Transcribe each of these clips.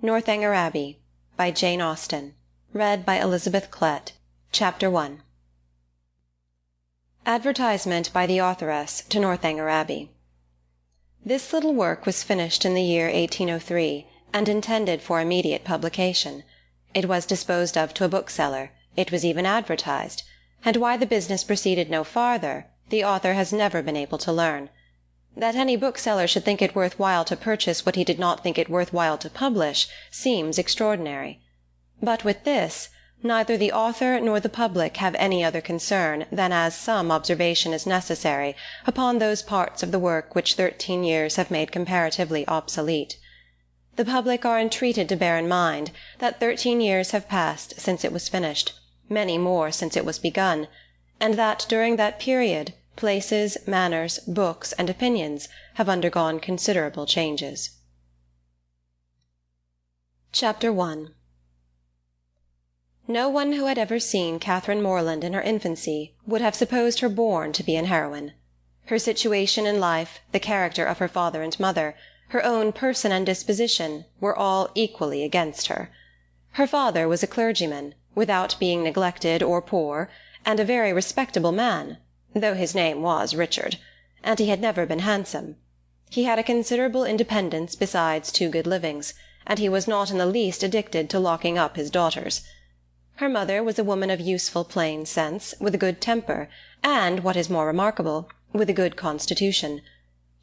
Northanger Abbey, by Jane Austen. Read by Elizabeth Klett. Chapter 1. Advertisement by the authoress to Northanger Abbey. This little work was finished in the year 1803, and intended for immediate publication. It was disposed of to a bookseller, it was even advertised, and why the business proceeded no farther, the author has never been able to learn. That any bookseller should think it worth while to purchase what he did not think it worth while to publish seems extraordinary. But with this, neither the author nor the public have any other concern than as some observation is necessary upon those parts of the work which 13 years have made comparatively obsolete. The public are entreated to bear in mind that 13 years have passed since it was finished, many more since it was begun, and that during that period places, manners, books, and opinions have undergone considerable changes. Chapter 1. No one who had ever seen Catherine Morland in her infancy would have supposed her born to be an heroine. Her situation in life, the character of her father and mother, her own person and disposition, were all equally against her. Her father was a clergyman, without being neglected or poor, and a very respectable man, though his name was Richard, and he had never been handsome. He had a considerable independence besides 2 good livings, and he was not in the least addicted to locking up his daughters. Her mother was a woman of useful plain sense, with a good temper, and, what is more remarkable, with a good constitution.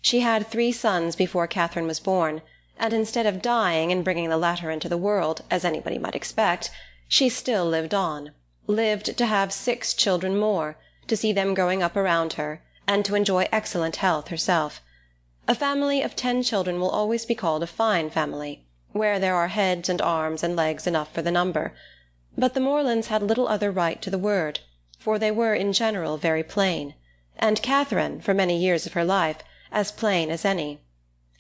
She had 3 sons before Catherine was born, and instead of dying and bringing the latter into the world, as anybody might expect, she still lived on, lived to have 6 children more, to see them growing up around her, and to enjoy excellent health herself. A family of 10 children will always be called a fine family, where there are heads and arms and legs enough for the number. But the Morlands had little other right to the word, for they were in general very plain, and Catherine, for many years of her life, as plain as any.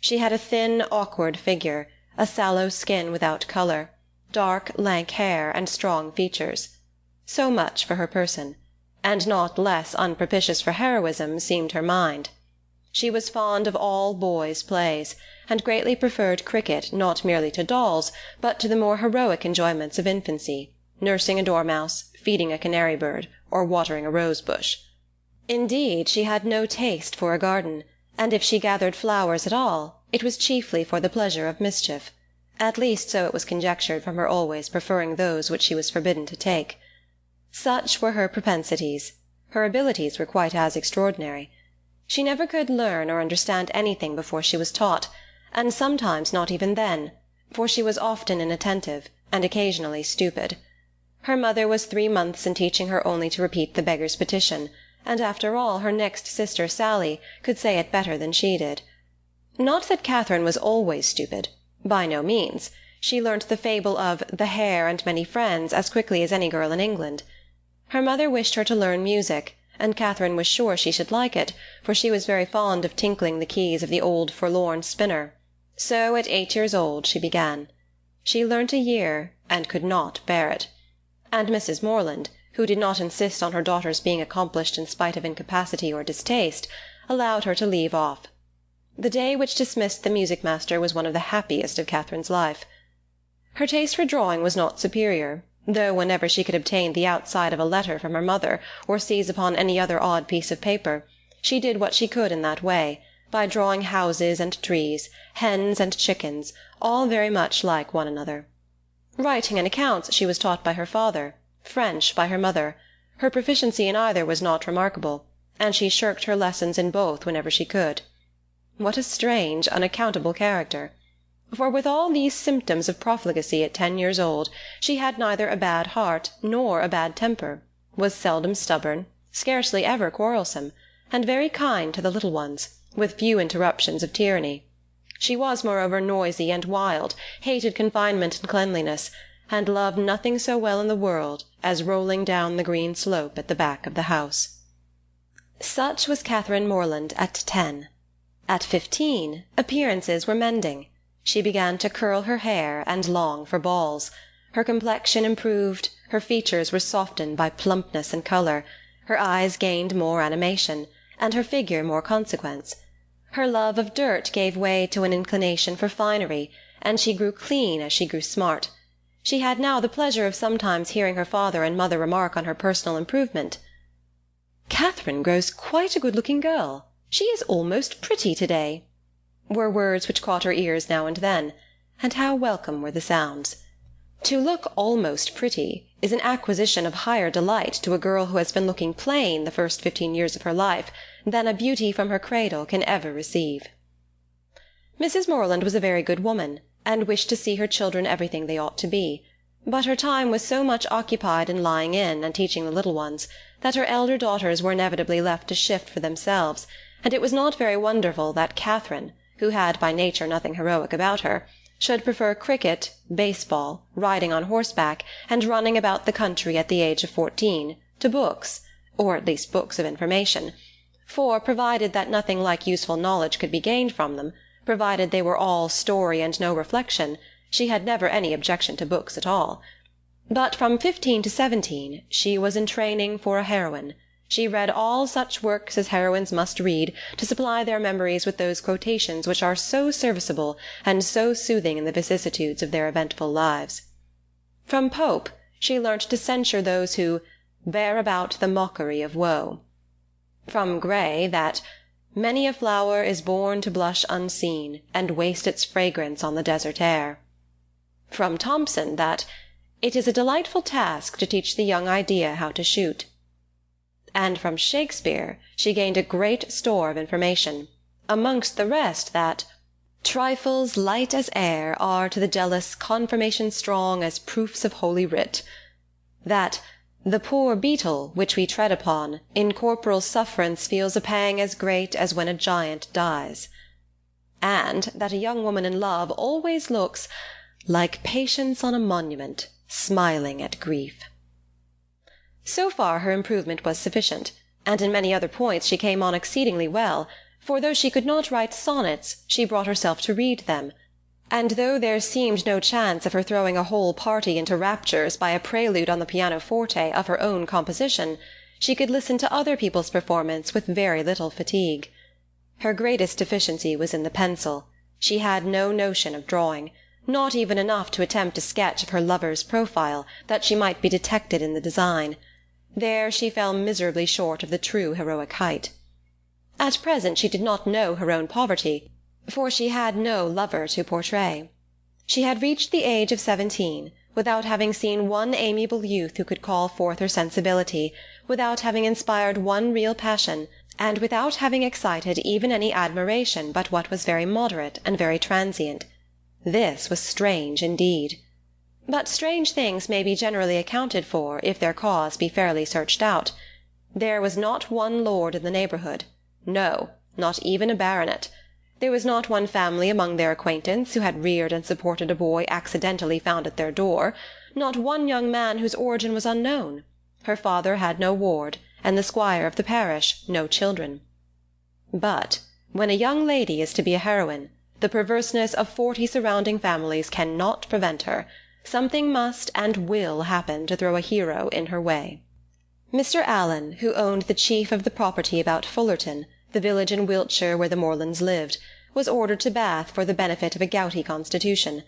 She had a thin, awkward figure, a sallow skin without colour, dark, lank hair, and strong features. So much for her person, and not less unpropitious for heroism seemed her mind. She was fond of all boys' plays, and greatly preferred cricket not merely to dolls, but to the more heroic enjoyments of infancy, nursing a dormouse, feeding a canary bird, or watering a rose-bush. Indeed, she had no taste for a garden, and if she gathered flowers at all, it was chiefly for the pleasure of mischief. At least so it was conjectured from her always preferring those which she was forbidden to take. Such were her propensities. Her abilities were quite as extraordinary. She never could learn or understand anything before she was taught, and sometimes not even then, for she was often inattentive, and occasionally stupid. Her mother was 3 months in teaching her only to repeat the beggar's petition, and after all her next sister Sally could say it better than she did. Not that Catherine was always stupid. By no means. She learnt the fable of the Hare and Many Friends as quickly as any girl in England. Her mother wished her to learn music, and Catherine was sure she should like it, for she was very fond of tinkling the keys of the old forlorn spinner. So at 8 years old she began. She learnt a year, and could not bear it. And Mrs. Morland, who did not insist on her daughter's being accomplished in spite of incapacity or distaste, allowed her to leave off. The day which dismissed the music-master was one of the happiest of Catherine's life. Her taste for drawing was not superior, though whenever she could obtain the outside of a letter from her mother, or seize upon any other odd piece of paper, she did what she could in that way, by drawing houses and trees, hens and chickens, all very much like one another. Writing and accounts she was taught by her father, French by her mother. Her proficiency in either was not remarkable, and she shirked her lessons in both whenever she could. What a strange, unaccountable character! For with all these symptoms of profligacy at 10 years old, she had neither a bad heart nor a bad temper, was seldom stubborn, scarcely ever quarrelsome, and very kind to the little ones, with few interruptions of tyranny. She was moreover noisy and wild, hated confinement and cleanliness, and loved nothing so well in the world as rolling down the green slope at the back of the house. Such was Catherine Morland at 10. At 15, appearances were mending. She began to curl her hair and long for balls. Her complexion improved, her features were softened by plumpness and colour, her eyes gained more animation, and her figure more consequence. Her love of dirt gave way to an inclination for finery, and she grew clean as she grew smart. She had now the pleasure of sometimes hearing her father and mother remark on her personal improvement. "Catherine grows quite a good-looking girl. She is almost pretty to-day," were words which caught her ears now and then, and how welcome were the sounds. To look almost pretty is an acquisition of higher delight to a girl who has been looking plain the first 15 years of her life than a beauty from her cradle can ever receive. Mrs. Morland was a very good woman, and wished to see her children everything they ought to be, but her time was so much occupied in lying in and teaching the little ones that her elder daughters were inevitably left to shift for themselves, and it was not very wonderful that Catherine, who had by nature nothing heroic about her, should prefer cricket, baseball, riding on horseback, and running about the country at the age of 14, to books, or at least books of information, for, provided that nothing like useful knowledge could be gained from them, provided they were all story and no reflection, she had never any objection to books at all. But from 15 to 17 she was in training for a heroine. She read all such works as heroines must read, to supply their memories with those quotations which are so serviceable and so soothing in the vicissitudes of their eventful lives. From Pope she learnt to censure those who bear about the mockery of woe. From Gray that many a flower is born to blush unseen, and waste its fragrance on the desert air. From Thomson that it is a delightful task to teach the young idea how to shoot. And from Shakespeare she gained a great store of information, amongst the rest that trifles light as air are to the jealous confirmation strong as proofs of holy writ, that the poor beetle which we tread upon in corporal sufferance feels a pang as great as when a giant dies, and that a young woman in love always looks like patience on a monument, smiling at grief. So far her improvement was sufficient, and in many other points she came on exceedingly well, for though she could not write sonnets, she brought herself to read them, and though there seemed no chance of her throwing a whole party into raptures by a prelude on the pianoforte of her own composition, she could listen to other people's performance with very little fatigue. Her greatest deficiency was in the pencil. She had no notion of drawing, not even enough to attempt a sketch of her lover's profile, that she might be detected in the design. There she fell miserably short of the true heroic height. At present she did not know her own poverty, for she had no lover to portray. She had reached the age of 17, without having seen one amiable youth who could call forth her sensibility, without having inspired one real passion, and without having excited even any admiration but what was very moderate and very transient. This was strange indeed. But strange things may be generally accounted for if their cause be fairly searched out. There was not one lord in the neighbourhood, no, not even a baronet. There was not one family among their acquaintance who had reared and supported a boy accidentally found at their door, not one young man whose origin was unknown. Her father had no ward, and the squire of the parish no children. But when a young lady is to be a heroine, the perverseness of 40 surrounding families cannot prevent her. Something must and will happen to throw a hero in her way. Mr. Allen, who owned the chief of the property about Fullerton, the village in Wiltshire where the Morlands lived, was ordered to Bath for the benefit of a gouty constitution,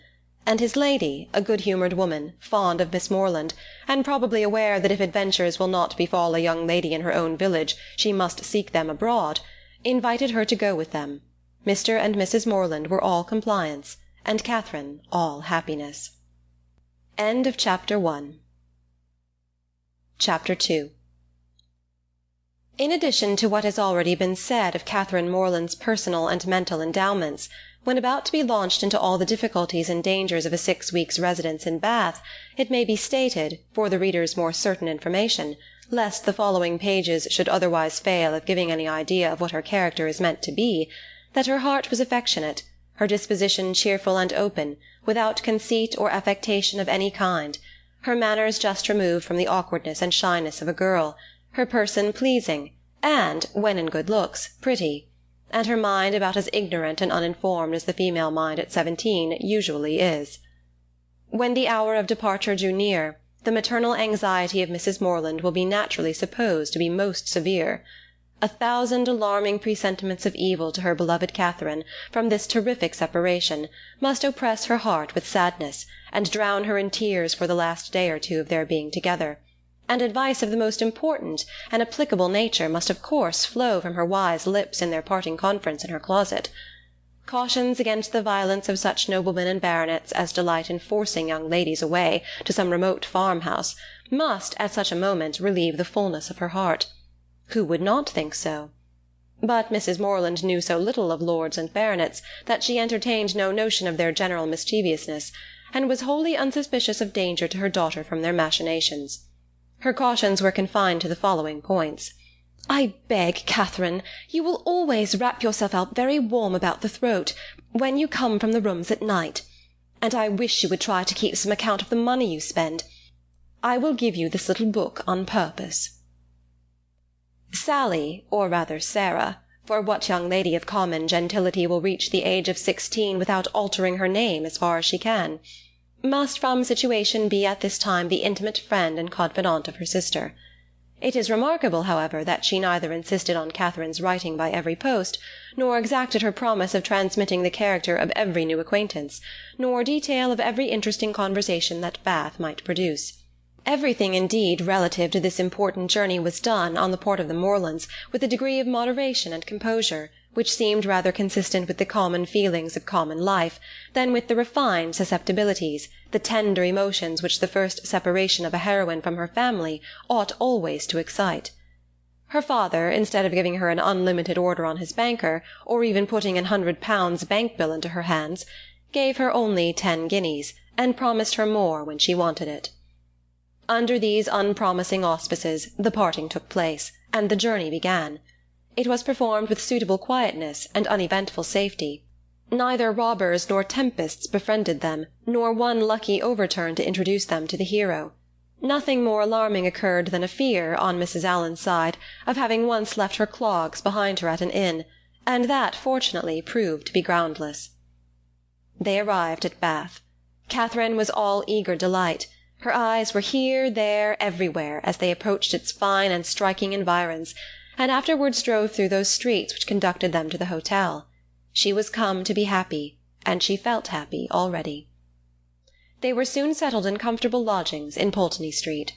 and his lady, a good-humoured woman, fond of Miss Morland, and probably aware that if adventures will not befall a young lady in her own village she must seek them abroad, invited her to go with them. Mr. and Mrs. Morland were all compliance, and Catherine all happiness. End of Chapter 1. Chapter 2. In addition to what has already been said of Catherine Morland's personal and mental endowments, when about to be launched into all the difficulties and dangers of a 6 weeks' residence in Bath, it may be stated, for the reader's more certain information, lest the following pages should otherwise fail of giving any idea of what her character is meant to be, that her heart was affectionate, her disposition cheerful and open, without conceit or affectation of any kind, her manners just removed from the awkwardness and shyness of a girl, her person pleasing, and, when in good looks, pretty, and her mind about as ignorant and uninformed as the female mind at 17 usually is. When the hour of departure drew near, the maternal anxiety of Mrs. Morland will be naturally supposed to be most severe. A thousand alarming presentiments of evil to her beloved Catherine from this terrific separation must oppress her heart with sadness, and drown her in tears for the last day or two of their being together, and advice of the most important and applicable nature must of course flow from her wise lips in their parting conference in her closet. Cautions against the violence of such noblemen and baronets as delight in forcing young ladies away to some remote farm-house must at such a moment relieve the fulness of her heart. Who would not think so? But Mrs. Morland knew so little of lords and baronets that she entertained no notion of their general mischievousness, and was wholly unsuspicious of danger to her daughter from their machinations. Her cautions were confined to the following points. "I beg, Catherine, you will always wrap yourself up very warm about the throat when you come from the rooms at night, and I wish you would try to keep some account of the money you spend. I will give you this little book on purpose." Sally, or rather Sarah, for what young lady of common gentility will reach the age of 16 without altering her name as far as she can, must from situation be at this time the intimate friend and confidante of her sister. It is remarkable, however, that she neither insisted on Catherine's writing by every post, nor exacted her promise of transmitting the character of every new acquaintance, nor detail of every interesting conversation that Bath might produce. Everything, indeed, relative to this important journey was done, on the part of the Morlands, with a degree of moderation and composure, which seemed rather consistent with the common feelings of common life, than with the refined susceptibilities, the tender emotions which the first separation of a heroine from her family ought always to excite. Her father, instead of giving her an unlimited order on his banker, or even putting £100 bank bill into her hands, gave her only 10 guineas, and promised her more when she wanted it. Under these unpromising auspices the parting took place, and the journey began. It was performed with suitable quietness and uneventful safety. Neither robbers nor tempests befriended them, nor one lucky overturn to introduce them to the hero. Nothing more alarming occurred than a fear, on Mrs. Allen's side, of having once left her clogs behind her at an inn, and that fortunately proved to be groundless. They arrived at Bath. Catherine was all eager delight. Her eyes were here, there, everywhere, as they approached its fine and striking environs, and afterwards drove through those streets which conducted them to the hotel. She was come to be happy, and she felt happy already. They were soon settled in comfortable lodgings in Pulteney Street.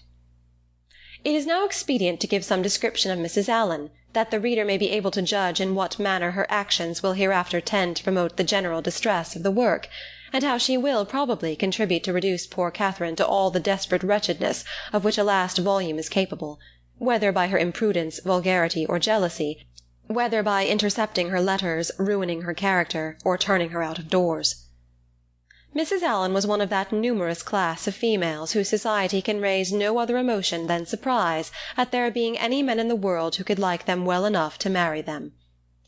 It is now expedient to give some description of Mrs. Allen, that the reader may be able to judge in what manner her actions will hereafter tend to promote the general distress of the work, and how she will probably contribute to reduce poor Catherine to all the desperate wretchedness of which a last volume is capable, whether by her imprudence, vulgarity, or jealousy, whether by intercepting her letters, ruining her character, or turning her out of doors. Mrs. Allen was one of that numerous class of females whose society can raise no other emotion than surprise at there being any men in the world who could like them well enough to marry them.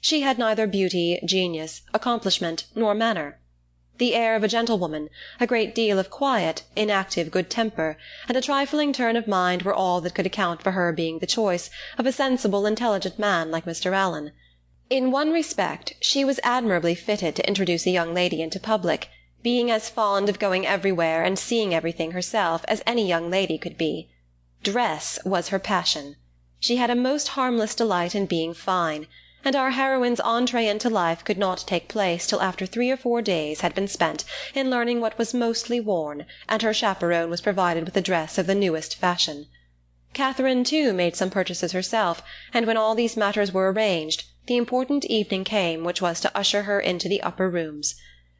She had neither beauty, genius, accomplishment, nor manner. The air of a gentlewoman, a great deal of quiet, inactive good temper, and a trifling turn of mind were all that could account for her being the choice of a sensible, intelligent man like Mr. Allen. In one respect she was admirably fitted to introduce a young lady into public, being as fond of going everywhere and seeing everything herself as any young lady could be. Dress was her passion. She had a most harmless delight in being fine, and our heroine's entree into life could not take place till after 3 or 4 days had been spent in learning what was mostly worn, and her chaperon was provided with a dress of the newest fashion. Catherine, too, made some purchases herself, and when all these matters were arranged, the important evening came which was to usher her into the upper rooms.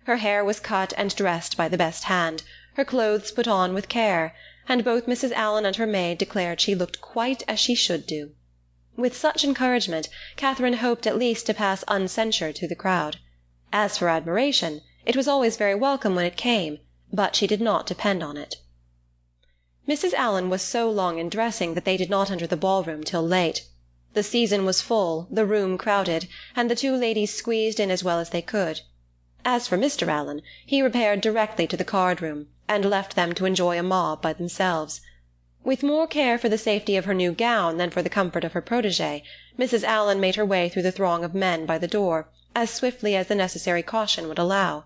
Her hair was cut and dressed by the best hand, her clothes put on with care, and both Mrs. Allen and her maid declared she looked quite as she should do. With such encouragement, Catherine hoped at least to pass uncensured through the crowd. As for admiration, it was always very welcome when it came, but she did not depend on it. Mrs. Allen was so long in dressing that they did not enter the ball-room till late. The season was full, the room crowded, and the 2 ladies squeezed in as well as they could. As for Mr. Allen, he repaired directly to the card-room, and left them to enjoy a mob by themselves. With more care for the safety of her new gown than for the comfort of her protégée, Mrs. Allen made her way through the throng of men by the door, as swiftly as the necessary caution would allow.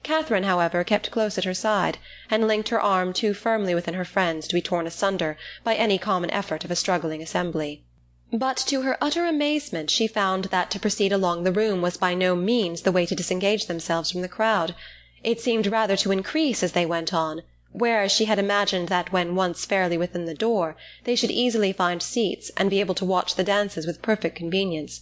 Catherine, however, kept close at her side, and linked her arm too firmly within her friend's to be torn asunder by any common effort of a struggling assembly. But to her utter amazement she found that to proceed along the room was by no means the way to disengage themselves from the crowd. It seemed rather to increase as they went on, whereas she had imagined that when once fairly within the door they should easily find seats and be able to watch the dances with perfect convenience.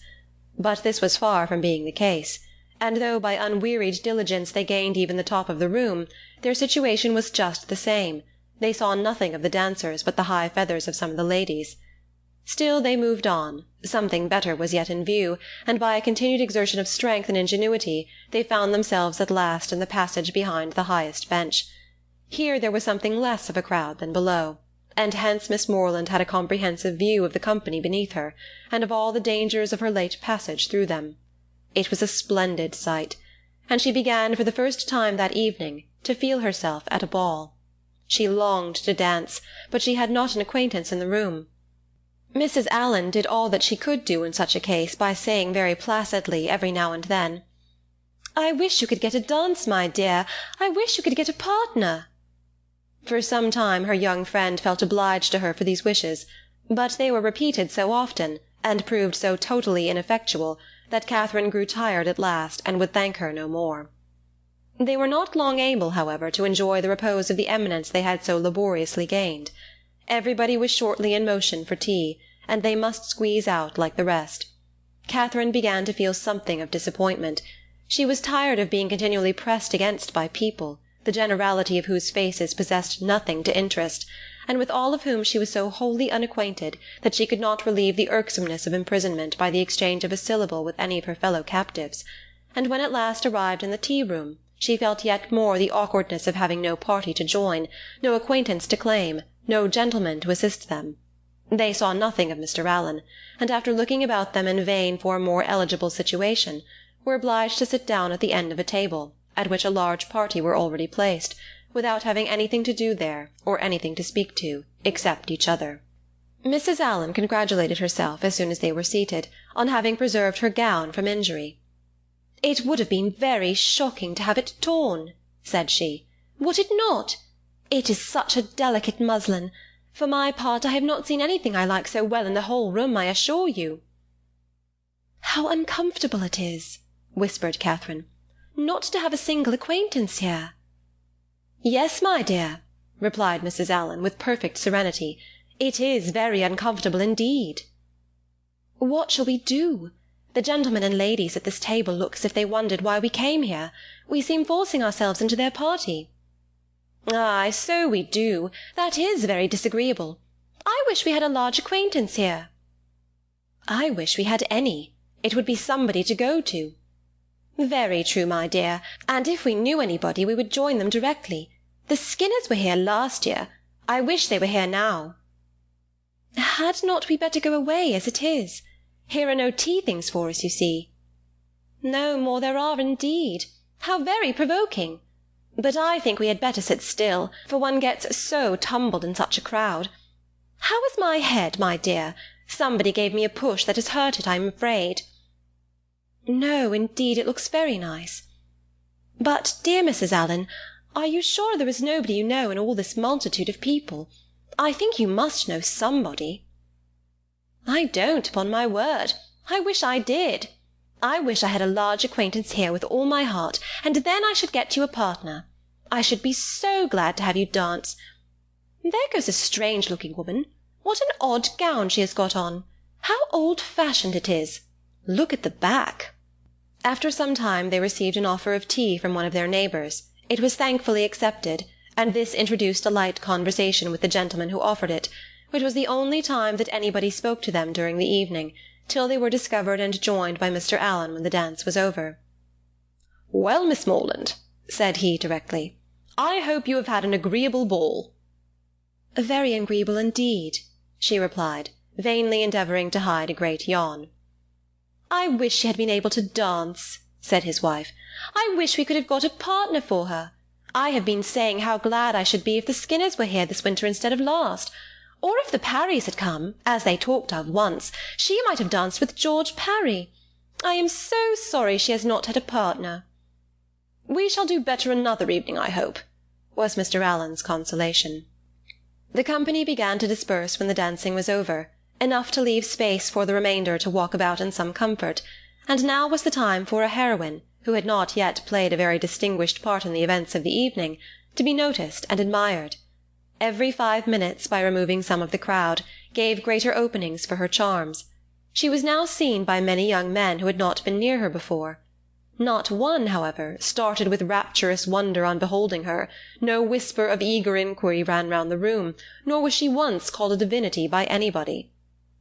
But this was far from being the case, and though by unwearied diligence they gained even the top of the room, their situation was just the same. They saw nothing of the dancers but the high feathers of some of the ladies. Still they moved on. Something better was yet in view, and by a continued exertion of strength and ingenuity they found themselves at last in the passage behind the highest bench. Here there was something less of a crowd than below, and hence Miss Morland had a comprehensive view of the company beneath her, and of all the dangers of her late passage through them. It was a splendid sight, and she began for the first time that evening to feel herself at a ball. She longed to dance, but she had not an acquaintance in the room. Mrs. Allen did all that she could do in such a case by saying very placidly every now and then, "I wish you could get a dance, my dear. I wish you could get a partner." For some time her young friend felt obliged to her for these wishes, but they were repeated so often, and proved so totally ineffectual, that Catherine grew tired at last, and would thank her no more. They were not long able, however, to enjoy the repose of the eminence they had so laboriously gained. Everybody was shortly in motion for tea, and they must squeeze out like the rest. Catherine began to feel something of disappointment. She was tired of being continually pressed against by people, the generality of whose faces possessed nothing to interest, and with all of whom she was so wholly unacquainted that she could not relieve the irksomeness of imprisonment by the exchange of a syllable with any of her fellow-captives. And when at last arrived in the tea-room, she felt yet more the awkwardness of having no party to join, no acquaintance to claim, no gentleman to assist them. They saw nothing of Mr. Allen, and after looking about them in vain for a more eligible situation, were obliged to sit down at the end of a table, at which a large party were already placed, without having anything to do there, or anything to speak to, except each other. Mrs. Allen congratulated herself, as soon as they were seated, on having preserved her gown from injury. "It would have been very shocking to have it torn," said she. "Would it not? It is such a delicate muslin. For my part, I have not seen anything I like so well in the whole room, I assure you." "How uncomfortable it is," whispered Catherine, "not to have a single acquaintance here." "Yes, my dear," replied Mrs. Allen, with perfect serenity, "it is very uncomfortable indeed." "What shall we do? The gentlemen and ladies at this table look as if they wondered why we came here. We seem forcing ourselves into their party." "Ay, so we do. That is very disagreeable. I wish we had a large acquaintance here." "I wish we had any. It would be somebody to go to." "Very true, my dear, and if we knew anybody we would join them directly. The Skinners were here last year. I wish they were here now." "Had not we better go away as it is? Here are no tea-things for us, you see." "No more there are, indeed. How very provoking! But I think we had better sit still, for one gets so tumbled in such a crowd. How is my head, my dear? Somebody gave me a push that has hurt it, I am afraid." "No, indeed, it looks very nice. But, dear Mrs. Allen, are you sure there is nobody you know in all this multitude of people? I think you must know somebody." "I don't, upon my word. I wish I did. I wish I had a large acquaintance here with all my heart, and then I should get you a partner. I should be so glad to have you dance. There goes a strange-looking woman. What an odd gown she has got on. How old-fashioned it is. Look at the back." After some time they received an offer of tea from one of their neighbours. It was thankfully accepted, and this introduced a light conversation with the gentleman who offered it, which was the only time that anybody spoke to them during the evening, till they were discovered and joined by Mr. Allen when the dance was over. "Well, Miss Morland," said he directly, "I hope you have had an agreeable ball." "Very agreeable indeed," she replied, vainly endeavouring to hide a great yawn. "I wish she had been able to dance," said his wife. "I wish we could have got a partner for her. I have been saying how glad I should be if the Skinners were here this winter instead of last. Or if the Parrys had come, as they talked of once, she might have danced with George Parry. I am so sorry she has not had a partner." "We shall do better another evening, I hope," was Mr. Allen's consolation. The company began to disperse when the dancing was over, enough to leave space for the remainder to walk about in some comfort, and now was the time for a heroine, who had not yet played a very distinguished part in the events of the evening, to be noticed and admired. Every 5 minutes, by removing some of the crowd, gave greater openings for her charms. She was now seen by many young men who had not been near her before. Not one, however, started with rapturous wonder on beholding her, no whisper of eager inquiry ran round the room, nor was she once called a divinity by anybody.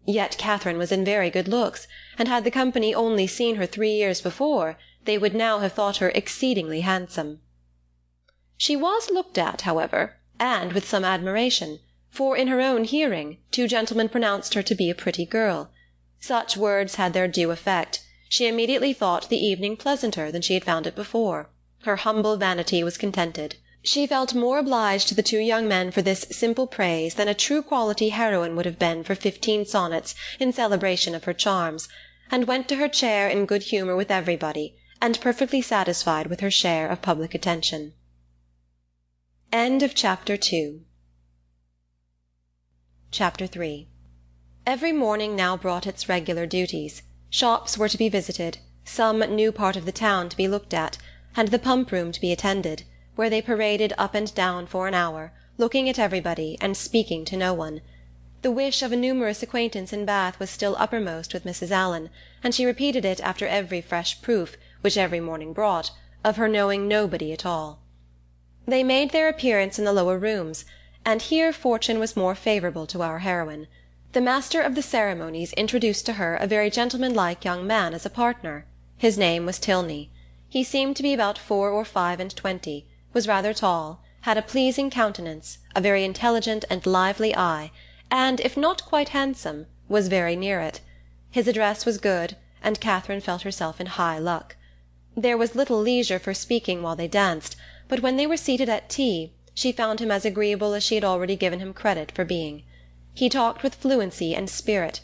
Yet Catherine was in very good looks, and had the company only seen her 3 years before, they would now have thought her exceedingly handsome. She was looked at, however, and with some admiration, for in her own hearing 2 gentlemen pronounced her to be a pretty girl. Such words had their due effect. She immediately thought the evening pleasanter than she had found it before. Her humble vanity was contented. She felt more obliged to the 2 young men for this simple praise than a true quality heroine would have been for 15 sonnets in celebration of her charms, and went to her chair in good humour with everybody, and perfectly satisfied with her share of public attention. Chapter 3. Every morning now brought its regular duties. Shops were to be visited, some new part of the town to be looked at, and the pump-room to be attended, where they paraded up and down for an hour, looking at everybody and speaking to no one. The wish of a numerous acquaintance in Bath was still uppermost with Mrs. Allen, and she repeated it after every fresh proof, which every morning brought, of her knowing nobody at all. They made their appearance in the lower rooms, and here fortune was more favourable to our heroine. The master of the ceremonies introduced to her a very gentleman-like young man as a partner. His name was Tilney. He seemed to be about 4 or 25, was rather tall, had a pleasing countenance, a very intelligent and lively eye, and, if not quite handsome, was very near it. His address was good, and Catherine felt herself in high luck. There was little leisure for speaking while they danced, but when they were seated at tea, she found him as agreeable as she had already given him credit for being. He talked with fluency and spirit,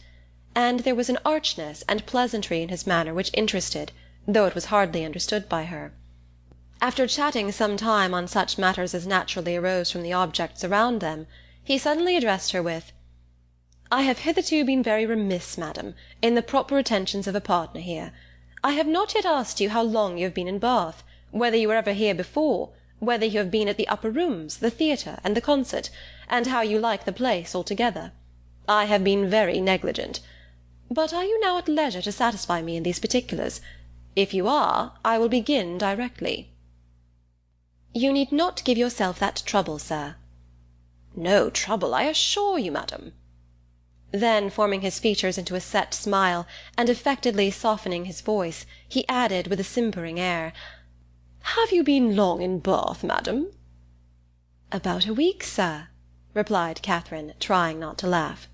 and there was an archness and pleasantry in his manner which interested, though it was hardly understood by her. After chatting some time on such matters as naturally arose from the objects around them, he suddenly addressed her with, "I have hitherto been very remiss, madam, in the proper attentions of a partner here. I have not yet asked you how long you have been in Bath, whether you were ever here before, whether you have been at the upper rooms, the theatre, and the concert, and how you like the place altogether. I have been very negligent. But are you now at leisure to satisfy me in these particulars? If you are, I will begin directly." "You need not give yourself that trouble, sir." "No trouble, I assure you, madam." Then, forming his features into a set smile, and affectedly softening his voice, he added with a simpering air, "Have you been long in Bath, madam?" "About a week, sir," replied Catherine, trying not to laugh.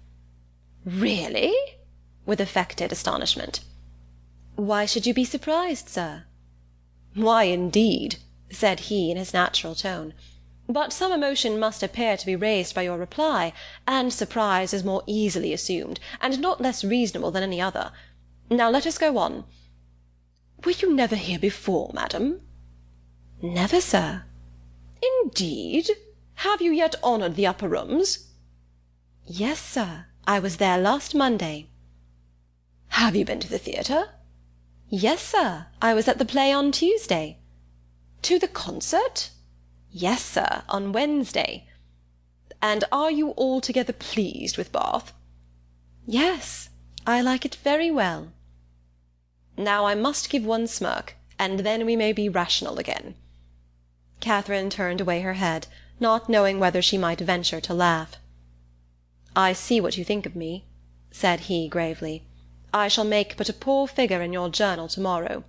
"Really?" with affected astonishment. "Why should you be surprised, sir?" "Why, indeed," said he in his natural tone. "But some emotion must appear to be raised by your reply, and surprise is more easily assumed, and not less reasonable than any other. Now let us go on. Were you never here before, madam?" "Never, sir." "Indeed? Have you yet honoured the upper rooms?" "Yes, sir. I was there last Monday." "Have you been to the theatre?" "Yes, sir. I was at the play on Tuesday." "To the concert?" "Yes, sir, on Wednesday." "And are you altogether pleased with Bath?" "Yes, I like it very well." "Now I must give one smirk, and then we may be rational again." Catherine turned away her head, not knowing whether she might venture to laugh. "I see what you think of me," said he gravely. "I shall make but a poor figure in your journal to-morrow."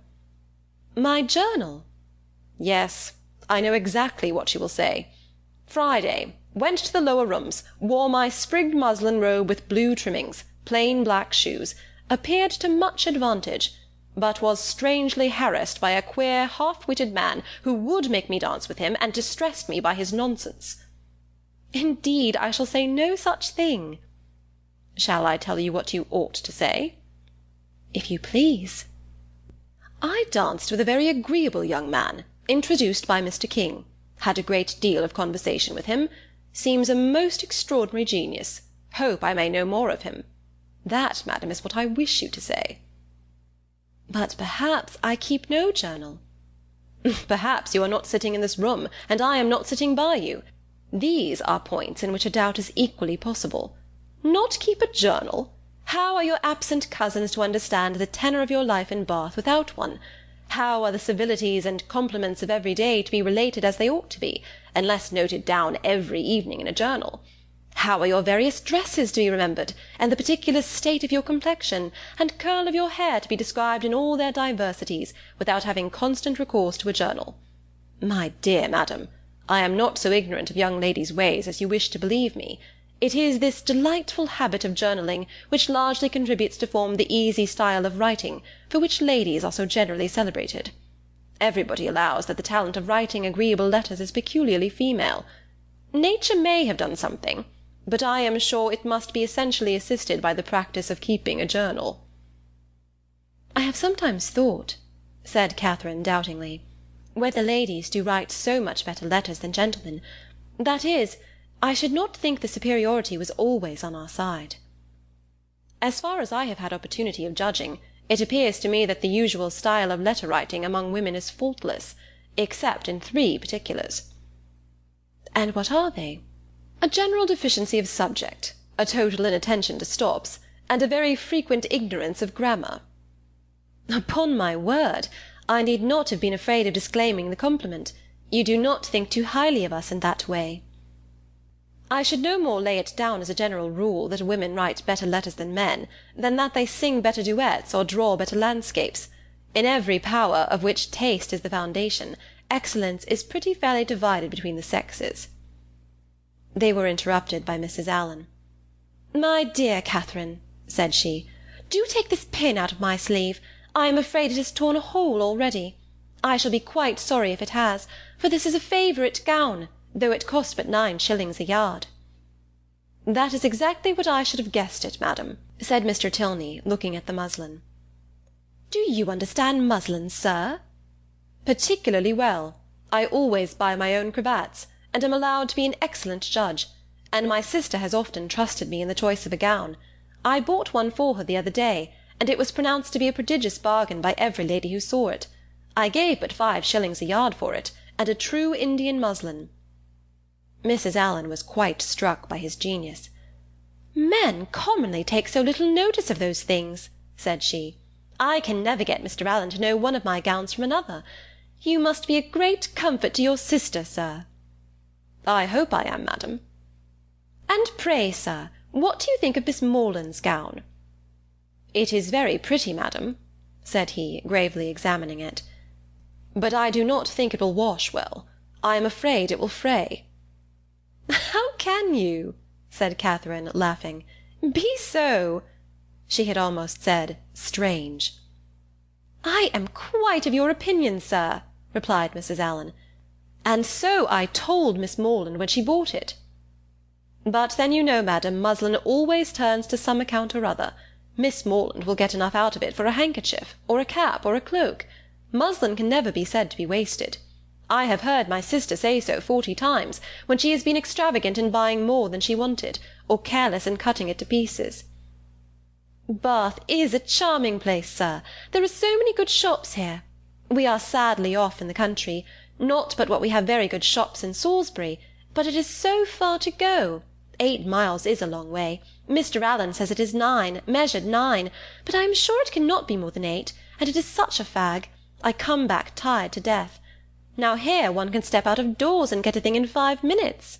"My journal?" "Yes, I know exactly what you will say. Friday, went to the lower rooms, wore my sprigged muslin robe with blue trimmings, plain black shoes, appeared to much advantage, but was strangely harassed by a queer half-witted man who would make me dance with him, and distressed me by his nonsense." "Indeed, I shall say no such thing." "Shall I tell you what you ought to say?" "If you please." "I danced with a very agreeable young man, introduced by Mr. King, had a great deal of conversation with him, seems a most extraordinary genius, hope I may know more of him. That, madam, is what I wish you to say. But perhaps I keep no journal. Perhaps you are not sitting in this room, and I am not sitting by you. These are points in which a doubt is equally possible. Not keep a journal? How are your absent cousins to understand the tenor of your life in Bath without one? How are the civilities and compliments of every day to be related as they ought to be, unless noted down every evening in a journal? How are your various dresses to be remembered, and the particular state of your complexion, and curl of your hair to be described in all their diversities, without having constant recourse to a journal? My dear madam, I am not so ignorant of young ladies' ways as you wish to believe me. It is this delightful habit of journaling which largely contributes to form the easy style of writing, for which ladies are so generally celebrated. Everybody allows that the talent of writing agreeable letters is peculiarly female. Nature may have done something, but I am sure it must be essentially assisted by the practice of keeping a journal. I have sometimes thought, said Catherine doubtingly, whether ladies do write so much better letters than gentlemen. That is, I should not think the superiority was always on our side. As far as I have had opportunity of judging, it appears to me that the usual style of letter-writing among women is faultless, except in 3 particulars. And what are they? A general deficiency of subject, a total inattention to stops, and a very frequent ignorance of grammar. Upon my word, I need not have been afraid of disclaiming the compliment. You do not think too highly of us in that way. I should no more lay it down as a general rule that women write better letters than men, than that they sing better duets or draw better landscapes. In every power of which taste is the foundation, excellence is pretty fairly divided between the sexes. They were interrupted by Mrs. Allen. My dear Catherine, said she, do take this pin out of my sleeve. I am afraid it has torn a hole already. I shall be quite sorry if it has, for this is a favourite gown, though it cost but 9 shillings a yard. That is exactly what I should have guessed it, madam, said Mr. Tilney, looking at the muslin. Do you understand muslins, sir? Particularly well. I always buy my own cravats, and am allowed to be an excellent judge, and my sister has often trusted me in the choice of a gown. I bought one for her the other day, and it was pronounced to be a prodigious bargain by every lady who saw it. I gave but 5 shillings a yard for it, and a true Indian muslin. Mrs. Allen was quite struck by his genius. Men commonly take so little notice of those things, said she. I can never get Mr. Allen to know one of my gowns from another. You must be a great comfort to your sister, sir. I hope I am, madam. And pray, sir, what do you think of Miss Morland's gown? It is very pretty, madam, said he, gravely examining it. But I do not think it will wash well. I am afraid it will fray. How can you, said Catherine, laughing, be so, she had almost said, strange. I am quite of your opinion, sir, replied Mrs. Allen, and so I told Miss Morland when she bought it. But then you know, madam, muslin always turns to some account or other. Miss Morland will get enough out of it for a handkerchief, or a cap, or a cloak. Muslin can never be said to be wasted. I have heard my sister say so 40 times, when she has been extravagant in buying more than she wanted, or careless in cutting it to pieces. Bath is a charming place, sir. There are so many good shops here. We are sadly off in the country, not but what we have very good shops in Salisbury, but it is so far to go. 8 miles is a long way. Mr. Allen says it is 9, measured 9, but I am sure it cannot be more than 8, and it is such a fag. I come back tired to death. Now here one can step out of doors and get a thing in 5 minutes.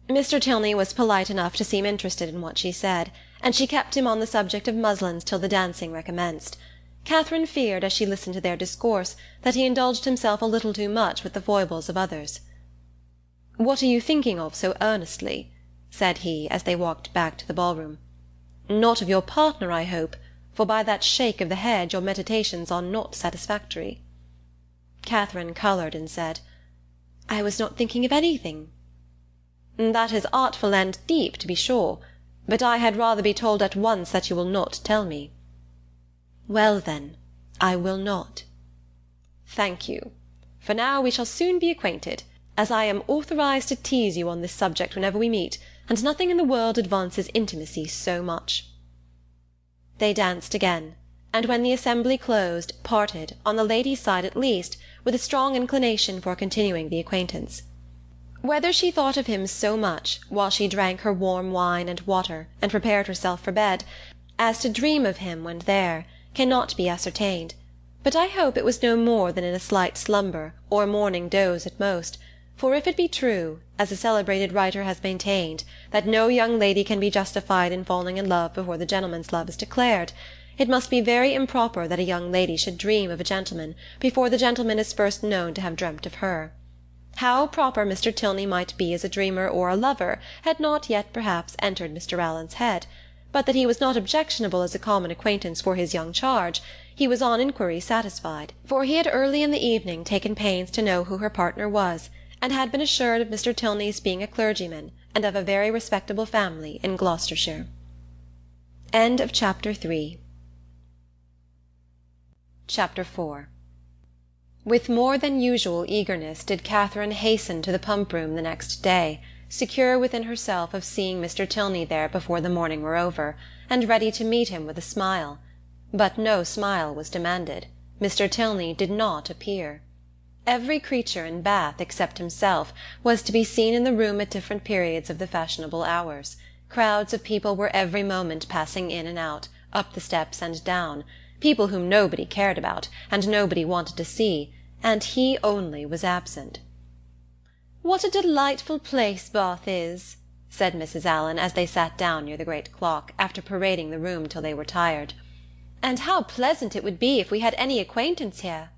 Mr. Tilney was polite enough to seem interested in what she said, and she kept him on the subject of muslins till the dancing recommenced. Catherine feared, as she listened to their discourse, that he indulged himself a little too much with the foibles of others. What are you thinking of so earnestly? said he, as they walked back to the ballroom. Not of your partner, I hope, for by that shake of the head your meditations are not satisfactory. Catherine coloured and said, I was not thinking of anything. That is artful and deep, to be sure, but I had rather be told at once that you will not tell me. Well, then, I will not. Thank you, for now we shall soon be acquainted, as I am authorized to tease you on this subject whenever we meet, and nothing in the world advances intimacy so much. They danced again, and when the assembly closed, parted, on the ladies' side at least, with a strong inclination for continuing the acquaintance. Whether she thought of him so much, while she drank her warm wine and water, and prepared herself for bed, as to dream of him when there, cannot be ascertained, but I hope it was no more than in a slight slumber, or morning doze at most, for if it be true, as a celebrated writer has maintained, that no young lady can be justified in falling in love before the gentleman's love is declared, it must be very improper that a young lady should dream of a gentleman before the gentleman is first known to have dreamt of her. How proper Mr. Tilney might be as a dreamer or a lover had not yet perhaps entered Mr. Allen's head, but that he was not objectionable as a common acquaintance for his young charge, he was on inquiry satisfied, for he had early in the evening taken pains to know who her partner was, and had been assured of Mr. Tilney's being a clergyman, and of a very respectable family in Gloucestershire. Chapter 4. With more than usual eagerness did Catherine hasten to the pump-room the next day, secure within herself of seeing Mr. Tilney there before the morning were over, and ready to meet him with a smile. But no smile was demanded. Mr. Tilney did not appear. Every creature in Bath, except himself, was to be seen in the room at different periods of the fashionable hours. Crowds of people were every moment passing in and out, up the steps and down, people whom nobody cared about, and nobody wanted to see, and he only was absent. "What a delightful place Bath is!" said Mrs. Allen, as they sat down near the great clock, after parading the room till they were tired. "And how pleasant it would be if we had any acquaintance here!"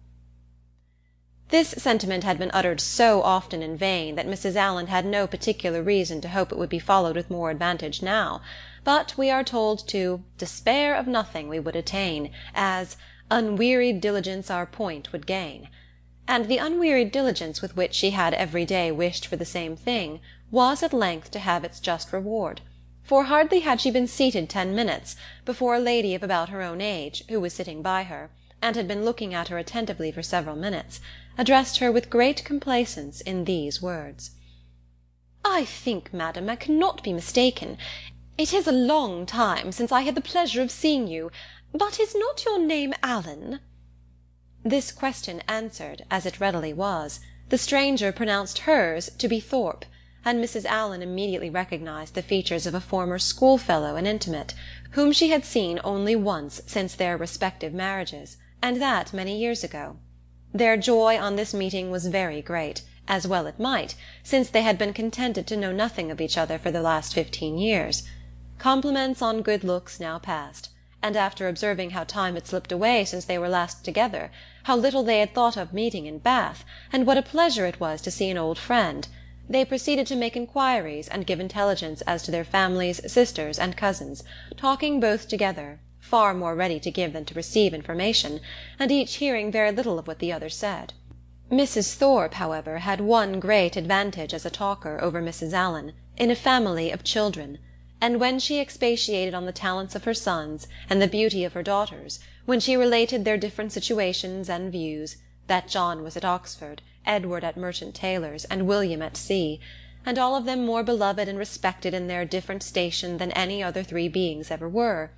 This sentiment had been uttered so often in vain that Mrs. Allen had no particular reason to hope it would be followed with more advantage now, but we are told to "despair of nothing we would attain, as unwearied diligence our point would gain," and the unwearied diligence with which she had every day wished for the same thing was at length to have its just reward, for hardly had she been seated 10 minutes before a lady of about her own age, who was sitting by her, and had been looking at her attentively for several minutes, addressed her with great complaisance in these words: "I think, madam, I cannot be mistaken. It is a long time since I had the pleasure of seeing you, but is not your name Allen?" This question answered, as it readily was. The stranger pronounced hers to be Thorpe, and Mrs. Allen immediately recognized the features of a former schoolfellow and intimate, whom she had seen only once since their respective marriages, and that many years ago. Their joy on this meeting was very great, as well it might, since they had been contented to know nothing of each other for the last 15 years. Compliments on good looks now passed, and after observing how time had slipped away since they were last together, how little they had thought of meeting in Bath, and what a pleasure it was to see an old friend, they proceeded to make inquiries and give intelligence as to their families, sisters, and cousins, talking both together, far more ready to give than to receive information, and each hearing very little of what the other said. Mrs. Thorpe, however, had one great advantage as a talker over Mrs. Allen, in a family of children, and when she expatiated on the talents of her sons and the beauty of her daughters, when she related their different situations and views, that John was at Oxford, Edward at Merchant Taylor's, and William at sea, and all of them more beloved and respected in their different station than any other 3 beings ever were,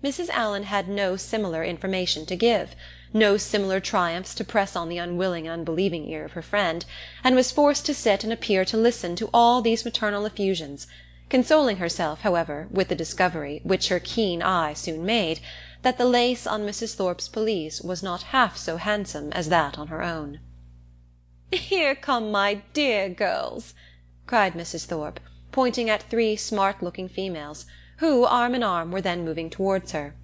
Mrs. Allen had no similar information to give, no similar triumphs to press on the unwilling and unbelieving ear of her friend, and was forced to sit and appear to listen to all these maternal effusions, consoling herself, however, with the discovery, which her keen eye soon made, that the lace on Mrs. Thorpe's pelisse was not half so handsome as that on her own. "Here come my dear girls," cried Mrs. Thorpe, pointing at 3 smart-looking females, who, arm in arm, were then moving towards her.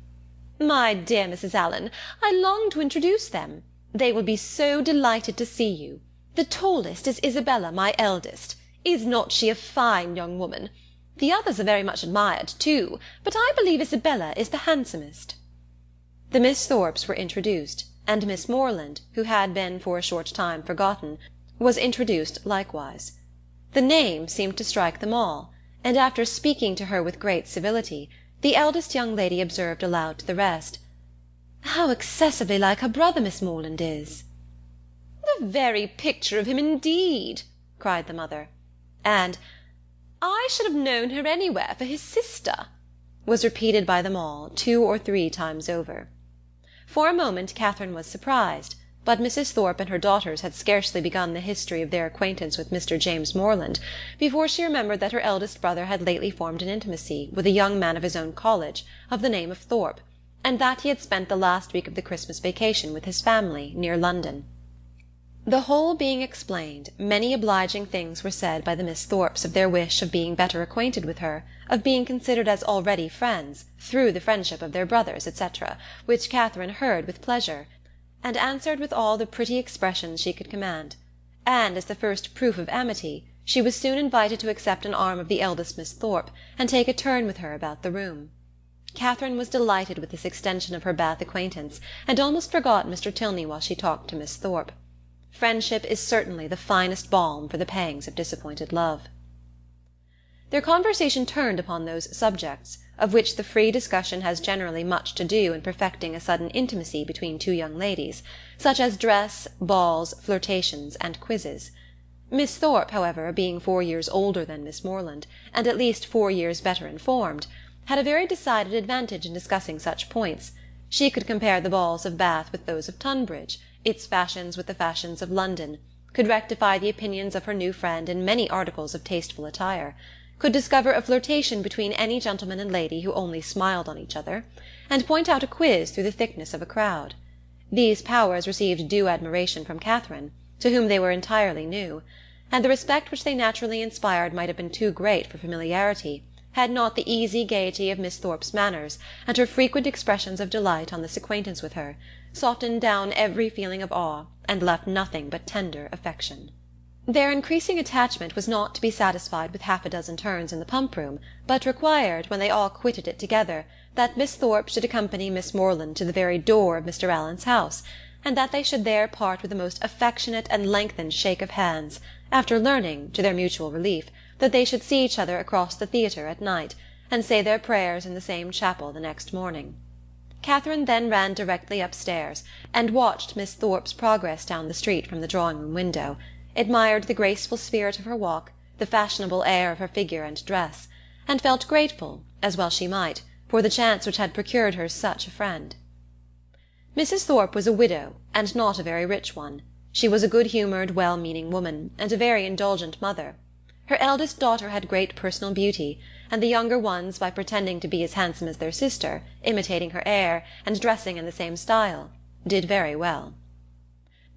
"My dear Mrs. Allen, I long to introduce them. They will be so delighted to see you. The tallest is Isabella, my eldest. Is not she a fine young woman? The others are very much admired too, but I believe Isabella is the handsomest." The Miss Thorpes were introduced, and Miss Morland, who had been for a short time forgotten, was introduced likewise. The name seemed to strike them all, and after speaking to her with great civility, the eldest young lady observed aloud to the rest, "How excessively like her brother Miss Morland is!" "The very picture of him indeed!" cried the mother. And "I should have known her anywhere for his sister." was repeated by them all 2 or 3 times over. For a moment Catherine was surprised, but Mrs. Thorpe and her daughters had scarcely begun the history of their acquaintance with Mr. James Morland before she remembered that her eldest brother had lately formed an intimacy with a young man of his own college, of the name of Thorpe, and that he had spent the last week of the Christmas vacation with his family near London. The whole being explained, many obliging things were said by the Miss Thorpes of their wish of being better acquainted with her, of being considered as already friends, through the friendship of their brothers, etc., which Catherine heard with pleasure, and answered with all the pretty expressions she could command; and, as the first proof of amity, she was soon invited to accept an arm of the eldest Miss Thorpe, and take a turn with her about the room. Catherine was delighted with this extension of her Bath acquaintance, and almost forgot Mr. Tilney while she talked to Miss Thorpe. Friendship is certainly the finest balm for the pangs of disappointed love. Their conversation turned upon those subjects, of which the free discussion has generally much to do in perfecting a sudden intimacy between two young ladies, such as dress, balls, flirtations, and quizzes. Miss Thorpe, however, being 4 years older than Miss Morland, and at least 4 years better informed, had a very decided advantage in discussing such points. She could compare the balls of Bath with those of Tunbridge, its fashions with the fashions of London, could rectify the opinions of her new friend in many articles of tasteful attire, could discover a flirtation between any gentleman and lady who only smiled on each other, and point out a quiz through the thickness of a crowd. These powers received due admiration from Catherine, to whom they were entirely new, and the respect which they naturally inspired might have been too great for familiarity, had not the easy gaiety of Miss Thorpe's manners, and her frequent expressions of delight on this acquaintance with her, softened down every feeling of awe, and left nothing but tender affection. Their increasing attachment was not to be satisfied with 6 turns in the pump-room, but required, when they all quitted it together, that Miss Thorpe should accompany Miss Morland to the very door of Mr. Allen's house, and that they should there part with the most affectionate and lengthened shake of hands, after learning, to their mutual relief, that they should see each other across the theatre at night, and say their prayers in the same chapel the next morning. Catherine then ran directly upstairs, and watched Miss Thorpe's progress down the street from the drawing-room window, admired the graceful spirit of her walk, the fashionable air of her figure and dress, and felt grateful, as well she might, for the chance which had procured her such a friend. Mrs. Thorpe was a widow, and not a very rich one. She was a good-humoured, well-meaning woman, and a very indulgent mother. Her eldest daughter had great personal beauty, and the younger ones, by pretending to be as handsome as their sister, imitating her air, and dressing in the same style, did very well.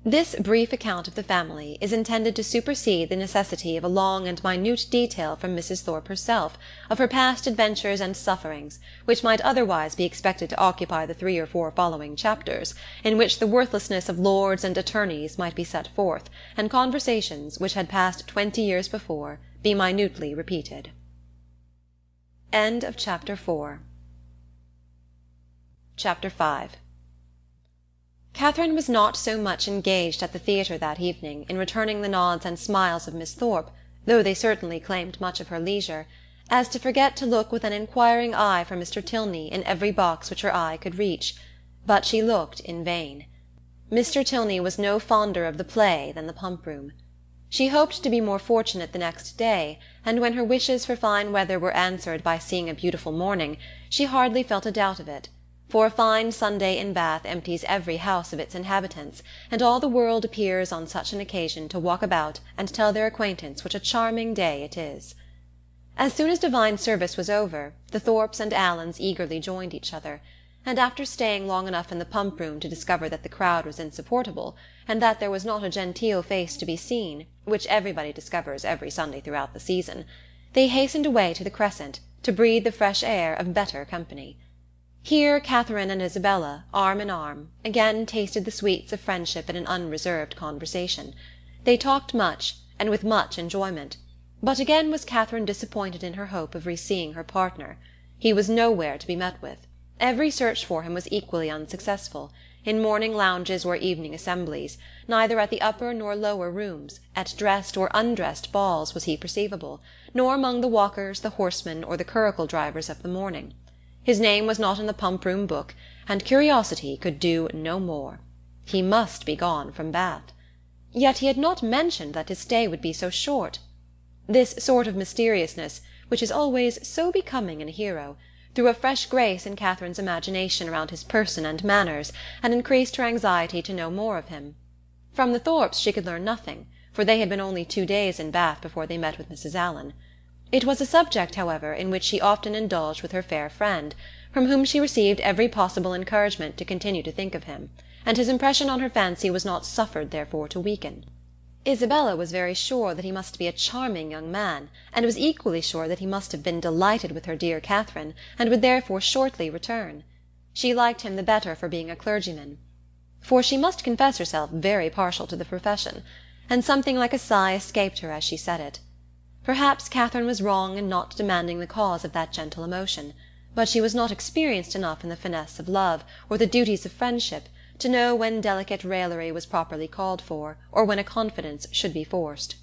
This brief account of the family is intended to supersede the necessity of a long and minute detail from Mrs. Thorpe herself, of her past adventures and sufferings, which might otherwise be expected to occupy the 3 or 4 following chapters, in which the worthlessness of lords and attorneys might be set forth, and conversations, which had passed 20 years before, be minutely repeated. End of Chapter 4. Chapter 5. Catherine was not so much engaged at the theatre that evening in returning the nods and smiles of Miss Thorpe, though they certainly claimed much of her leisure, as to forget to look with an inquiring eye for Mr. Tilney in every box which her eye could reach, but she looked in vain. Mr. Tilney was no fonder of the play than the pump-room. She hoped to be more fortunate the next day, and when her wishes for fine weather were answered by seeing a beautiful morning, she hardly felt a doubt of it, for a fine Sunday in Bath empties every house of its inhabitants, and all the world appears on such an occasion to walk about and tell their acquaintance what a charming day it is. As soon as divine service was over, the Thorpes and Allens eagerly joined each other, and after staying long enough in the pump-room to discover that the crowd was insupportable, and that there was not a genteel face to be seen, which everybody discovers every Sunday throughout the season, they hastened away to the Crescent, to breathe the fresh air of better company. Here Catherine and Isabella, arm in arm, again tasted the sweets of friendship in an unreserved conversation. They talked much, and with much enjoyment, but again was Catherine disappointed in her hope of re-seeing her partner. He was nowhere to be met with. Every search for him was equally unsuccessful, in morning lounges or evening assemblies, neither at the upper nor lower rooms, at dressed or undressed balls was he perceivable, nor among the walkers, the horsemen, or the curricle drivers of the morning. His name was not in the pump-room book, and curiosity could do no more. He must be gone from Bath. Yet he had not mentioned that his stay would be so short. This sort of mysteriousness, which is always so becoming in a hero, threw a fresh grace in Catherine's imagination around his person and manners, and increased her anxiety to know more of him. From the Thorpes she could learn nothing, for they had been only 2 days in Bath before they met with Mrs. Allen. It was a subject, however, in which she often indulged with her fair friend, from whom she received every possible encouragement to continue to think of him, and his impression on her fancy was not suffered therefore to weaken. Isabella was very sure that he must be a charming young man, and was equally sure that he must have been delighted with her dear Catherine, and would therefore shortly return. She liked him the better for being a clergyman, for she must confess herself very partial to the profession, and something like a sigh escaped her as she said it. Perhaps Catherine was wrong in not demanding the cause of that gentle emotion, but she was not experienced enough in the finesse of love, or the duties of friendship, to know when delicate raillery was properly called for, or when a confidence should be forced.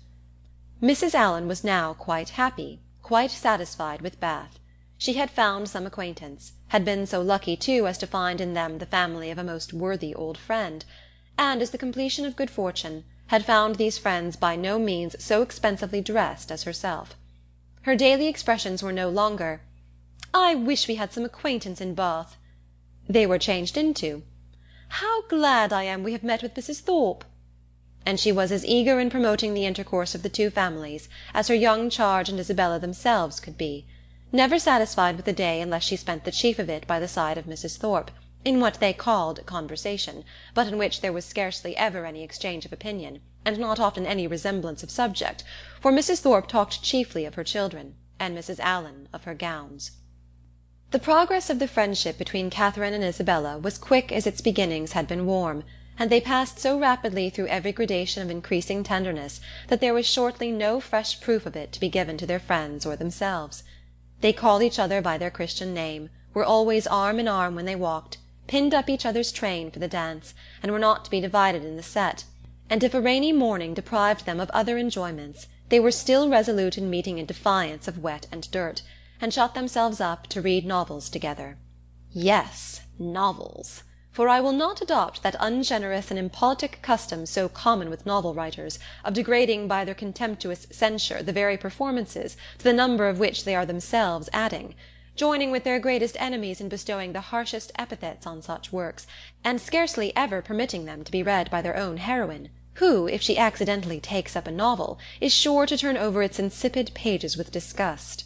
Mrs. Allen was now quite happy, quite satisfied with Bath. She had found some acquaintance, had been so lucky too as to find in them the family of a most worthy old friend, and, as the completion of good fortune, had found these friends by no means so expensively dressed as herself. Her daily expressions were no longer, "I wish we had some acquaintance in Bath." They were changed into, "How glad I am we have met with Mrs. Thorpe!" And she was as eager in promoting the intercourse of the two families as her young charge and Isabella themselves could be, never satisfied with the day unless she spent the chief of it by the side of Mrs. Thorpe, in what they called conversation, but in which there was scarcely ever any exchange of opinion, and not often any resemblance of subject, for Mrs. Thorpe talked chiefly of her children, and Mrs. Allen of her gowns. The progress of the friendship between Catherine and Isabella was quick as its beginnings had been warm, and they passed so rapidly through every gradation of increasing tenderness that there was shortly no fresh proof of it to be given to their friends or themselves. They called each other by their Christian name, were always arm in arm when they walked, pinned up each other's train for the dance, and were not to be divided in the set, and if a rainy morning deprived them of other enjoyments, they were still resolute in meeting in defiance of wet and dirt, and shut themselves up to read novels together. Yes, novels! For I will not adopt that ungenerous and impolitic custom so common with novel writers, of degrading by their contemptuous censure the very performances, to the number of which they are themselves adding, joining with their greatest enemies in bestowing the harshest epithets on such works, and scarcely ever permitting them to be read by their own heroine, who, if she accidentally takes up a novel, is sure to turn over its insipid pages with disgust.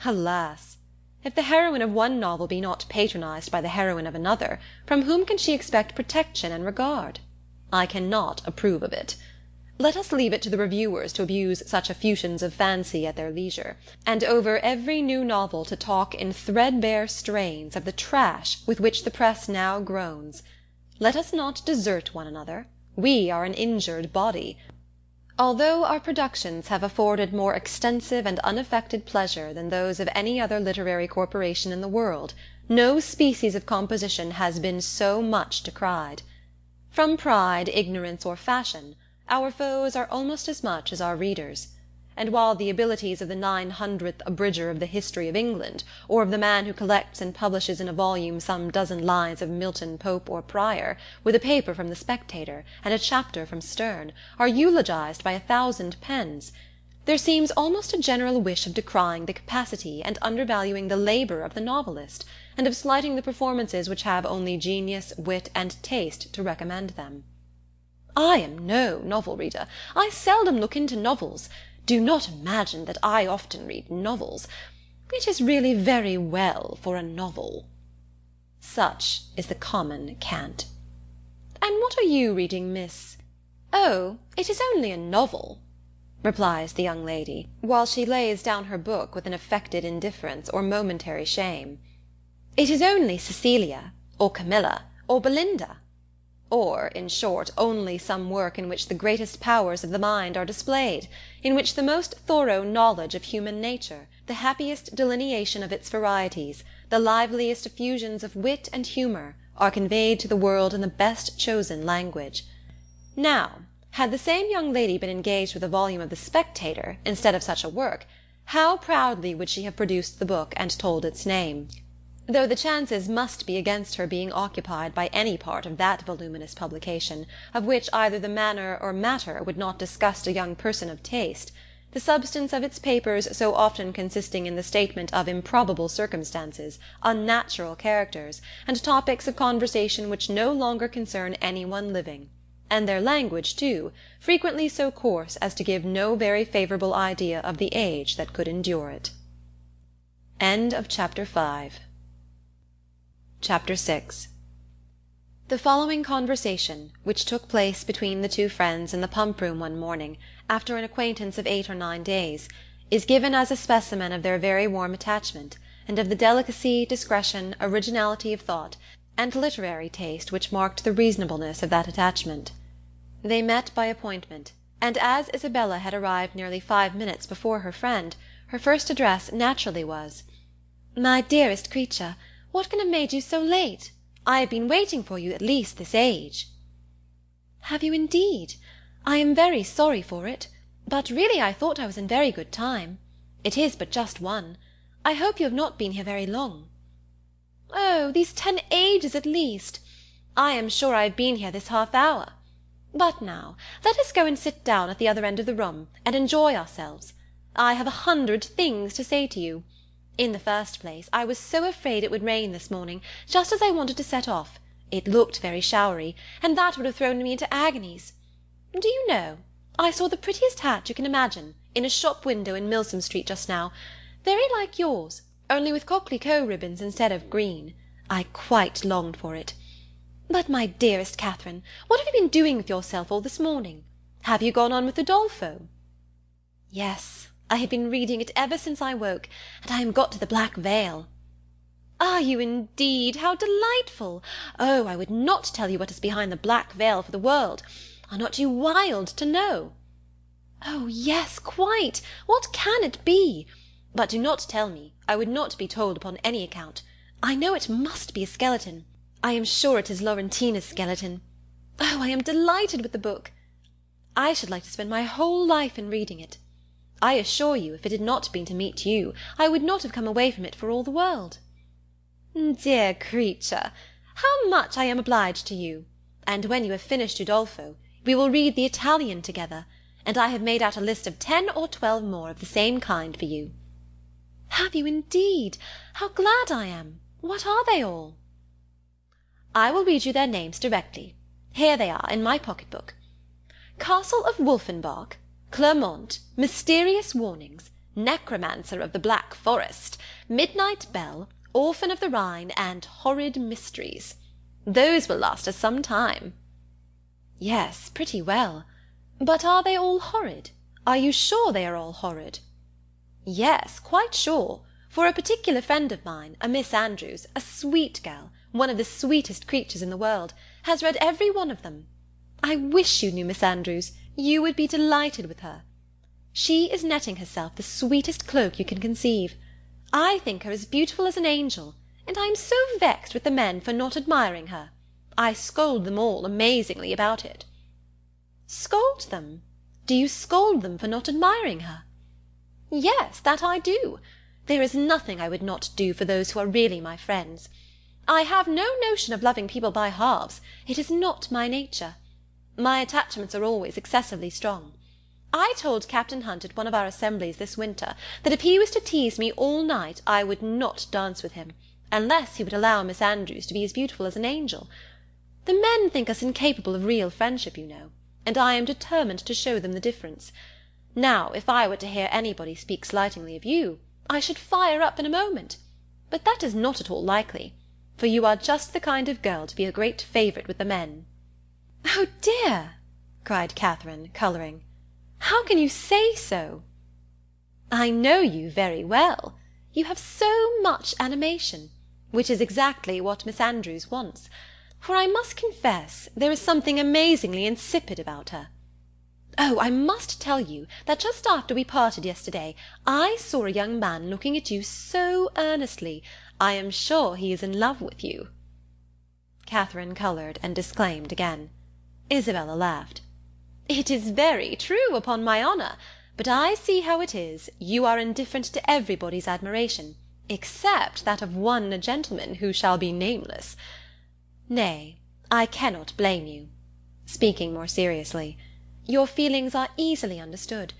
Alas! If the heroine of one novel be not patronized by the heroine of another, from whom can she expect protection and regard? I cannot approve of it. Let us leave it to the reviewers to abuse such effusions of fancy at their leisure, and over every new novel to talk in threadbare strains of the trash with which the press now groans. Let us not desert one another. We are an injured body. Although our productions have afforded more extensive and unaffected pleasure than those of any other literary corporation in the world, no species of composition has been so much decried. From pride, ignorance, or fashion, our foes are almost as much as our readers; and while the abilities of the 900th abridger of the History of England, or of the man who collects and publishes in a volume some dozen lines of Milton, Pope, or Prior, with a paper from the Spectator, and a chapter from Sterne, are eulogized by 1,000 pens, there seems almost a general wish of decrying the capacity and undervaluing the labor of the novelist, and of slighting the performances which have only genius, wit, and taste to recommend them. I am no novel reader. I seldom look into novels. Do not imagine that I often read novels. It is really very well for a novel. Such is the common cant. And what are you reading, miss? Oh, it is only a novel, replies the young lady, while she lays down her book with an affected indifference or momentary shame. It is only Cecilia, or Camilla, or Belinda. Or, in short, only some work in which the greatest powers of the mind are displayed, in which the most thorough knowledge of human nature, the happiest delineation of its varieties, the liveliest effusions of wit and humour, are conveyed to the world in the best chosen language. Now, had the same young lady been engaged with a volume of the Spectator, instead of such a work, how proudly would she have produced the book and told its name! Though the chances must be against her being occupied by any part of that voluminous publication, of which either the manner or matter would not disgust a young person of taste, the substance of its papers so often consisting in the statement of improbable circumstances, unnatural characters, and topics of conversation which no longer concern any one living, and their language, too, frequently so coarse as to give no very favourable idea of the age that could endure it. Chapter 6. The following conversation, which took place between the two friends in the pump-room one morning, after an acquaintance of 8 or 9 days, is given as a specimen of their very warm attachment, and of the delicacy, discretion, originality of thought, and literary taste which marked the reasonableness of that attachment. They met by appointment, and as Isabella had arrived nearly 5 minutes before her friend, her first address naturally was, "My dearest creature, what can have made you so late? I have been waiting for you at least this age." "Have you indeed? I am very sorry for it, but really I thought I was in very good time. It is but just 1. I hope you have not been here very long." "Oh, these 10 ages at least. I am sure I have been here this half hour. But now, let us go and sit down at the other end of the room, and enjoy ourselves. I have 100 things to say to you. In the first place, I was so afraid it would rain this morning, just as I wanted to set off. It looked very showery, and that would have thrown me into agonies. Do you know, I saw the prettiest hat you can imagine, in a shop window in Milsom Street just now, very like yours, only with coquelicot ribbons instead of green. I quite longed for it. But, my dearest Catherine, what have you been doing with yourself all this morning? Have you gone on with Udolpho?" "Yes, I have been reading it ever since I woke, and I am got to the Black Veil." "Are you indeed? How delightful! Oh, I would not tell you what is behind the Black Veil for the world. Are not you wild to know?" "Oh, yes, quite. What can it be? But do not tell me. I would not be told upon any account. I know it must be a skeleton. I am sure it is Laurentina's skeleton. Oh, I am delighted with the book. I should like to spend my whole life in reading it. I assure you, if it had not been to meet you, I would not have come away from it for all the world." "Dear creature, how much I am obliged to you! And when you have finished Udolpho, we will read the Italian together, and I have made out a list of 10 or 12 more of the same kind for you." "Have you indeed? How glad I am! What are they all?" "I will read you their names directly. Here they are in my pocket-book. Castle of Wolfenbach, Clermont, Mysterious Warnings, Necromancer of the Black Forest, Midnight Bell, Orphan of the Rhine, and Horrid Mysteries. Those will last us some time." "Yes, pretty well. But are they all horrid? Are you sure they are all horrid?" "Yes, quite sure, for a particular friend of mine, a Miss Andrews, a sweet girl, one of the sweetest creatures in the world, has read every one of them. I wish you knew Miss Andrews. You would be delighted with her. She is netting herself the sweetest cloak you can conceive. I think her as beautiful as an angel, and I am so vexed with the men for not admiring her. I scold them all amazingly about it." "Scold them? Do you scold them for not admiring her?" "Yes, that I do. There is nothing I would not do for those who are really my friends. I have no notion of loving people by halves. It is not my nature. My attachments are always excessively strong. I told Captain Hunt at one of our assemblies this winter that if he was to tease me all night I would not dance with him, unless he would allow Miss Andrews to be as beautiful as an angel. The men think us incapable of real friendship, you know, and I am determined to show them the difference. Now, if I were to hear anybody speak slightingly of you, I should fire up in a moment. But that is not at all likely, for you are just the kind of girl to be a great favourite with the men." "Oh, dear!" cried Catherine, colouring. "How can you say so?" "I know you very well. You have so much animation, which is exactly what Miss Andrews wants, for I must confess there is something amazingly insipid about her. Oh, I must tell you that just after we parted yesterday I saw a young man looking at you so earnestly, I am sure he is in love with you." Catherine coloured and disclaimed again. Isabella laughed. "It is very true, upon my honour, but I see how it is. You are indifferent to everybody's admiration, except that of one gentleman who shall be nameless. Nay, I cannot blame you. Speaking more seriously, your feelings are easily understood.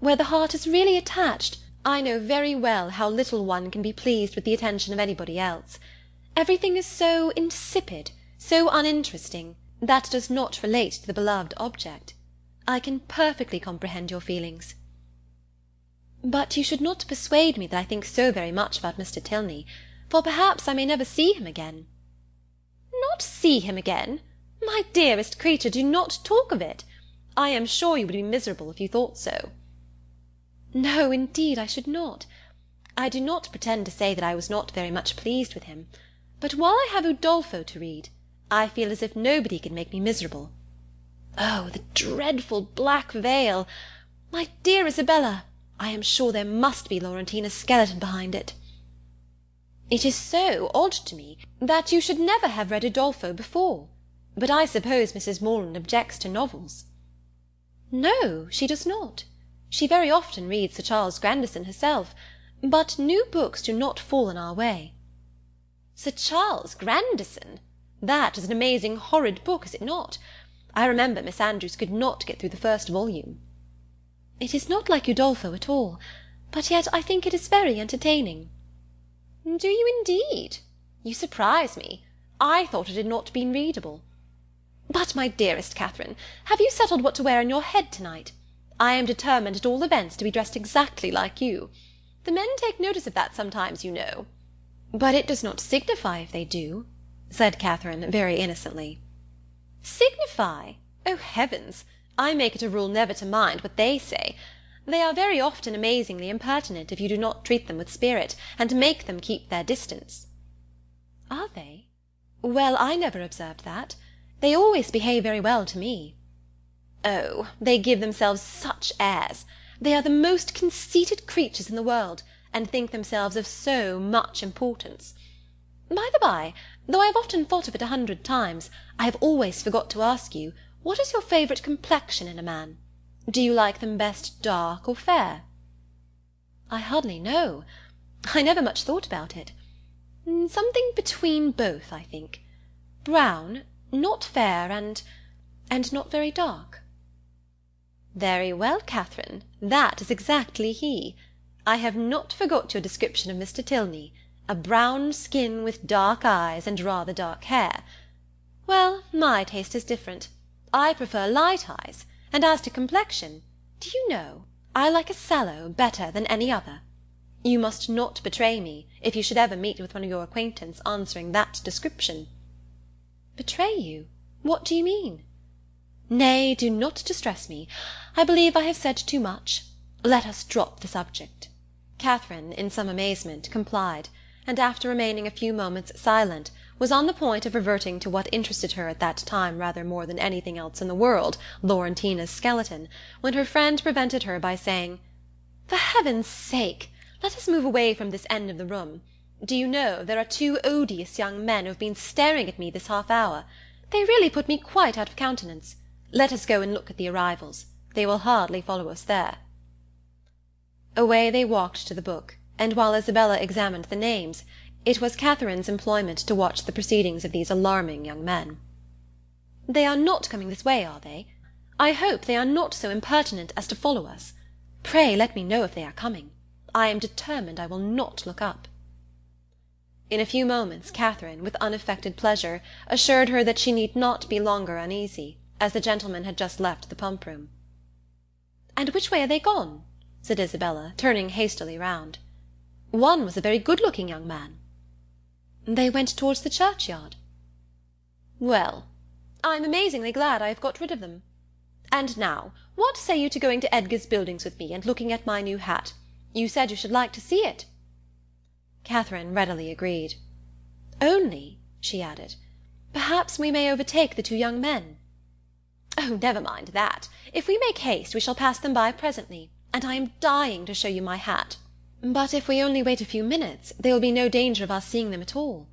Where the heart is really attached, I know very well how little one can be pleased with the attention of anybody else. Everything is so insipid, so uninteresting, that does not relate to the beloved object. I can perfectly comprehend your feelings. But you should not persuade me that I think so very much about Mr. Tilney, for perhaps I may never see him again. Not see him again? My dearest creature, do not talk of it. I am sure you would be miserable if you thought so. No, indeed, I should not. I do not pretend to say that I was not very much pleased with him, but while I have Udolpho to read, I feel as if nobody could make me miserable. Oh, the dreadful black veil! My dear Isabella, I am sure there must be Laurentina's skeleton behind it. It is so odd to me that you should never have read Udolpho before, but I suppose Mrs. Morland objects to novels. No, she does not. She very often reads Sir Charles Grandison herself, but new books do not fall in our way. Sir Charles Grandison! That is an amazing horrid book, is it not? I remember Miss Andrews could not get through the first volume. It is not like Udolpho at all, but yet I think it is very entertaining. Do you indeed? You surprise me. I thought it had not been readable. But, my dearest Catherine, have you settled what to wear in your head to-night? I am determined at all events to be dressed exactly like you. The men take notice of that sometimes, you know. But it does not signify if they do, said Catherine very innocently. Signify? Oh, heavens! I make it a rule never to mind what they say. They are very often amazingly impertinent if you do not treat them with spirit, and make them keep their distance. Are they? Well, I never observed that. They always behave very well to me. Oh, they give themselves such airs. They are the most conceited creatures in the world, and think themselves of so much importance. By the by, though I have often thought of it 100 times, I have always forgot to ask you, what is your favourite complexion in a man? Do you like them best dark or fair? I hardly know. I never much thought about it. Something between both, I think. Brown, not fair, and not very dark. Very well, Catherine, that is exactly he. I have not forgot your description of Mr. Tilney, a brown skin with dark eyes and rather dark hair. Well, my taste is different. I prefer light eyes, and as to complexion, do you know, I like a sallow better than any other. You must not betray me, if you should ever meet with one of your acquaintance answering that description. Betray you? What do you mean? Nay, do not distress me. I believe I have said too much. Let us drop the subject. Catherine, in some amazement, complied, and after remaining a few moments silent, was on the point of reverting to what interested her at that time rather more than anything else in the world, Laurentina's skeleton, when her friend prevented her by saying, "For heaven's sake, let us move away from this end of the room. Do you know, there are 2 odious young men who have been staring at me this half-hour. They really put me quite out of countenance. Let us go and look at the arrivals. They will hardly follow us there." Away they walked to the book, and while Isabella examined the names, it was Catherine's employment to watch the proceedings of these alarming young men. "They are not coming this way, are they? I hope they are not so impertinent as to follow us. Pray let me know if they are coming. I am determined I will not look up." In a few moments Catherine, with unaffected pleasure, assured her that she need not be longer uneasy, as the gentlemen had just left the pump-room. "And which way are they gone?" said Isabella, turning hastily round. "One was a very good-looking young man." "They went towards the churchyard." "Well, I'm amazingly glad I have got rid of them. And now, what say you to going to Edgar's Buildings with me, and looking at my new hat? You said you should like to see it." Catherine readily agreed. "Only," she added, "perhaps we may overtake the 2 young men." "Oh, never mind that. If we make haste, we shall pass them by presently, and I am dying to show you my hat." "But if we only wait a few minutes, there will be no danger of our seeing them at all."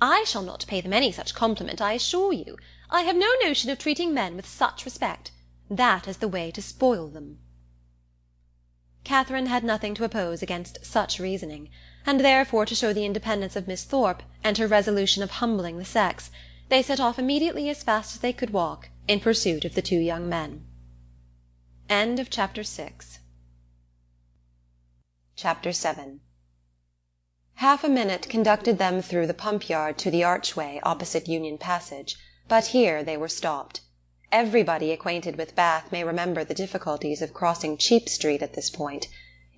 "I shall not pay them any such compliment, I assure you. I have no notion of treating men with such respect. That is the way to spoil them." Catherine had nothing to oppose against such reasoning, and therefore, to show the independence of Miss Thorpe, and her resolution of humbling the sex, they set off immediately as fast as they could walk, in pursuit of the 2 young men. Chapter 7. Half a minute conducted them through the pump-yard to the archway opposite Union Passage, but here they were stopped. Everybody acquainted with Bath may remember the difficulties of crossing Cheap Street at this point.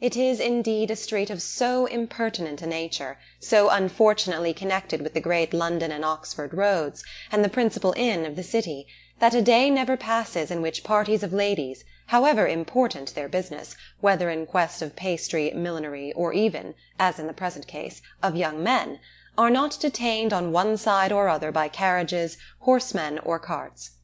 It is indeed a street of so impertinent a nature, so unfortunately connected with the great London and Oxford roads, and the principal inn of the city, that a day never passes in which parties of ladies, however important their business, whether in quest of pastry, millinery, or even, as in the present case, of young men, are not detained on one side or other by carriages, horsemen, or carts.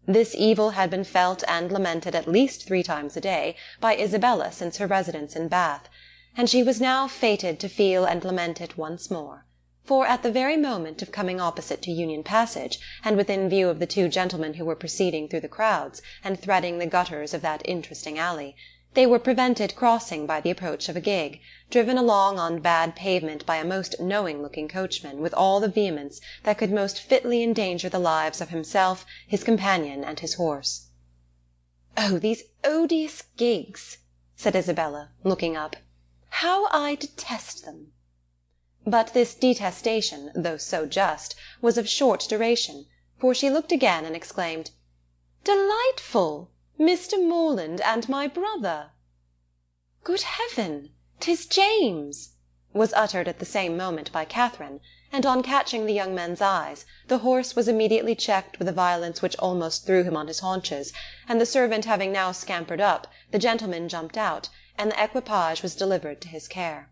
This evil had been felt and lamented at least 3 times a day by Isabella since her residence in Bath, and she was now fated to feel and lament it once more. For at the very moment of coming opposite to Union Passage, and within view of the 2 gentlemen who were proceeding through the crowds, and threading the gutters of that interesting alley, they were prevented crossing by the approach of a gig, driven along on bad pavement by a most knowing-looking coachman, with all the vehemence that could most fitly endanger the lives of himself, his companion, and his horse. "Oh, these odious gigs!" said Isabella, looking up. "How I detest them!" But this detestation, though so just, was of short duration, for she looked again and exclaimed, "Delightful! Mr. Morland and my brother!" "Good heaven! 'Tis James!" was uttered at the same moment by Catherine, and on catching the young men's eyes, the horse was immediately checked with a violence which almost threw him on his haunches, and the servant having now scampered up, the gentleman jumped out, and the equipage was delivered to his care.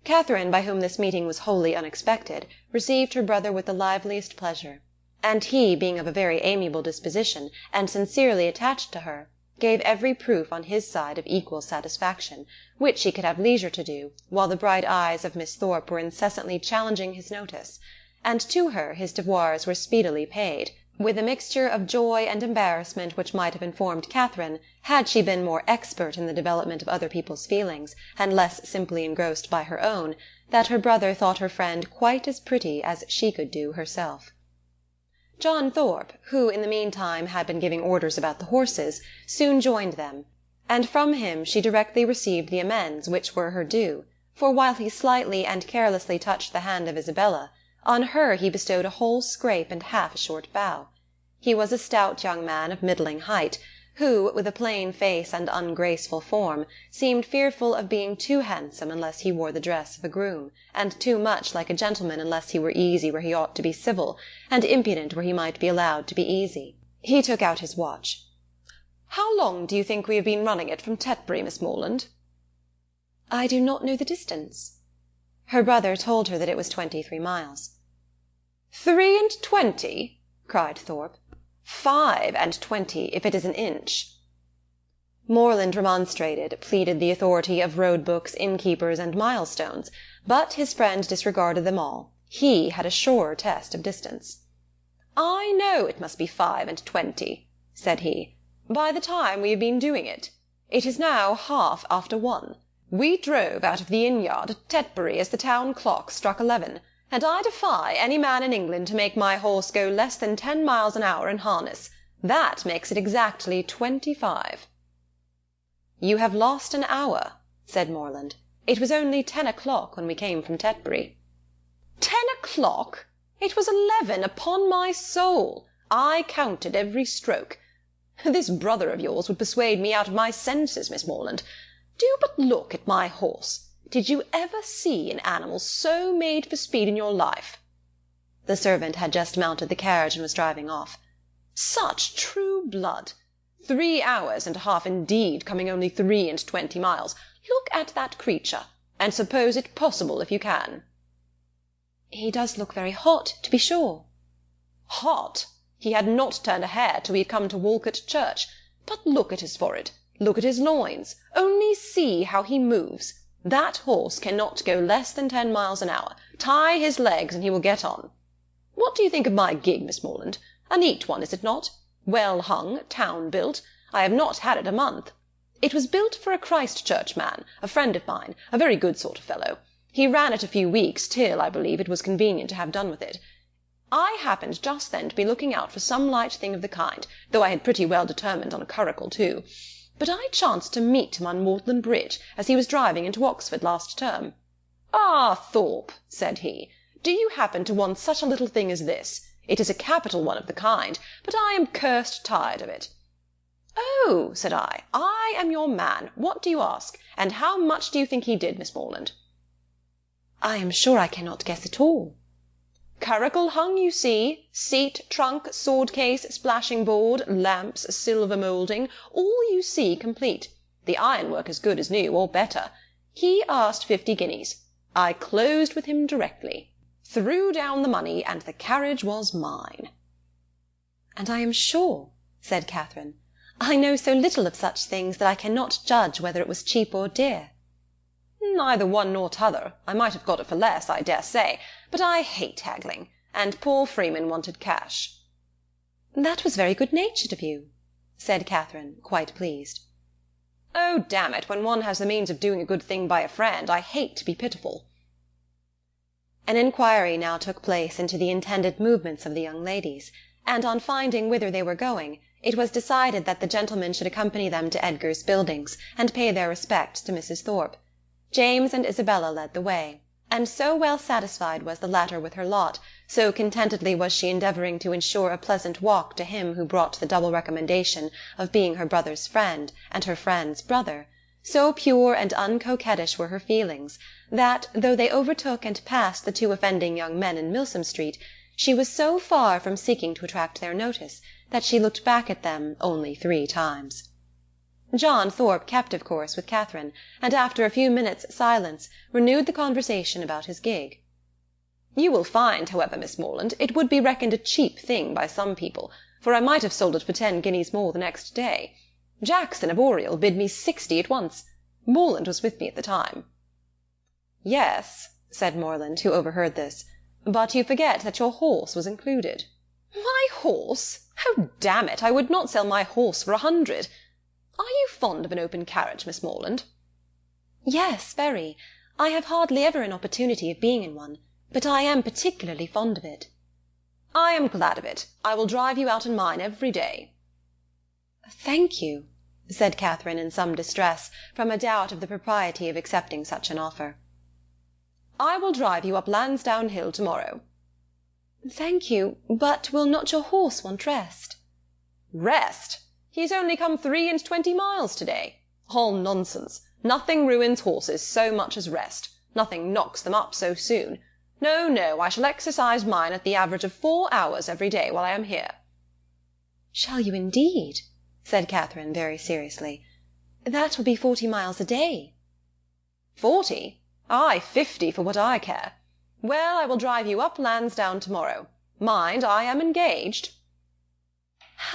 Catherine, by whom this meeting was wholly unexpected, received her brother with the liveliest pleasure, and he, being of a very amiable disposition, and sincerely attached to her, gave every proof on his side of equal satisfaction, which he could have leisure to do, while the bright eyes of Miss Thorpe were incessantly challenging his notice, and to her his devoirs were speedily paid, with a mixture of joy and embarrassment which might have informed Catherine, had she been more expert in the development of other people's feelings, and less simply engrossed by her own, that her brother thought her friend quite as pretty as she could do herself. John Thorpe, who in the meantime had been giving orders about the horses, soon joined them, and from him she directly received the amends which were her due, for while he slightly and carelessly touched the hand of Isabella, on her he bestowed a whole scrape and half a short bow. He was a stout young man of middling height, who, with a plain face and ungraceful form, seemed fearful of being too handsome unless he wore the dress of a groom, and too much like a gentleman unless he were easy where he ought to be civil, and impudent where he might be allowed to be easy. He took out his watch. "How long do you think we have been running it from Tetbury, Miss Morland?" "I do not know the distance." Her brother told her that it was 23 miles. 3–20? cried Thorpe. 5–20, if it is an inch. Morland remonstrated, pleaded the authority of road-books, innkeepers, and milestones, but his friend disregarded them all. He had a surer test of distance. "I know it must be 5–20, said he, "by the time we have been doing it. It is now 1/2 after 1. We drove out of the inn-yard at Tetbury as the town clock struck 11, and I defy any man in England to make my horse go less than 10 miles an hour in harness. That makes it exactly 25. "You have lost an hour," said Morland. "It was only 10 o'clock when we came from Tetbury." 10 o'clock! It was 11, upon my soul. I counted every stroke. This brother of yours would persuade me out of my senses, Miss Morland. Do but look at my horse. Did you ever see an animal so made for speed in your life?" The servant had just mounted the carriage and was driving off. "Such true blood! 3 hours and a half indeed, coming only 3–20 miles. Look at that creature, and suppose it possible if you can." "He does look very hot, to be sure." "Hot! He had not turned a hair till we had come to Walcot Church. But look at his forehead, look at his loins, only see how he moves. That horse cannot go less than 10 miles an hour. Tie his legs, and he will get on. What do you think of my gig, Miss Morland? A neat one, is it not? Well hung, town-built. I have not had it a month. It was built for a Christchurch man, a friend of mine, a very good sort of fellow. He ran it a few weeks, till, I believe, it was convenient to have done with it. I happened just then to be looking out for some light thing of the kind, though I had pretty well determined on a curricle too. but I chanced to meet him on Magdalen Bridge as he was driving into Oxford last term. 'Ah, Thorpe,' said he, 'do you happen to want such a little thing as this? It is a capital one of the kind, but I am cursed tired of it.' 'Oh,' said I am your man. What do you ask? And how much do you think he did, Miss Morland?' 'I am sure I cannot guess at all.' 'Curricle hung, you see, seat, trunk, sword-case, splashing-board, lamps, silver moulding, all you see complete. The ironwork as good as new, or better. He asked 50 guineas. I closed with him directly, threw down the money, and the carriage was mine.' 'And I am sure,' said Catherine, 'I know so little of such things that I cannot judge whether it was cheap or dear.' 'Neither one nor t'other. I might have got it for less, I dare say, but I hate haggling, and poor Freeman wanted cash.' 'That was very good-natured of you,' said Catherine, quite pleased. 'Oh, damn it, when one has the means of doing a good thing by a friend, I hate to be pitiful.' An inquiry now took place into the intended movements of the young ladies, and on finding whither they were going, it was decided that the gentlemen should accompany them to Edgar's Buildings, and pay their respects to Mrs. Thorpe. James and Isabella led the way, and so well satisfied was the latter with her lot, so contentedly was she endeavouring to ensure a pleasant walk to him who brought the double recommendation of being her brother's friend and her friend's brother, so pure and uncoquettish were her feelings, that, though they overtook and passed the 2 offending young men in Milsom Street, she was so far from seeking to attract their notice that she looked back at them only 3 times. John Thorpe kept of course with Catherine, and after a few minutes' silence renewed the conversation about his gig. "You will find, however, Miss Morland, it would be reckoned a cheap thing by some people, for I might have sold it for 10 guineas more the next day. Jackson of Oriel bid me 60 at once. Morland was with me at the time." "Yes," said Morland, who overheard this, "but you forget that your horse was included." "My horse? Oh, damn it, I would not sell my horse for 100. Are you fond of an open carriage, Miss Morland?" "Yes, very. I have hardly ever an opportunity of being in one, but I am particularly fond of it." "I am glad of it. I will drive you out in mine every day." "Thank you," said Catherine in some distress, from a doubt of the propriety of accepting such an offer. "I will drive you up Lansdowne Hill to-morrow." "Thank you, but will not your horse want rest?" "Rest? He has only come 23 miles to-day. All nonsense. Nothing ruins horses so much as rest. Nothing knocks them up so soon. No, no, I shall exercise mine at the average of 4 hours every day while I am here." "Shall you indeed?" said Catherine very seriously. "That will be 40 miles a day." 40? Ay, 50 for what I care. Well, I will drive you up Lansdowne to-morrow. Mind, I am engaged."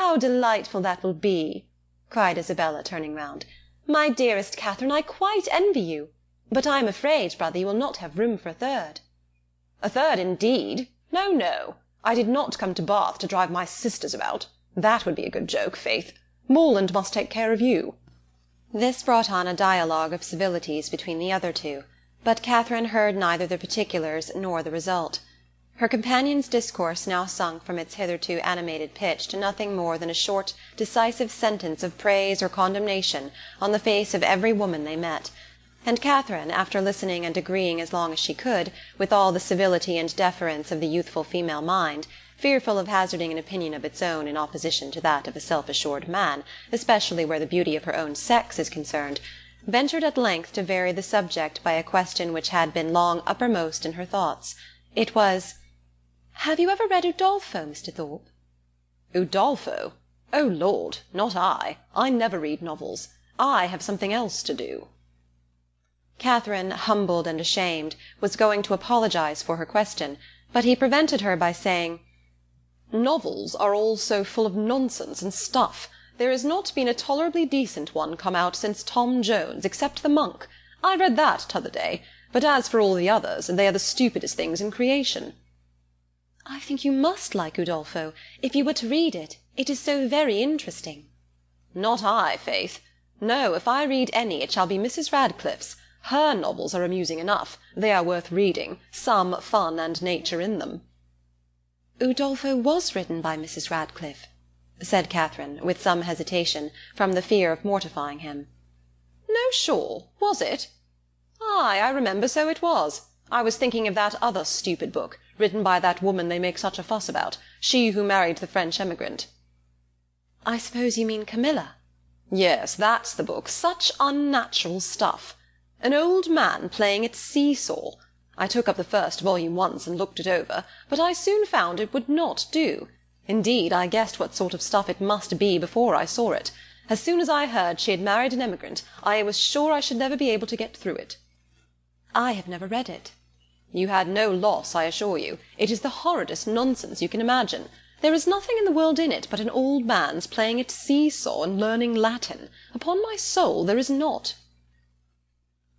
"How delightful that will be!" cried Isabella, turning round. "My dearest Catherine, I quite envy you. But I am afraid, brother, you will not have room for a third." "A third, indeed? No, no. I did not come to Bath to drive my sisters about. That would be a good joke, faith. Morland must take care of you." This brought on a dialogue of civilities between the other 2, but Catherine heard neither the particulars nor the result. Her companion's discourse now sunk from its hitherto animated pitch to nothing more than a short, decisive sentence of praise or condemnation on the face of every woman they met, and Catherine, after listening and agreeing as long as she could, with all the civility and deference of the youthful female mind, fearful of hazarding an opinion of its own in opposition to that of a self-assured man, especially where the beauty of her own sex is concerned, ventured at length to vary the subject by a question which had been long uppermost in her thoughts. It was, "Have you ever read Udolpho, Mr. Thorpe?" "Udolpho? Oh, Lord, not I. I never read novels. I have something else to do." Catherine, humbled and ashamed, was going to apologize for her question, but he prevented her by saying, "Novels are all so full of nonsense and stuff. There has not been a tolerably decent one come out since Tom Jones, except The Monk. I read that t'other day, but as for all the others, they are the stupidest things in creation." "I think you must like Udolpho, if you were to read it. It is so very interesting." "Not I, faith. No, if I read any, it shall be Mrs. Radcliffe's. Her novels are amusing enough. They are worth reading. Some fun and nature in them." "Udolpho was written by Mrs. Radcliffe?" said Catherine, with some hesitation, from the fear of mortifying him. No, sure, was it? Ay, I remember so it was. I was thinking of that other stupid book, written by that woman they make such a fuss about, she who married the French emigrant. I suppose you mean Camilla? Yes, that's the book. Such unnatural stuff. An old man playing at see-saw. I took up the first volume once and looked it over, but I soon found it would not do. Indeed, I guessed what sort of stuff it must be before I saw it. As soon as I heard she had married an emigrant, I was sure I should never be able to get through it. I have never read it. You had no loss, I assure you. It is the horridest nonsense you can imagine. There is nothing in the world in it but an old man's playing at see-saw and learning Latin. Upon my soul, there is not.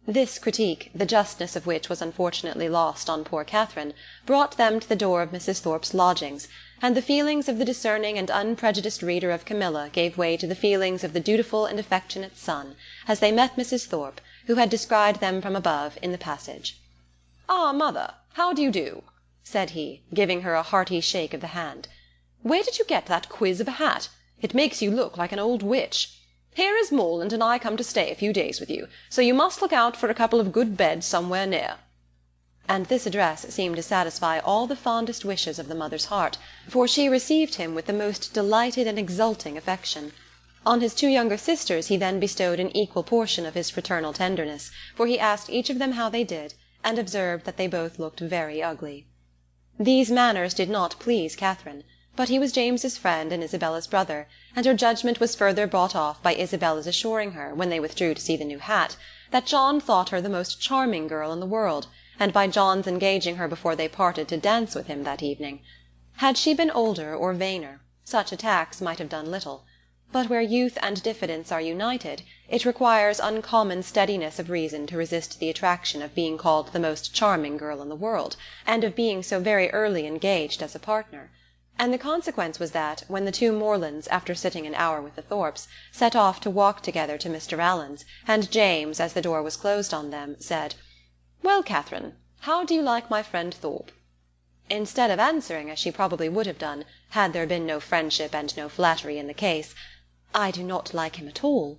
This critique, the justness of which was unfortunately lost on poor Catherine, brought them to the door of Mrs. Thorpe's lodgings, and the feelings of the discerning and unprejudiced reader of Camilla gave way to the feelings of the dutiful and affectionate son, as they met Mrs. Thorpe, who had descried them from above in the passage. "Ah, mother, how do you do?" said he, giving her a hearty shake of the hand. "Where did you get that quiz of a hat? It makes you look like an old witch. Here is Morland and I come to stay a few days with you, so you must look out for a couple of good beds somewhere near." And this address seemed to satisfy all the fondest wishes of the mother's heart, for she received him with the most delighted and exulting affection. On his two younger sisters he then bestowed an equal portion of his fraternal tenderness, for he asked each of them how they did, and observed that they both looked very ugly. These manners did not please Catherine, but he was James's friend and Isabella's brother, and her judgment was further brought off by Isabella's assuring her, when they withdrew to see the new hat, that John thought her the most charming girl in the world, and by John's engaging her before they parted to dance with him that evening. Had she been older or vainer, such attacks might have done little, but where youth and diffidence are united, it requires uncommon steadiness of reason to resist the attraction of being called the most charming girl in the world, and of being so very early engaged as a partner. And the consequence was that, when the two Morlands, after sitting an hour with the Thorpes, set off to walk together to Mr. Allen's, and James, as the door was closed on them, said, "Well, Catherine, how do you like my friend Thorpe?" Instead of answering, as she probably would have done, had there been no friendship and no flattery in the case, "I do not like him at all,"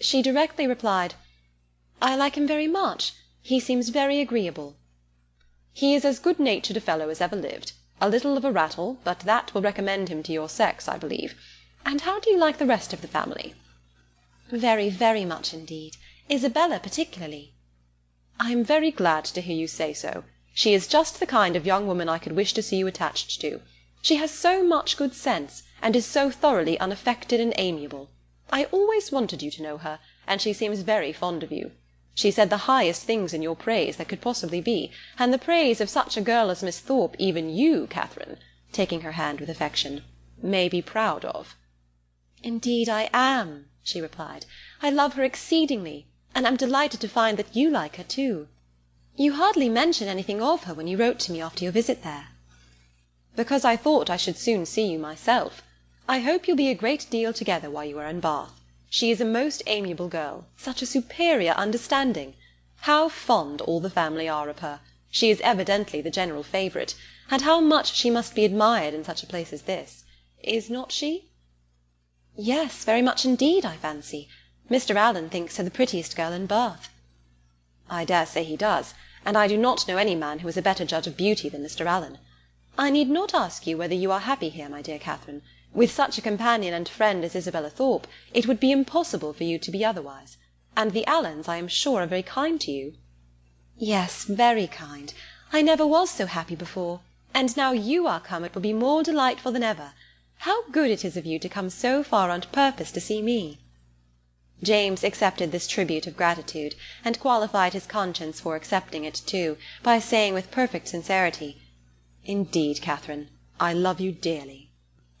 she directly replied, "I like him very much. He seems very agreeable." "He is as good-natured a fellow as ever lived. A little of a rattle, but that will recommend him to your sex, I believe. And how do you like the rest of the family?" "Very, very much indeed. Isabella particularly." "I am very glad to hear you say so. She is just the kind of young woman I could wish to see you attached to. She has so much good sense, and is so thoroughly unaffected and amiable. I always wanted you to know her, and she seems very fond of you. She said the highest things in your praise that could possibly be, and the praise of such a girl as Miss Thorpe even you, Catherine," taking her hand with affection, "may be proud of." "Indeed I am," she replied. "I love her exceedingly, and am delighted to find that you like her too. You hardly mentioned anything of her when you wrote to me after your visit there." "Because I thought I should soon see you myself. I hope you'll be a great deal together while you are in Bath. She is a most amiable girl, such a superior understanding. How fond all the family are of her! She is evidently the general favourite, and how much she must be admired in such a place as this. Is not she?" "Yes, very much indeed, I fancy. Mr. Allen thinks her the prettiest girl in Bath." "I dare say he does, and I do not know any man who is a better judge of beauty than Mr. Allen. I need not ask you whether you are happy here, my dear Catherine. With such a companion and friend as Isabella Thorpe, it would be impossible for you to be otherwise. And the Allens, I am sure, are very kind to you." "Yes, very kind. I never was so happy before, and now you are come it will be more delightful than ever. How good it is of you to come so far on purpose to see me." James accepted this tribute of gratitude, and qualified his conscience for accepting it too, by saying with perfect sincerity, "Indeed, Catherine, I love you dearly."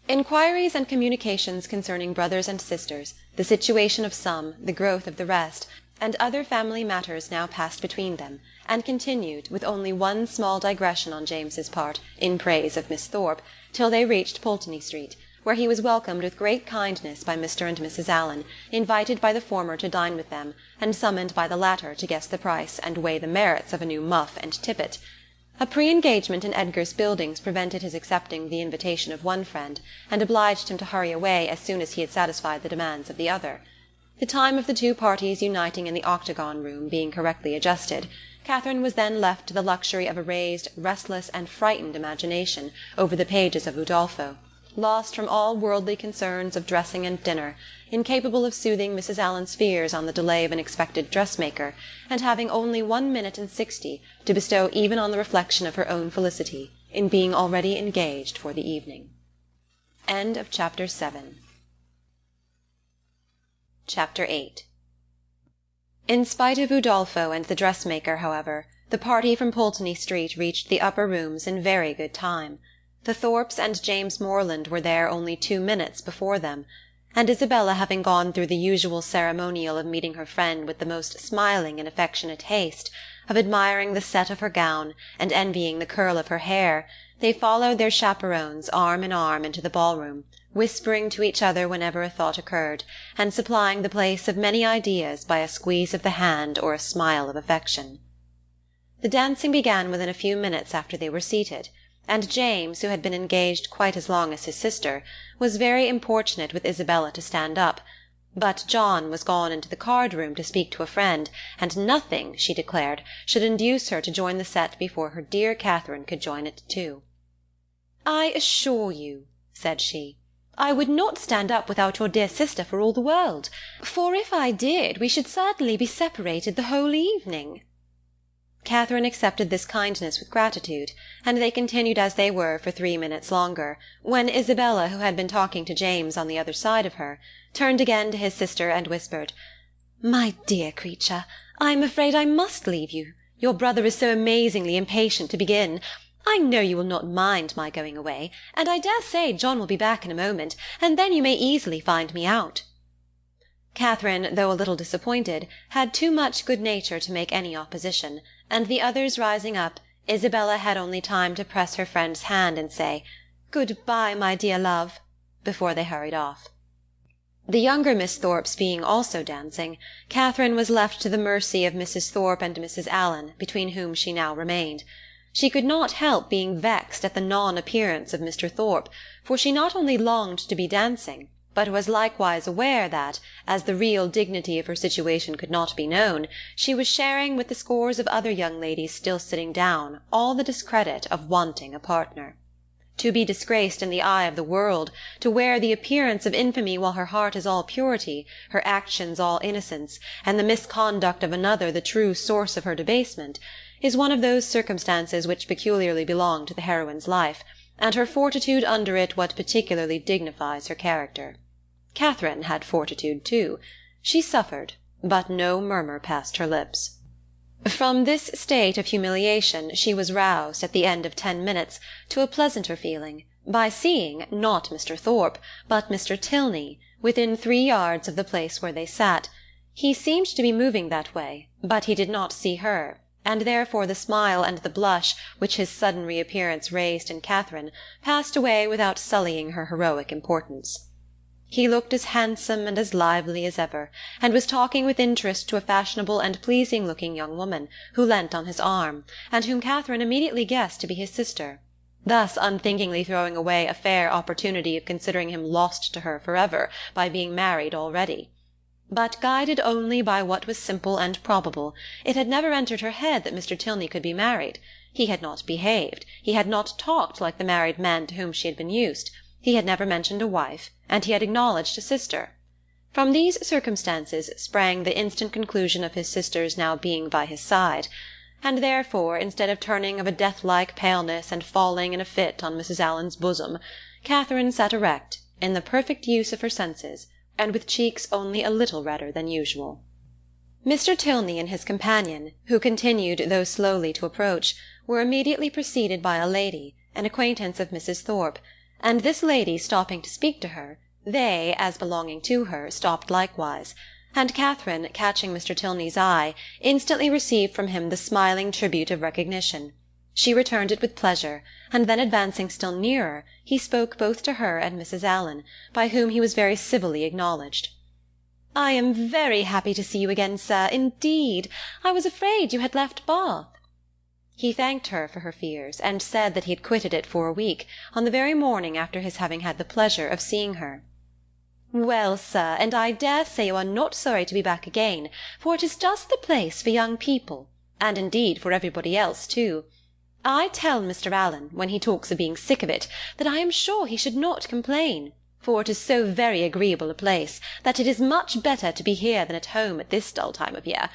Inquiries and communications concerning brothers and sisters, the situation of some, the growth of the rest, and other family matters now passed between them, and continued, with only one small digression on James's part, in praise of Miss Thorpe, till they reached Pulteney Street, where he was welcomed with great kindness by Mr. and Mrs. Allen, invited by the former to dine with them, and summoned by the latter to guess the price and weigh the merits of a new muff and tippet. A pre-engagement in Edgar's Buildings prevented his accepting the invitation of one friend, and obliged him to hurry away as soon as he had satisfied the demands of the other. The time of the two parties uniting in the octagon room being correctly adjusted, Catherine was then left to the luxury of a raised, restless, and frightened imagination over the pages of Udolpho, lost from all worldly concerns of dressing and dinner, incapable of soothing Mrs. Allen's fears on the delay of an expected dressmaker, and having only 1 minute and 60 to bestow even on the reflection of her own felicity in being already engaged for the evening. Chapter 8. In spite of Udolpho and the dressmaker, however, the party from Pulteney Street reached the upper rooms in very good time. The Thorpes and James Morland were there only 2 minutes before them, and Isabella, having gone through the usual ceremonial of meeting her friend with the most smiling and affectionate haste, of admiring the set of her gown, and envying the curl of her hair, they followed their chaperons arm in arm into the ballroom, whispering to each other whenever a thought occurred, and supplying the place of many ideas by a squeeze of the hand or a smile of affection. The dancing began within a few minutes after they were seated, and James, who had been engaged quite as long as his sister, was very importunate with Isabella to stand up, but John was gone into the card-room to speak to a friend, and nothing, she declared, should induce her to join the set before her dear Catherine could join it too. "I assure you," said she, "I would not stand up without your dear sister for all the world, for if I did we should certainly be separated the whole evening." Catherine accepted this kindness with gratitude, and they continued as they were for 3 minutes longer, when Isabella, who had been talking to James on the other side of her, turned again to his sister and whispered, "My dear creature, I am afraid I must leave you. Your brother is so amazingly impatient to begin. I know you will not mind my going away, and I dare say John will be back in a moment, and then you may easily find me out." Catherine, though a little disappointed, had too much good nature to make any opposition, and the others rising up, Isabella had only time to press her friend's hand and say, "Good-bye, my dear love," before they hurried off. The younger Miss Thorpes being also dancing, Catherine was left to the mercy of Mrs. Thorpe and Mrs. Allen, between whom she now remained. She could not help being vexed at the non-appearance of Mr. Thorpe, for she not only longed to be dancing, but was likewise aware that, as the real dignity of her situation could not be known, she was sharing with the scores of other young ladies still sitting down all the discredit of wanting a partner. To be disgraced in the eye of the world, to wear the appearance of infamy while her heart is all purity, her actions all innocence, and the misconduct of another the true source of her debasement, is one of those circumstances which peculiarly belong to the heroine's life, and her fortitude under it what particularly dignifies her character. Catherine had fortitude too. She suffered, but no murmur passed her lips. From this state of humiliation she was roused, at the end of 10 minutes, to a pleasanter feeling, by seeing, not Mr. Thorpe, but Mr. Tilney, within 3 yards of the place where they sat. He seemed to be moving that way, but he did not see her, and therefore the smile and the blush which his sudden reappearance raised in Catherine passed away without sullying her heroic importance. He looked as handsome and as lively as ever, and was talking with interest to a fashionable and pleasing-looking young woman, who leant on his arm, and whom Catherine immediately guessed to be his sister, thus unthinkingly throwing away a fair opportunity of considering him lost to her forever by being married already. But guided only by what was simple and probable, it had never entered her head that Mr. Tilney could be married. He had not behaved, he had not talked like the married men to whom she had been used. He had never mentioned a wife, and he had acknowledged a sister. From these circumstances sprang the instant conclusion of his sister's now being by his side, and therefore, instead of turning of a death-like paleness and falling in a fit on Mrs. Allen's bosom, Catherine sat erect, in the perfect use of her senses, and with cheeks only a little redder than usual. Mr. Tilney and his companion, who continued, though slowly, to approach, were immediately preceded by a lady, an acquaintance of Mrs. Thorpe, and this lady stopping to speak to her, they, as belonging to her, stopped likewise, and Catherine, catching Mr. Tilney's eye, instantly received from him the smiling tribute of recognition. She returned it with pleasure, and then advancing still nearer, he spoke both to her and Mrs. Allen, by whom he was very civilly acknowledged. "I am very happy to see you again, sir, indeed. I was afraid you had left Bath." He thanked her for her fears, and said that he had quitted it for a week, on the very morning after his having had the pleasure of seeing her. "Well, sir, and I dare say you are not sorry to be back again, for it is just the place for young people, and indeed for everybody else too. I tell Mr. Allen, when he talks of being sick of it, that I am sure he should not complain, for it is so very agreeable a place, that it is much better to be here than at home at this dull time of year.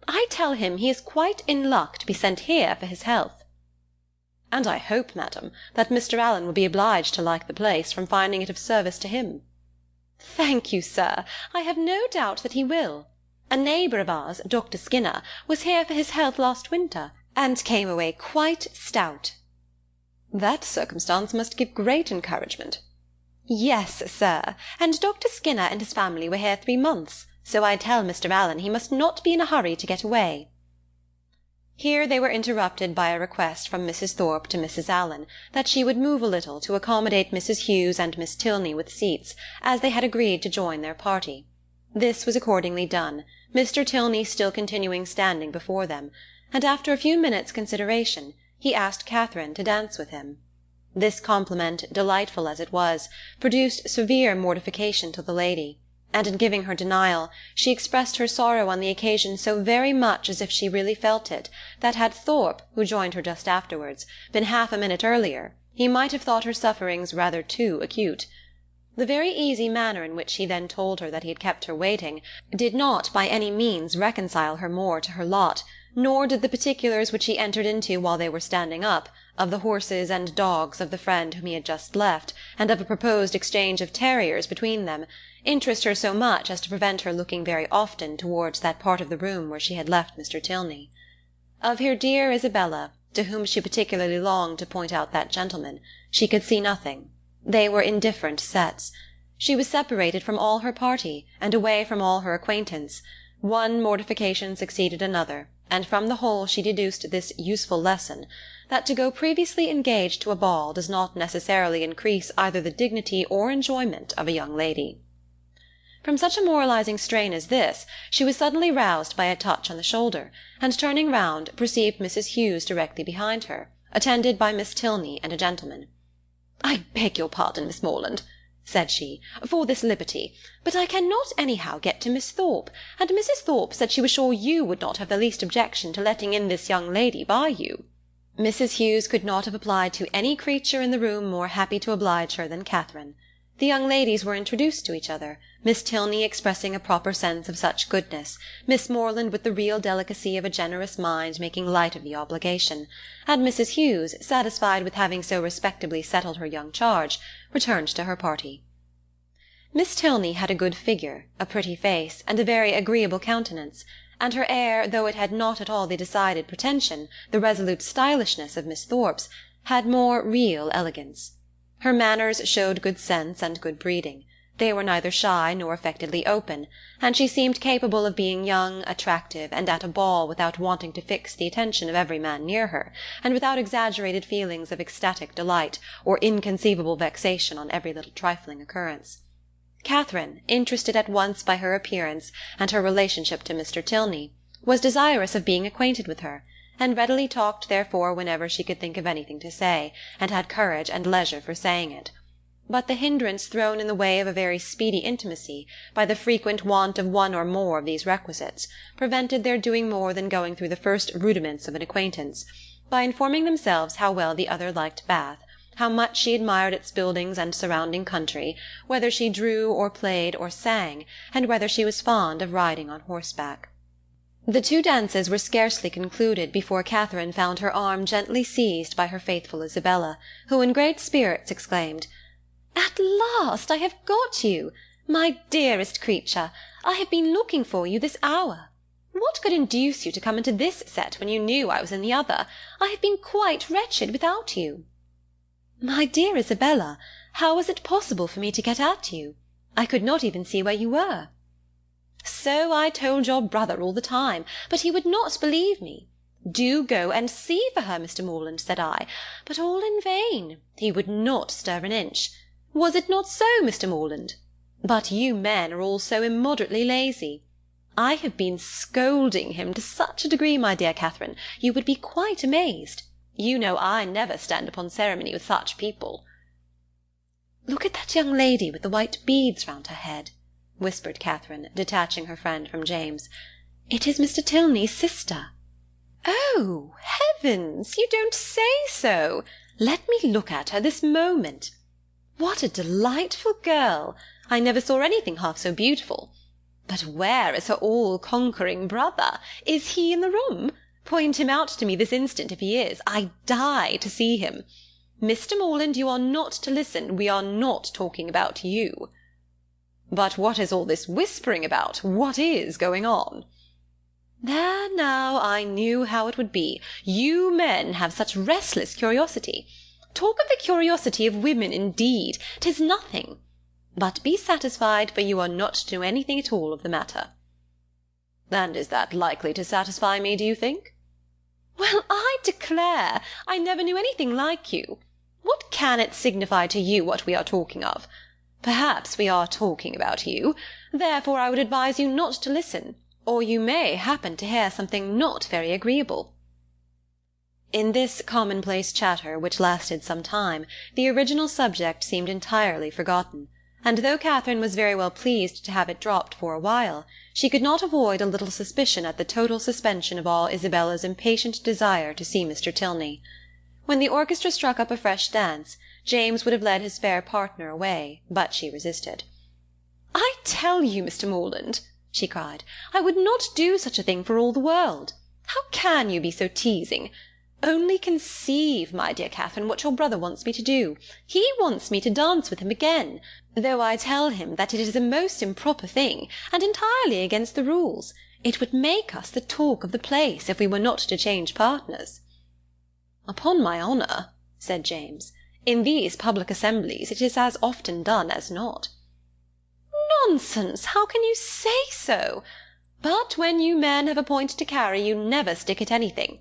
I tell him he is quite in luck to be sent here for his health." "And I hope, madam, that Mr. Allen will be obliged to like the place from finding it of service to him." "Thank you, sir, I have no doubt that he will. A neighbour of ours, Dr. Skinner, was here for his health last winter, and came away quite stout." "That circumstance must give great encouragement." "Yes, sir, and Dr. Skinner and his family were here 3 months, so I tell Mr. Allen he must not be in a hurry to get away." Here they were interrupted by a request from Mrs. Thorpe to Mrs. Allen, that she would move a little to accommodate Mrs. Hughes and Miss Tilney with seats, as they had agreed to join their party. This was accordingly done, Mr. Tilney still continuing standing before them, and after a few minutes' consideration, he asked Catherine to dance with him. This compliment, delightful as it was, produced severe mortification to the lady, and in giving her denial, she expressed her sorrow on the occasion so very much as if she really felt it, that had Thorpe, who joined her just afterwards, been half a minute earlier, he might have thought her sufferings rather too acute. The very easy manner in which he then told her that he had kept her waiting did not by any means reconcile her more to her lot, nor did the particulars which he entered into while they were standing up, of the horses and dogs of the friend whom he had just left, and of a proposed exchange of terriers between them, interest her so much as to prevent her looking very often towards that part of the room where she had left Mr. Tilney. Of her dear Isabella, to whom she particularly longed to point out that gentleman, she could see nothing. They were in different sets. She was separated from all her party, and away from all her acquaintance. One mortification succeeded another, and from the whole she deduced this useful lesson, that to go previously engaged to a ball does not necessarily increase either the dignity or enjoyment of a young lady. From such a moralizing strain as this, she was suddenly roused by a touch on the shoulder, and turning round, perceived Mrs. Hughes directly behind her, attended by Miss Tilney and a gentleman. "I beg your pardon, Miss Morland," said she, "for this liberty, but I cannot anyhow get to Miss Thorpe, and Mrs. Thorpe said she was sure you would not have the least objection to letting in this young lady by you." Mrs. Hughes could not have applied to any creature in the room more happy to oblige her than Catherine. The young ladies were introduced to each other, Miss Tilney expressing a proper sense of such goodness, Miss Morland with the real delicacy of a generous mind making light of the obligation, and Mrs. Hughes, satisfied with having so respectably settled her young charge, returned to her party. Miss Tilney had a good figure, a pretty face, and a very agreeable countenance, and her air, though it had not at all the decided pretension, the resolute stylishness of Miss Thorpe's, had more real elegance. Her manners showed good sense and good breeding. They were neither shy nor affectedly open, and she seemed capable of being young, attractive, and at a ball without wanting to fix the attention of every man near her, and without exaggerated feelings of ecstatic delight, or inconceivable vexation on every little trifling occurrence. Catherine, interested at once by her appearance and her relationship to Mr. Tilney, was desirous of being acquainted with her, and readily talked therefore whenever she could think of anything to say, and had courage and leisure for saying it. But the hindrance thrown in the way of a very speedy intimacy, by the frequent want of one or more of these requisites, prevented their doing more than going through the first rudiments of an acquaintance, by informing themselves how well the other liked Bath, how much she admired its buildings and surrounding country, whether she drew or played or sang, and whether she was fond of riding on horseback. The 2 dances were scarcely concluded before Catherine found her arm gently seized by her faithful Isabella, who in great spirits exclaimed, "At last I have got you! My dearest creature, I have been looking for you this hour. What could induce you to come into this set when you knew I was in the other? I have been quite wretched without you." "My dear Isabella, how was it possible for me to get at you? I could not even see where you were." "So I told your brother all the time, but he would not believe me. 'Do go and see for her, Mr. Morland,' said I, but all in vain. He would not stir an inch. Was it not so, Mr. Morland? But you men are all so immoderately lazy. I have been scolding him to such a degree, my dear Catherine, you would be quite amazed. You know I never stand upon ceremony with such people." "Look at that young lady with the white beads round her head," whispered Catherine, detaching her friend from James. "It is Mr. Tilney's sister." "Oh, heavens! You don't say so! Let me look at her this moment. What a delightful girl! I never saw anything half so beautiful. But where is her all-conquering brother? Is he in the room? Point him out to me this instant if he is. I die to see him. Mr. Morland, you are not to listen. We are not talking about you." "But what is all this whispering about? What is going on?" "There now, I knew how it would be. You men have such restless curiosity. Talk of the curiosity of women, indeed! 'Tis nothing. But be satisfied, for you are not to know anything at all of the matter." "And is that likely to satisfy me, do you think?" "Well, I declare, I never knew anything like you. What can it signify to you what we are talking of? Perhaps we are talking about you, therefore I would advise you not to listen, or you may happen to hear something not very agreeable." In this commonplace chatter, which lasted some time, the original subject seemed entirely forgotten, and though Catherine was very well pleased to have it dropped for a while, she could not avoid a little suspicion at the total suspension of all Isabella's impatient desire to see Mr. Tilney. When the orchestra struck up a fresh dance, James would have led his fair partner away, but she resisted. "I tell you, Mr. Morland," she cried, "I would not do such a thing for all the world. How can you be so teasing? Only conceive, my dear Catherine, what your brother wants me to do. He wants me to dance with him again, though I tell him that it is a most improper thing, and entirely against the rules. It would make us the talk of the place if we were not to change partners." "Upon my honour," said James, "in these public assemblies it is as often done as not." "Nonsense! How can you say so? But when you men have a point to carry, you never stick at anything.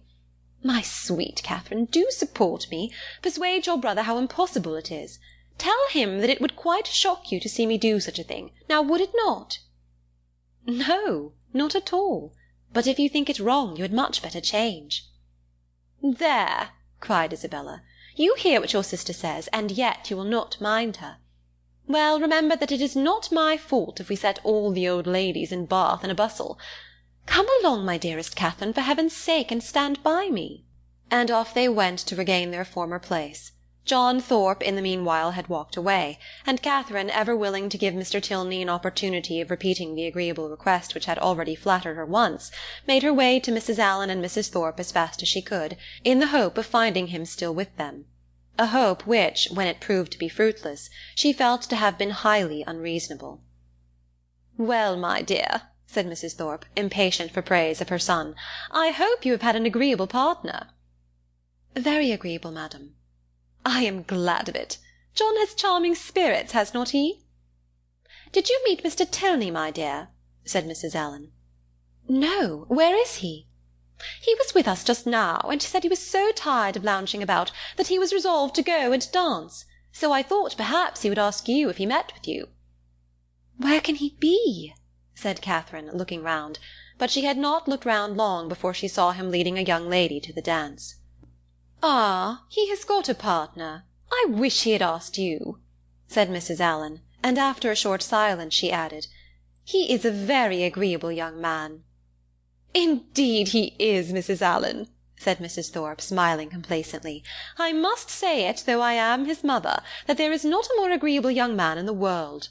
My sweet Catherine, do support me. Persuade your brother how impossible it is. Tell him that it would quite shock you to see me do such a thing. Now would it not?" "No, not at all. But if you think it wrong, you had much better change." "There!" cried Isabella. "You hear what your sister says, and yet you will not mind her. Well, remember that it is not my fault if we set all the old ladies in Bath in a bustle. Come along, my dearest Catherine, for heaven's sake, and stand by me." And off they went to regain their former place. John Thorpe in the meanwhile had walked away, and Catherine, ever willing to give Mr. Tilney an opportunity of repeating the agreeable request which had already flattered her once, made her way to Mrs. Allen and Mrs. Thorpe as fast as she could, in the hope of finding him still with them. A hope which, when it proved to be fruitless, she felt to have been highly unreasonable. "Well, my dear," said Mrs. Thorpe, impatient for praise of her son, "I hope you have had an agreeable partner." "Very agreeable, madam." "I am glad of it. John has charming spirits, has not he?" "Did you meet Mr. Tilney, my dear?" said Mrs. Allen. "No. Where is he?" "He was with us just now, and he said he was so tired of lounging about that he was resolved to go and dance, so I thought perhaps he would ask you if he met with you." "Where can he be?" said Catherine, looking round, but she had not looked round long before she saw him leading a young lady to the dance. "Ah, he has got a partner. I wish he had asked you," said Mrs. Allen, and after a short silence she added, "He is a very agreeable young man." "Indeed he is, Mrs. Allen," said Mrs. Thorpe, smiling complacently. "I must say it, though I am his mother, that there is not a more agreeable young man in the world."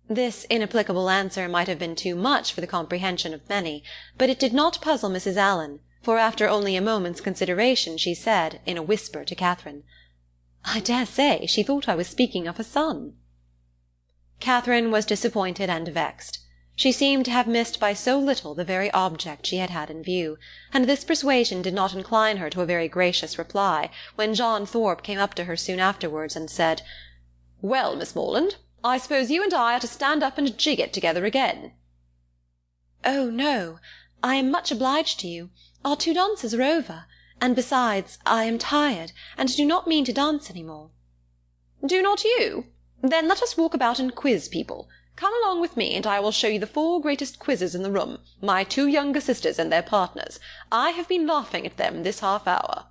This inapplicable answer might have been too much for the comprehension of many, but it did not puzzle Mrs. Allen, for after only a moment's consideration she said, in a whisper to Catherine, "I dare say she thought I was speaking of her son." Catherine was disappointed and vexed. She seemed to have missed by so little the very object she had had in view, and this persuasion did not incline her to a very gracious reply, when John Thorpe came up to her soon afterwards and said, "Well, Miss Morland, I suppose you and I are to stand up and jig it together again." "Oh, no, I am much obliged to you. Our 2 dances are over, and besides, I am tired, and do not mean to dance any more." "Do not you? Then let us walk about and quiz people. Come along with me, and I will show you the 4 greatest quizzes in the room, my 2 younger sisters and their partners. I have been laughing at them this half-hour."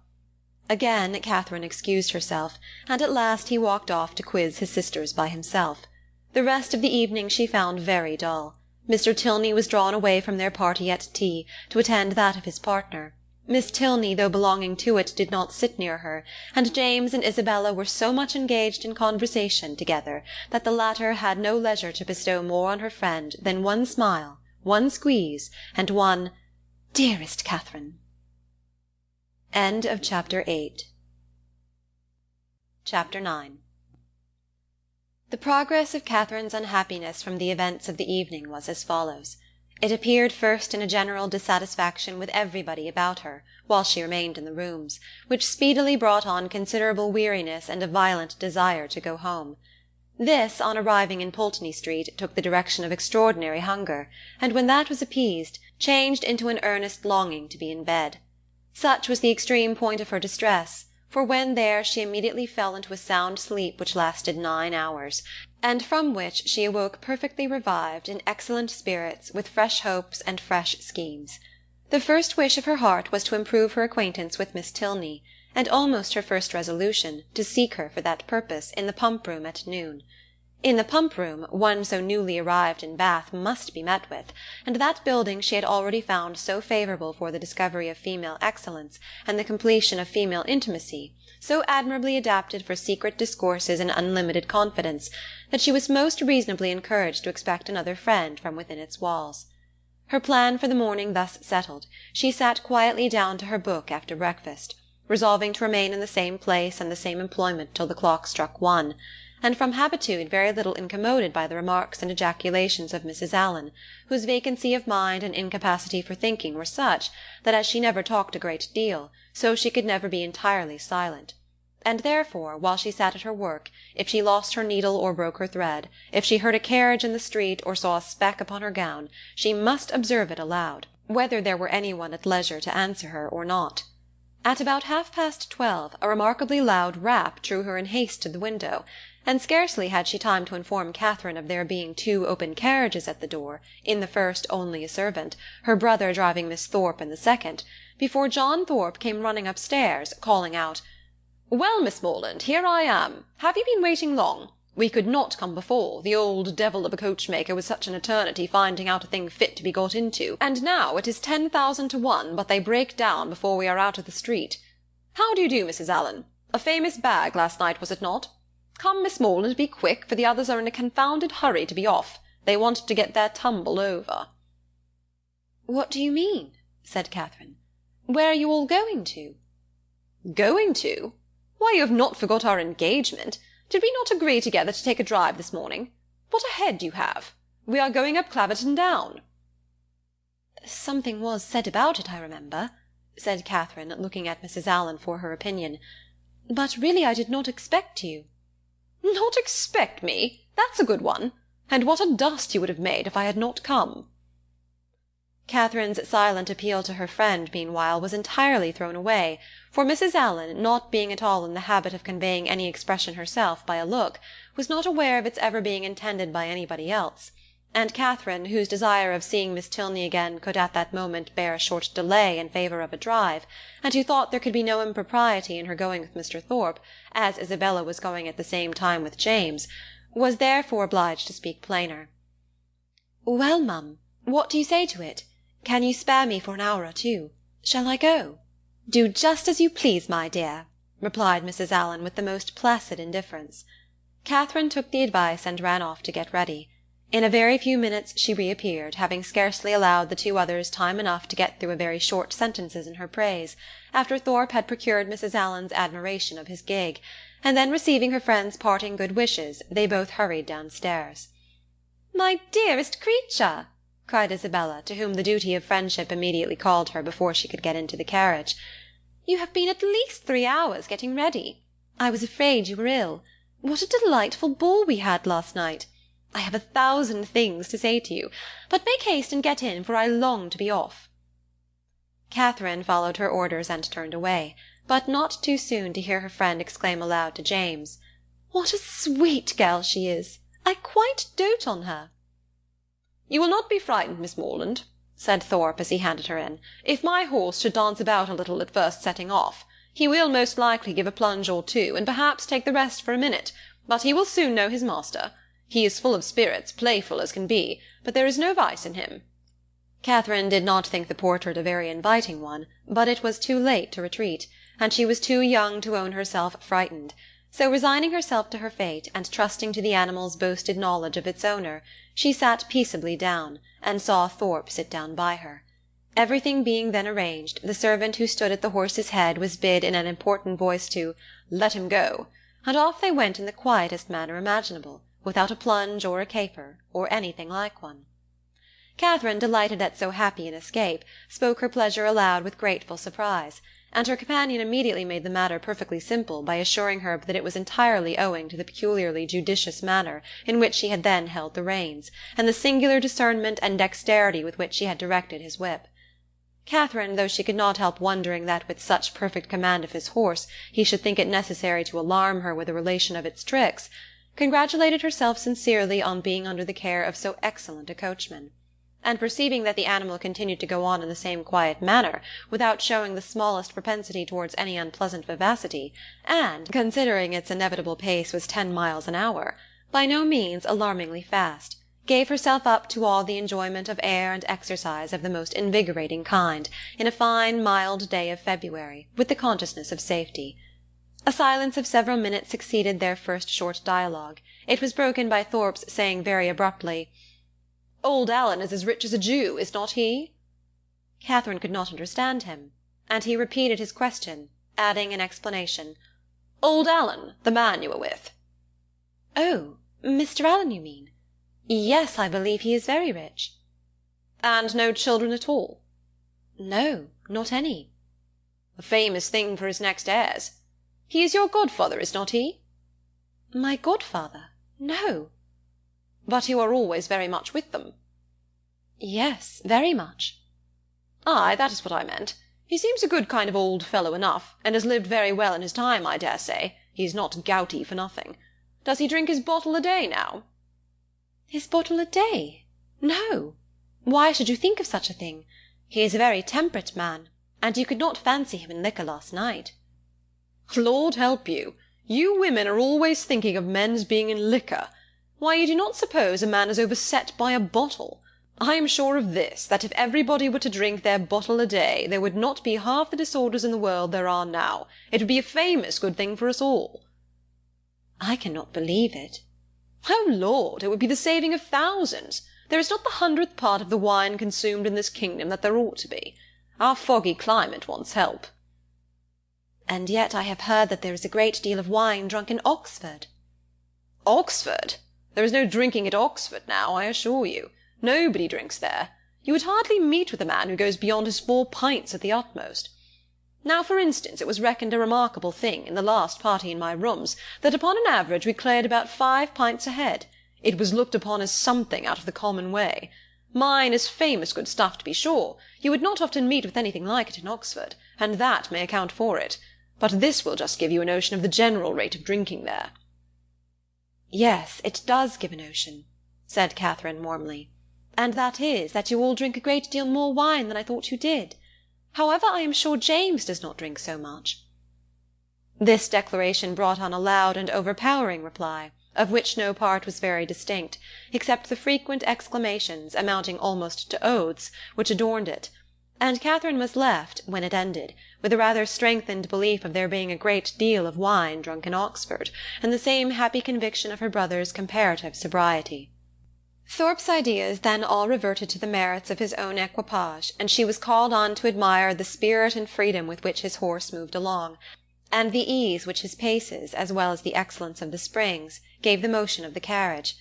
Again Catherine excused herself, and at last he walked off to quiz his sisters by himself. The rest of the evening she found very dull. Mr. Tilney was drawn away from their party at tea, to attend that of his partner. Miss Tilney, though belonging to it, did not sit near her, and James and Isabella were so much engaged in conversation together that the latter had no leisure to bestow more on her friend than one smile, one squeeze, and one "Dearest Catherine." Chapter 9. The progress of Catherine's unhappiness from the events of the evening was as follows. It appeared first in a general dissatisfaction with everybody about her, while she remained in the rooms, which speedily brought on considerable weariness and a violent desire to go home. This, on arriving in Pulteney Street, took the direction of extraordinary hunger, and when that was appeased, changed into an earnest longing to be in bed. Such was the extreme point of her distress, for when there she immediately fell into a sound sleep which lasted 9 hours, and from which she awoke perfectly revived, in excellent spirits, with fresh hopes and fresh schemes. The first wish of her heart was to improve her acquaintance with Miss Tilney, and almost her first resolution, to seek her for that purpose in the pump-room at noon. In the pump-room, one so newly arrived in Bath must be met with, and that building she had already found so favourable for the discovery of female excellence, and the completion of female intimacy, so admirably adapted for secret discourses and unlimited confidence, that she was most reasonably encouraged to expect another friend from within its walls. Her plan for the morning thus settled, she sat quietly down to her book after breakfast, resolving to remain in the same place and the same employment till the clock struck 1, and from habitude very little incommoded by the remarks and ejaculations of Mrs. Allen, whose vacancy of mind and incapacity for thinking were such, that as she never talked a great deal, so she could never be entirely silent. And therefore, while she sat at her work, if she lost her needle or broke her thread, if she heard a carriage in the street or saw a speck upon her gown, she must observe it aloud, whether there were any one at leisure to answer her or not. At about 12:30 a remarkably loud rap drew her in haste to the window, and scarcely had she time to inform Catherine of there being 2 open carriages at the door, in the first only a servant, her brother driving Miss Thorpe in the second, before John Thorpe came running upstairs, calling out, "Well, Miss Morland, here I am. Have you been waiting long? We could not come before, the old devil of a coachmaker was such an eternity finding out a thing fit to be got into, and now it is 10,000 to 1 but they break down before we are out of the street. How do you do, Mrs. Allen? A famous bag last night, was it not? Come, Miss Morland, be quick, for the others are in a confounded hurry to be off. They want to get their tumble over." "What do you mean?" said Catherine. "Where are you all going to?" "Going to? Why, you have not forgot our engagement. Did we not agree together to take a drive this morning? What a head you have! We are going up Claverton Down." "Something was said about it, I remember," said Catherine, looking at Mrs. Allen for her opinion. "But really I did not expect you." "Not expect me? That's a good one. And what a dust you would have made if I had not come." Catherine's silent appeal to her friend, meanwhile, was entirely thrown away, for Mrs. Allen, not being at all in the habit of conveying any expression herself by a look, was not aware of its ever being intended by anybody else, and Catherine, whose desire of seeing Miss Tilney again could at that moment bear a short delay in favour of a drive, and who thought there could be no impropriety in her going with Mr. Thorpe, as Isabella was going at the same time with James, was therefore obliged to speak plainer. "Well, mum, what do you say to it? Can you spare me for an hour or 2? Shall I go?" "Do just as you please, my dear," replied Mrs. Allen with the most placid indifference. Catherine took the advice and ran off to get ready. In a very few minutes she reappeared, having scarcely allowed the 2 others time enough to get through a very short sentences in her praise, after Thorpe had procured Mrs. Allen's admiration of his gig, and then receiving her friend's parting good wishes, they both hurried downstairs. "My dearest creature!" cried Isabella, to whom the duty of friendship immediately called her before she could get into the carriage. "You have been at least 3 hours getting ready. I was afraid you were ill. What a delightful ball we had last night! I have 1,000 things to say to you, but make haste and get in, for I long to be off." Catherine followed her orders and turned away, but not too soon to hear her friend exclaim aloud to James, "What a sweet girl she is! I quite dote on her." "You will not be frightened, Miss Morland," said Thorpe as he handed her in, "if my horse should dance about a little at first setting off. He will most likely give a plunge or two, and perhaps take the rest for a minute, but he will soon know his master. He is full of spirits, playful as can be, but there is no vice in him." Catherine did not think the portrait a very inviting one, but it was too late to retreat, and she was too young to own herself frightened. So resigning herself to her fate, and trusting to the animal's boasted knowledge of its owner, she sat peaceably down, and saw Thorpe sit down by her. Everything being then arranged, the servant who stood at the horse's head was bid in an important voice to "let him go," and off they went in the quietest manner imaginable, without a plunge or a caper, or anything like one. Catherine, delighted at so happy an escape, spoke her pleasure aloud with grateful surprise, and her companion immediately made the matter perfectly simple by assuring her that it was entirely owing to the peculiarly judicious manner in which she had then held the reins, and the singular discernment and dexterity with which she had directed his whip. Catherine, though she could not help wondering that with such perfect command of his horse he should think it necessary to alarm her with a relation of its tricks, congratulated herself sincerely on being under the care of so excellent a coachman. And perceiving that the animal continued to go on in the same quiet manner, without showing the smallest propensity towards any unpleasant vivacity, and, considering its inevitable pace was 10 miles an hour, by no means alarmingly fast, gave herself up to all the enjoyment of air and exercise of the most invigorating kind, in a fine mild day of February, with the consciousness of safety. A silence of several minutes succeeded their first short dialogue. It was broken by Thorpe's saying very abruptly, "Old Alan is as rich as a Jew, is not he?" Catherine could not understand him, and he repeated his question, adding in explanation, "Old Alan, the man you were with." "Oh, Mr. Alan, you mean? Yes, I believe he is very rich." "And no children at all?" "No, not any." "A famous thing for his next heirs. He is your godfather, is not he?" "My godfather? No." "But you are always very much with them?" "Yes, very much." "Ay, that is what I meant. He seems a good kind of old fellow enough, and has lived very well in his time, I dare say. He is not gouty for nothing. Does he drink his bottle a day now?" "His bottle a day? No. Why should you think of such a thing? He is a very temperate man, and you could not fancy him in liquor last night." "Lord help you! You women are always thinking of men's being in liquor. Why, you do not suppose a man is overset by a bottle. I am sure of this, that if everybody were to drink their bottle a day, there would not be half the disorders in the world there are now. It would be a famous good thing for us all." "I cannot believe it." "Oh, Lord, it would be the saving of thousands. There is not the 100th part of the wine consumed in this kingdom that there ought to be. Our foggy climate wants help." "And yet I have heard that there is a great deal of wine drunk in Oxford." "Oxford? There is no drinking at Oxford now, I assure you. Nobody drinks there. You would hardly meet with a man who goes beyond his 4 pints at the utmost. Now, for instance, it was reckoned a remarkable thing, in the last party in my rooms, that upon an average we cleared about 5 pints a head. It was looked upon as something out of the common way. Mine is famous good stuff, to be sure. You would not often meet with anything like it in Oxford, and that may account for it. But this will just give you a notion of the general rate of drinking there." "Yes, it does give a notion," said Catherine warmly, "and that is, that you all drink a great deal more wine than I thought you did. However, I am sure James does not drink so much." This declaration brought on a loud and overpowering reply, of which no part was very distinct, except the frequent exclamations, amounting almost to oaths, which adorned it, and Catherine was left, when it ended, with a rather strengthened belief of there being a great deal of wine drunk in Oxford, and the same happy conviction of her brother's comparative sobriety. Thorpe's ideas then all reverted to the merits of his own equipage, and she was called on to admire the spirit and freedom with which his horse moved along, and the ease which his paces, as well as the excellence of the springs, gave the motion of the carriage.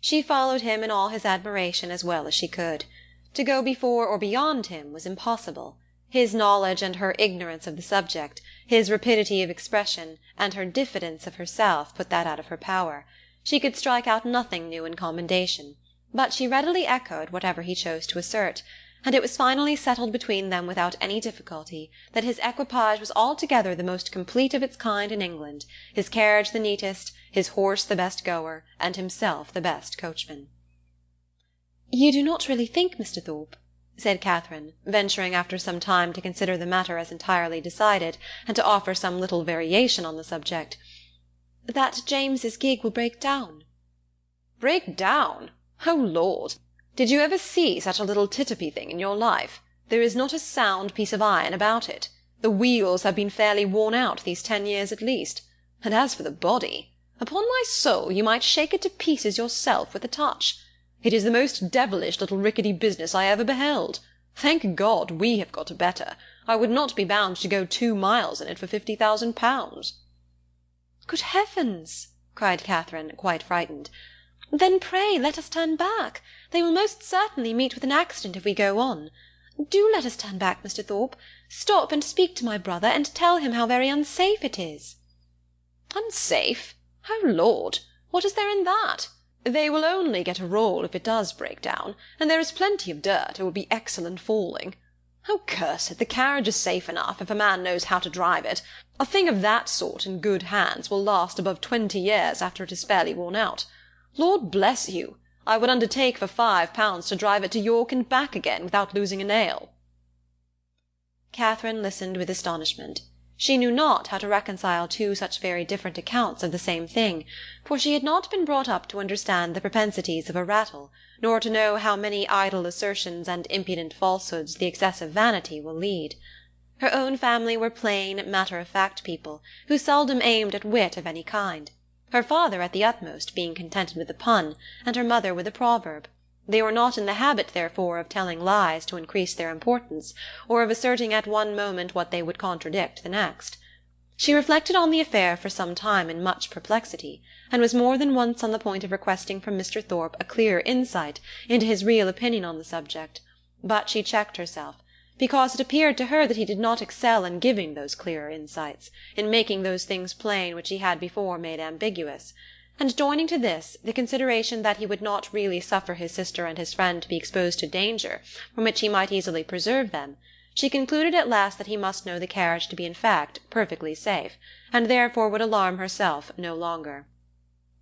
She followed him in all his admiration as well as she could. To go before or beyond him was impossible. His knowledge and her ignorance of the subject, his rapidity of expression, and her diffidence of herself put that out of her power. She could strike out nothing new in commendation, but she readily echoed whatever he chose to assert, and it was finally settled between them without any difficulty that his equipage was altogether the most complete of its kind in England, his carriage the neatest, his horse the best goer, and himself the best coachman. You do not really think, Mr. Thorpe, said Catherine, venturing after some time to consider the matter as entirely decided, and to offer some little variation on the subject, that James's gig will break down? Break down? Oh, Lord! Did you ever see such a little titopy thing in your life? There is not a sound piece of iron about it. The wheels have been fairly worn out these 10 years at least. And as for the body, upon my soul, you might shake it to pieces yourself with a touch. It is the most devilish little rickety business I ever beheld. Thank God we have got a better. I would not be bound to go 2 miles in it for £50,000. Good heavens! cried Catherine, quite frightened. Then pray let us turn back. They will most certainly meet with an accident if we go on. Do let us turn back, Mr. Thorpe. Stop and speak to my brother, and tell him how very unsafe it is. Unsafe? Oh, Lord! What is there in that? They will only get a roll if it does break down, and there is plenty of dirt. It will be excellent falling. Oh, curse it, the carriage is safe enough, if a man knows how to drive it. A thing of that sort in good hands will last above 20 years after it is fairly worn out. Lord bless you! I would undertake for £5 to drive it to York and back again without losing a nail. Catherine listened with astonishment. She knew not how to reconcile two such very different accounts of the same thing, for she had not been brought up to understand the propensities of a rattle, nor to know how many idle assertions and impudent falsehoods the excessive vanity will lead. Her own family were plain, matter-of-fact people, who seldom aimed at wit of any kind. Her father at the utmost being contented with a pun, and her mother with a proverb. They were not in the habit, therefore, of telling lies to increase their importance, or of asserting at one moment what they would contradict the next. She reflected on the affair for some time in much perplexity, and was more than once on the point of requesting from Mr. Thorpe a clearer insight into his real opinion on the subject, but she checked herself, because it appeared to her that he did not excel in giving those clearer insights, in making those things plain which he had before made ambiguous, and joining to this the consideration that he would not really suffer his sister and his friend to be exposed to danger from which he might easily preserve them, she concluded at last that he must know the carriage to be in fact perfectly safe, and therefore would alarm herself no longer.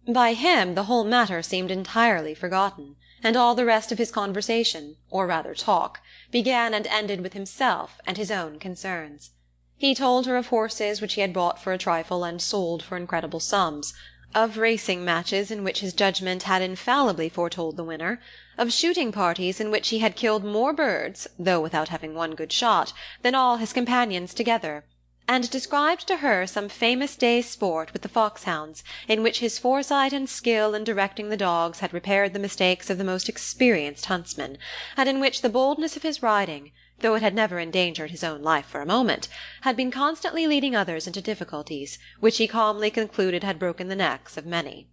By him the whole matter seemed entirely forgotten, and all the rest of his conversation, or rather talk, began and ended with himself and his own concerns. He told her of horses which he had bought for a trifle and sold for incredible sums, of racing matches in which his judgment had infallibly foretold the winner, of shooting parties in which he had killed more birds, though without having one good shot, than all his companions together, and described to her some famous day's sport with the foxhounds, in which his foresight and skill in directing the dogs had repaired the mistakes of the most experienced huntsmen, and in which the boldness of his riding, though it had never endangered his own life for a moment, had been constantly leading others into difficulties, which he calmly concluded had broken the necks of many.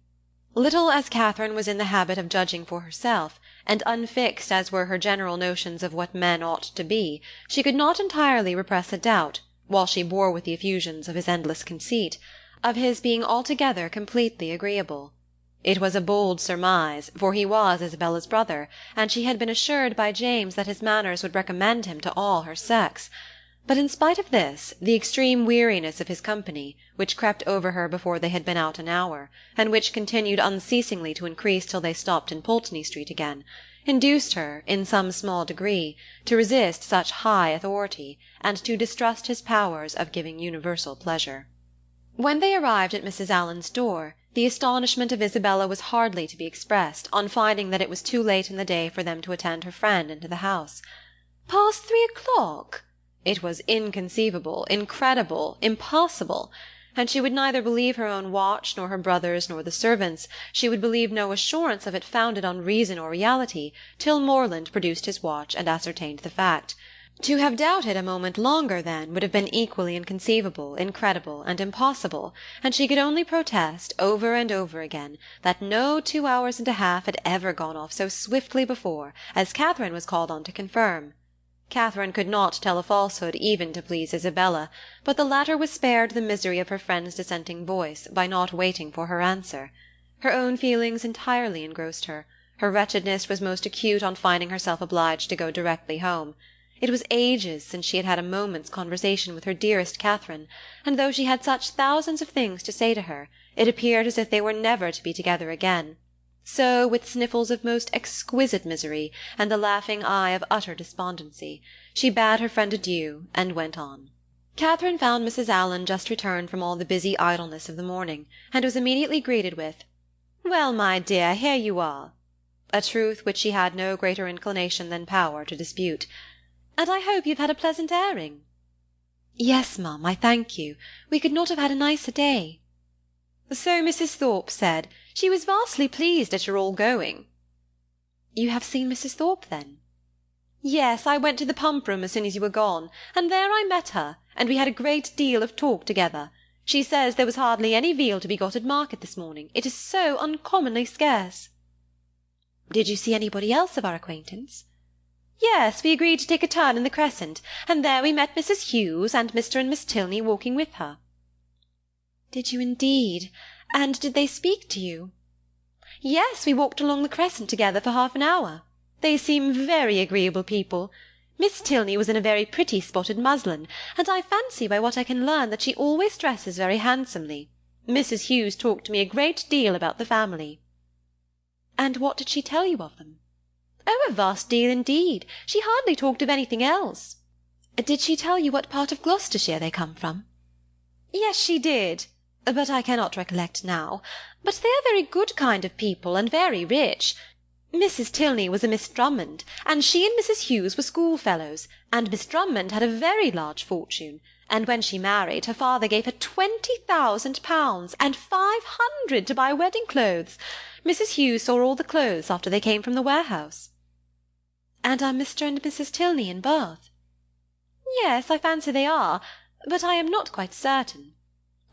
Little as Catherine was in the habit of judging for herself, and unfixed as were her general notions of what men ought to be, she could not entirely repress a doubt, while she bore with the effusions of his endless conceit, of his being altogether completely agreeable. It was a bold surmise, for he was Isabella's brother, and she had been assured by James that his manners would recommend him to all her sex. But in spite of this, the extreme weariness of his company, which crept over her before they had been out an hour, and which continued unceasingly to increase till they stopped in Pulteney Street again, induced her, in some small degree, to resist such high authority, and to distrust his powers of giving universal pleasure. When they arrived at Mrs. Allen's door, the astonishment of Isabella was hardly to be expressed on finding that it was too late in the day for them to attend her friend into the house. "Past 3 o'clock!" It was inconceivable, incredible, impossible, and she would neither believe her own watch, nor her brother's, nor the servants'. She would believe no assurance of it founded on reason or reality, till Morland produced his watch and ascertained the fact. To have doubted a moment longer, then, would have been equally inconceivable, incredible, and impossible, and she could only protest, over and over again, that no 2 hours and a half had ever gone off so swiftly before, as Catherine was called on to confirm. Catherine could not tell a falsehood even to please Isabella, but the latter was spared the misery of her friend's dissenting voice by not waiting for her answer. Her own feelings entirely engrossed her. Her wretchedness was most acute on finding herself obliged to go directly home. It was ages since she had had a moment's conversation with her dearest Catherine, and though she had such thousands of things to say to her, it appeared as if they were never to be together again. So, with sniffles of most exquisite misery, and the laughing eye of utter despondency, she bade her friend adieu, and went on. Catherine found Mrs. Allen just returned from all the busy idleness of the morning, and was immediately greeted with, "Well, my dear, here you are," a truth which she had no greater inclination than power to dispute. "And I hope you've had a pleasant airing." "Yes, ma'am, I thank you. We could not have had a nicer day." "So Mrs. Thorpe said. She was vastly pleased at your all going." "You have seen Mrs. Thorpe, then?" "Yes, I went to the pump room as soon as you were gone, and there I met her, and we had a great deal of talk together. She says there was hardly any veal to be got at market this morning. It is so uncommonly scarce." "Did you see anybody else of our acquaintance?" "Yes, we agreed to take a turn in the Crescent, and there we met Mrs. Hughes and Mr. and Miss Tilney walking with her." "Did you indeed? And did they speak to you?" "Yes, we walked along the Crescent together for half an hour. They seem very agreeable people. Miss Tilney was in a very pretty spotted muslin, and I fancy by what I can learn that she always dresses very handsomely. Mrs. Hughes talked to me a great deal about the family." "And what did she tell you of them?" "Oh, a vast deal indeed. She hardly talked of anything else." "Did she tell you what part of Gloucestershire they come from?" "Yes, she did, but I cannot recollect now. But they are very good kind of people, and very rich. Mrs. Tilney was a Miss Drummond, and she and Mrs. Hughes were schoolfellows, and Miss Drummond had a very large fortune, and when she married, her father gave her £20,000, and 500 to buy wedding clothes. Mrs. Hughes saw all the clothes after they came from the warehouse." "And are Mr. and Mrs. Tilney in Bath?" "Yes, I fancy they are, but I am not quite certain.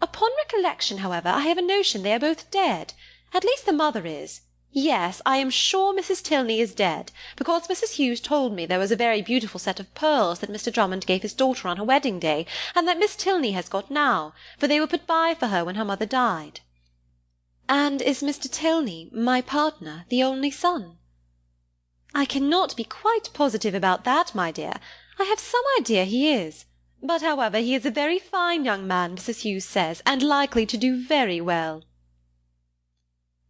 Upon recollection, however, I have a notion they are both dead. At least the mother is. Yes, I am sure Mrs. Tilney is dead, because Mrs. Hughes told me there was a very beautiful set of pearls that Mr. Drummond gave his daughter on her wedding day, and that Miss Tilney has got now, for they were put by for her when her mother died." "And is Mr. Tilney, my partner, the only son?" "I cannot be quite positive about that, my dear. I have some idea he is. But, however, he is a very fine young man, Mrs. Hughes says, and likely to do very well."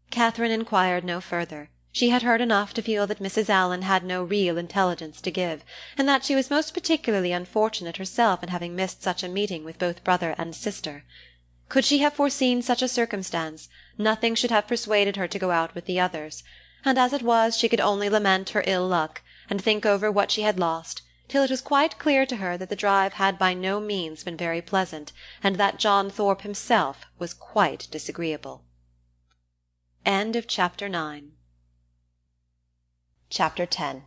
Catherine inquired no further. She had heard enough to feel that Mrs. Allen had no real intelligence to give, and that she was most particularly unfortunate herself in having missed such a meeting with both brother and sister. Could she have foreseen such a circumstance, nothing should have persuaded her to go out with the others, and as it was she could only lament her ill luck, and think over what she had lost, till it was quite clear to her that the drive had by no means been very pleasant, and that John Thorpe himself was quite disagreeable. Chapter 10.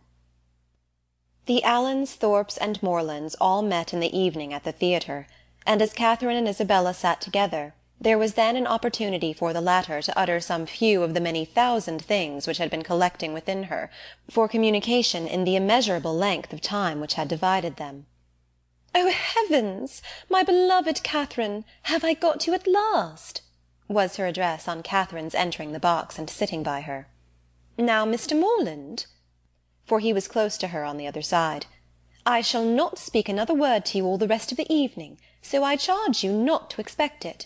The Allens, Thorpes, and Morlands all met in the evening at the theatre, and as Catherine and Isabella sat together, there was then an opportunity for the latter to utter some few of the many thousand things which had been collecting within her, for communication in the immeasurable length of time which had divided them. "Oh, heavens! My beloved Catherine, have I got you at last?" was her address on Catherine's entering the box and sitting by her. "Now, Mr. Morland," for he was close to her on the other side, "I shall not speak another word to you all the rest of the evening, so I charge you not to expect it.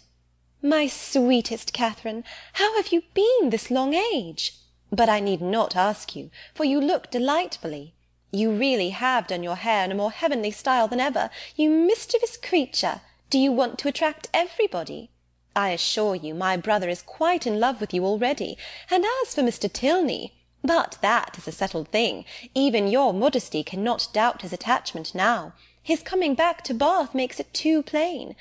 My sweetest Catherine, how have you been this long age? But I need not ask you, for you look delightfully. You really have done your hair in a more heavenly style than ever. You mischievous creature! Do you want to attract everybody? I assure you my brother is quite in love with you already, and as for Mr. Tilney, but that is a settled thing. Even your modesty cannot doubt his attachment now. His coming back to Bath makes it too plain.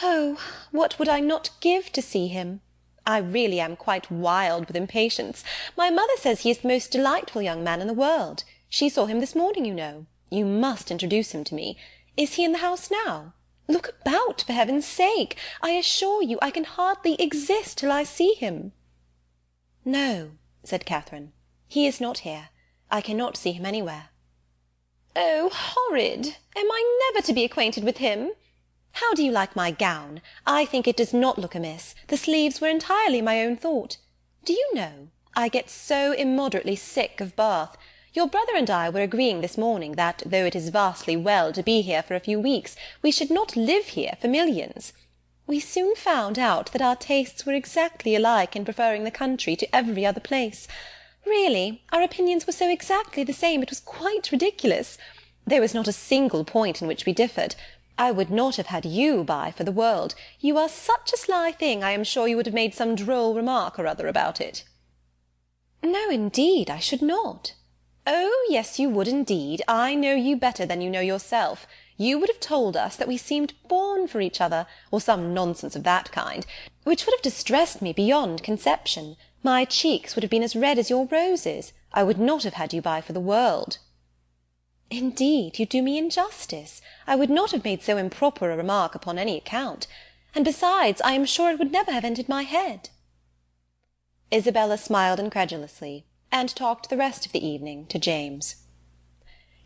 Oh, what would I not give to see him! I really am quite wild with impatience. My mother says he is the most delightful young man in the world. She saw him this morning, you know. You must introduce him to me. Is he in the house now? Look about, for heaven's sake! I assure you I can hardly exist till I see him." "No," said Catherine, "he is not here. I cannot see him anywhere." "Oh, horrid! Am I never to be acquainted with him? How do you like my gown? I think it does not look amiss. The sleeves were entirely my own thought. Do you know, I get so immoderately sick of Bath. Your brother and I were agreeing this morning that, though it is vastly well to be here for a few weeks, we should not live here for millions. We soon found out that our tastes were exactly alike in preferring the country to every other place. Really, our opinions were so exactly the same, it was quite ridiculous. There was not a single point in which we differed. I would not have had you by for the world. You are such a sly thing, I am sure you would have made some droll remark or other about it." "No, indeed, I should not." "Oh, yes, you would indeed. I know you better than you know yourself. You would have told us that we seemed born for each other, or some nonsense of that kind, which would have distressed me beyond conception. My cheeks would have been as red as your roses. I would not have had you by for the world." "Indeed, you do me injustice. I would not have made so improper a remark upon any account. And besides, I am sure it would never have entered my head." Isabella smiled incredulously, and talked the rest of the evening to James.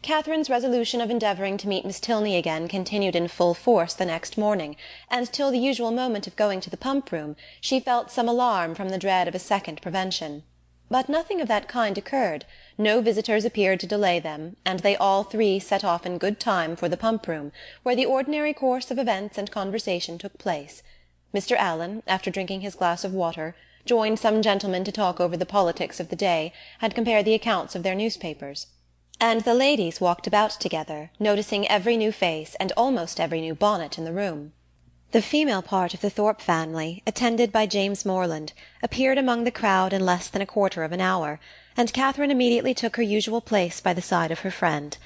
Catherine's resolution of endeavouring to meet Miss Tilney again continued in full force the next morning, and till the usual moment of going to the pump-room she felt some alarm from the dread of a second prevention. But nothing of that kind occurred, no visitors appeared to delay them, and they all three set off in good time for the pump-room, where the ordinary course of events and conversation took place. Mr. Allen, after drinking his glass of water, joined some gentlemen to talk over the politics of the day, and compare the accounts of their newspapers; and the ladies walked about together, noticing every new face and almost every new bonnet in the room. The female part of the Thorpe family, attended by James Morland, appeared among the crowd in less than a quarter of an hour, and Catherine immediately took her usual place by the side of her friend.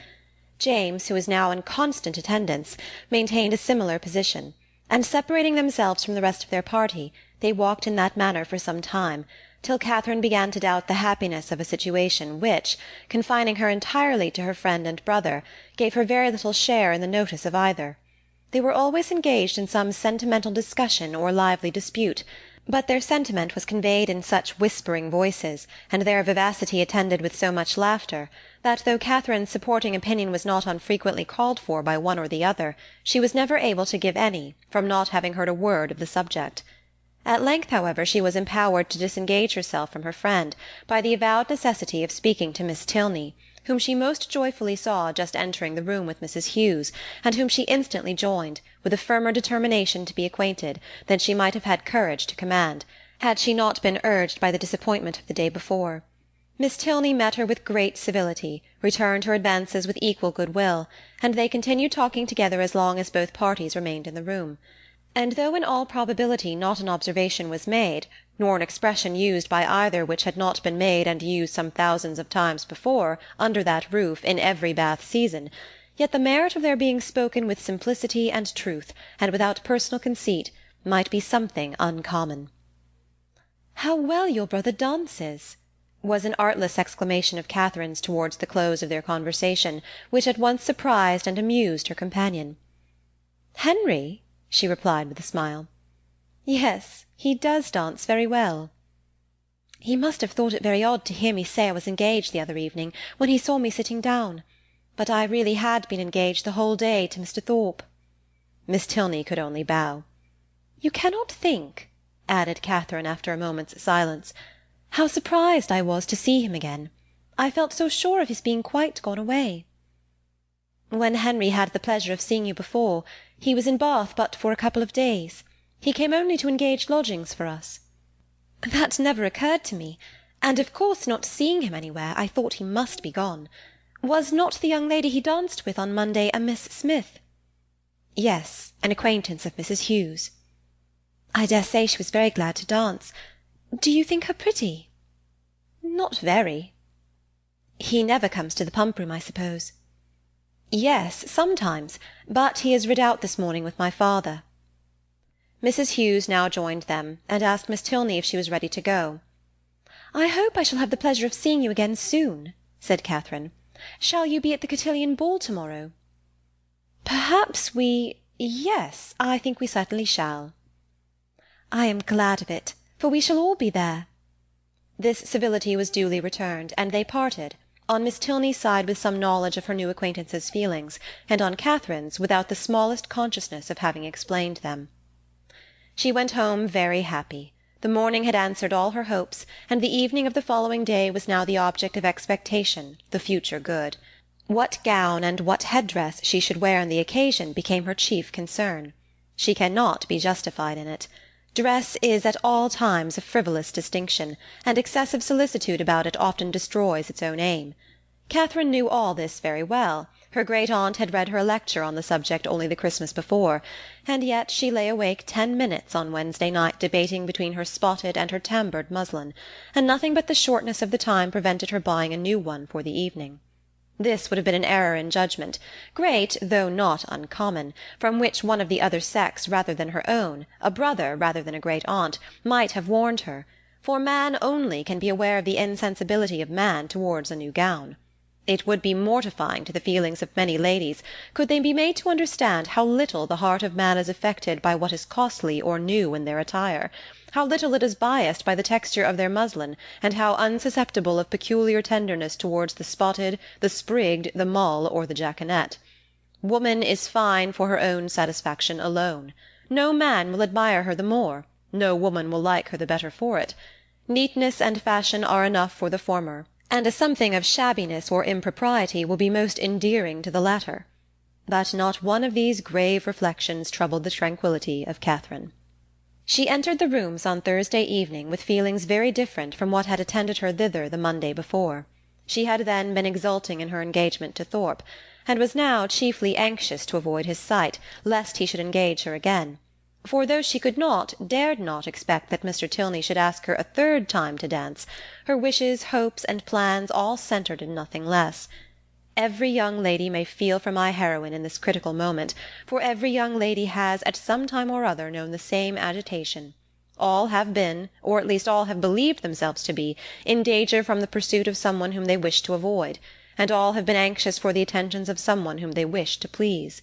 James, who was now in constant attendance, maintained a similar position, and separating themselves from the rest of their party, they walked in that manner for some time, till Catherine began to doubt the happiness of a situation which, confining her entirely to her friend and brother, gave her very little share in the notice of either. They were always engaged in some sentimental discussion or lively dispute, but their sentiment was conveyed in such whispering voices, and their vivacity attended with so much laughter, that though Catherine's supporting opinion was not unfrequently called for by one or the other, she was never able to give any, from not having heard a word of the subject. At length, however, she was empowered to disengage herself from her friend, by the avowed necessity of speaking to Miss Tilney, whom she most joyfully saw just entering the room with Mrs. Hughes, and whom she instantly joined, with a firmer determination to be acquainted than she might have had courage to command, had she not been urged by the disappointment of the day before. Miss Tilney met her with great civility, returned her advances with equal good-will, and they continued talking together as long as both parties remained in the room. And though in all probability not an observation was made, nor an expression used by either which had not been made and used some thousands of times before, under that roof, in every Bath season, yet the merit of their being spoken with simplicity and truth, and without personal conceit, might be something uncommon. "How well your brother dances!" was an artless exclamation of Catherine's towards the close of their conversation, which at once surprised and amused her companion. "Henry?" she replied with a smile. "Yes, he does dance very well." "He must have thought it very odd to hear me say I was engaged the other evening, when he saw me sitting down. But I really had been engaged the whole day to Mr. Thorpe." Miss Tilney could only bow. "You cannot think," added Catherine after a moment's silence, "how surprised I was to see him again. I felt so sure of his being quite gone away." "When Henry had the pleasure of seeing you before, he was in Bath but for a couple of days. He came only to engage lodgings for us." "That never occurred to me, and of course not seeing him anywhere, I thought he must be gone. Was not the young lady he danced with on Monday a Miss Smith?" "Yes, an acquaintance of Mrs. Hughes." "I dare say she was very glad to dance. Do you think her pretty?" "Not very." "He never comes to the pump-room, I suppose?" "Yes, sometimes, but he has rid out this morning with my father." Mrs. Hughes now joined them, and asked Miss Tilney if she was ready to go. "I hope I shall have the pleasure of seeing you again soon," said Catherine. "Shall you be at the cotillion ball to-morrow?" "Perhaps yes, I think we certainly shall." "I am glad of it, for we shall all be there." This civility was duly returned, and they parted, on Miss Tilney's side with some knowledge of her new acquaintance's feelings, and on Catherine's without the smallest consciousness of having explained them. She went home very happy. The morning had answered all her hopes, and the evening of the following day was now the object of expectation, the future good. What gown and what head-dress she should wear on the occasion became her chief concern. She cannot be justified in it. Dress is at all times a frivolous distinction, and excessive solicitude about it often destroys its own aim. Catherine knew all this very well. Her great-aunt had read her a lecture on the subject only the Christmas before, and yet she lay awake 10 minutes on Wednesday night debating between her spotted and her tamboured muslin, and nothing but the shortness of the time prevented her buying a new one for the evening. This would have been an error in judgment, great though not uncommon, from which one of the other sex rather than her own, a brother rather than a great-aunt, might have warned her, for man only can be aware of the insensibility of man towards a new gown. It would be mortifying to the feelings of many ladies could they be made to understand how little the heart of man is affected by what is costly or new in their attire, how little it is biassed by the texture of their muslin, and how unsusceptible of peculiar tenderness towards the spotted, the sprigged, the mull, or the jaconet. Woman is fine for her own satisfaction alone. No man will admire her the more, no woman will like her the better for it. Neatness and fashion are enough for the former, and a something of shabbiness or impropriety will be most endearing to the latter. But not one of these grave reflections troubled the tranquillity of Catherine. She entered the rooms on Thursday evening with feelings very different from what had attended her thither the Monday before. She had then been exulting in her engagement to Thorpe, and was now chiefly anxious to avoid his sight, lest he should engage her again. For though she could not, dared not expect that Mr. Tilney should ask her a third time to dance, her wishes, hopes, and plans all centred in nothing less. Every young lady may feel for my heroine in this critical moment, for every young lady has at some time or other known the same agitation. All have been, or at least all have believed themselves to be, in danger from the pursuit of some one whom they wished to avoid, and all have been anxious for the attentions of some one whom they wished to please.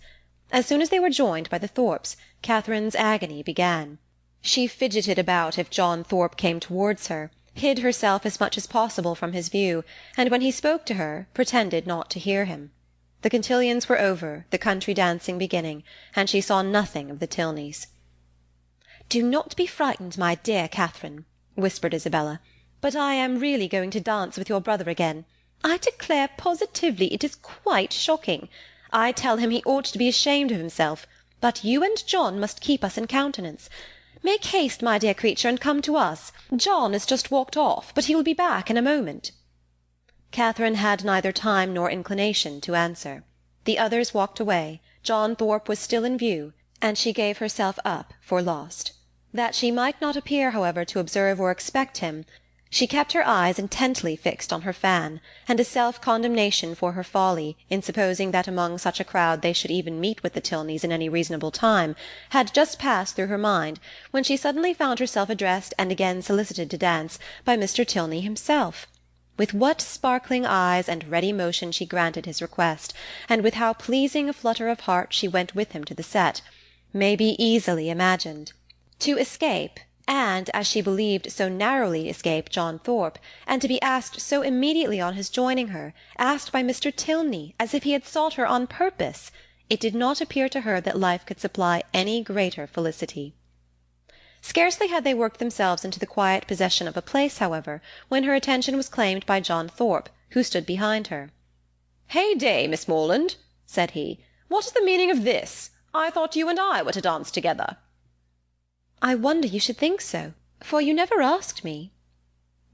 As soon as they were joined by the Thorpes, Catherine's agony began. She fidgeted about if John Thorpe came towards her, hid herself as much as possible from his view, and when he spoke to her, pretended not to hear him. The cotillons were over, the country dancing beginning, and she saw nothing of the Tilneys. "Do not be frightened, my dear Catherine," whispered Isabella, "but I am really going to dance with your brother again. I declare positively it is quite shocking. I tell him he ought to be ashamed of himself, but you and John must keep us in countenance. Make haste, my dear creature, and come to us. John has just walked off, but he will be back in a moment." Catherine had neither time nor inclination to answer. The others walked away, John Thorpe was still in view, and she gave herself up for lost. That she might not appear, however, to observe or expect him, she kept her eyes intently fixed on her fan, and a self-condemnation for her folly, in supposing that among such a crowd they should even meet with the Tilneys in any reasonable time, had just passed through her mind, when she suddenly found herself addressed and again solicited to dance by Mr. Tilney himself. With what sparkling eyes and ready motion she granted his request, and with how pleasing a flutter of heart she went with him to the set, may be easily imagined. To escape, and, as she believed, so narrowly escape John Thorpe, and to be asked so immediately on his joining her, asked by Mr. Tilney, as if he had sought her on purpose, it did not appear to her that life could supply any greater felicity. Scarcely had they worked themselves into the quiet possession of a place, however, when her attention was claimed by John Thorpe, who stood behind her. "Hey-day, Miss Morland," said he, "what is the meaning of this? I thought you and I were to dance together." "I wonder you should think so, for you never asked me."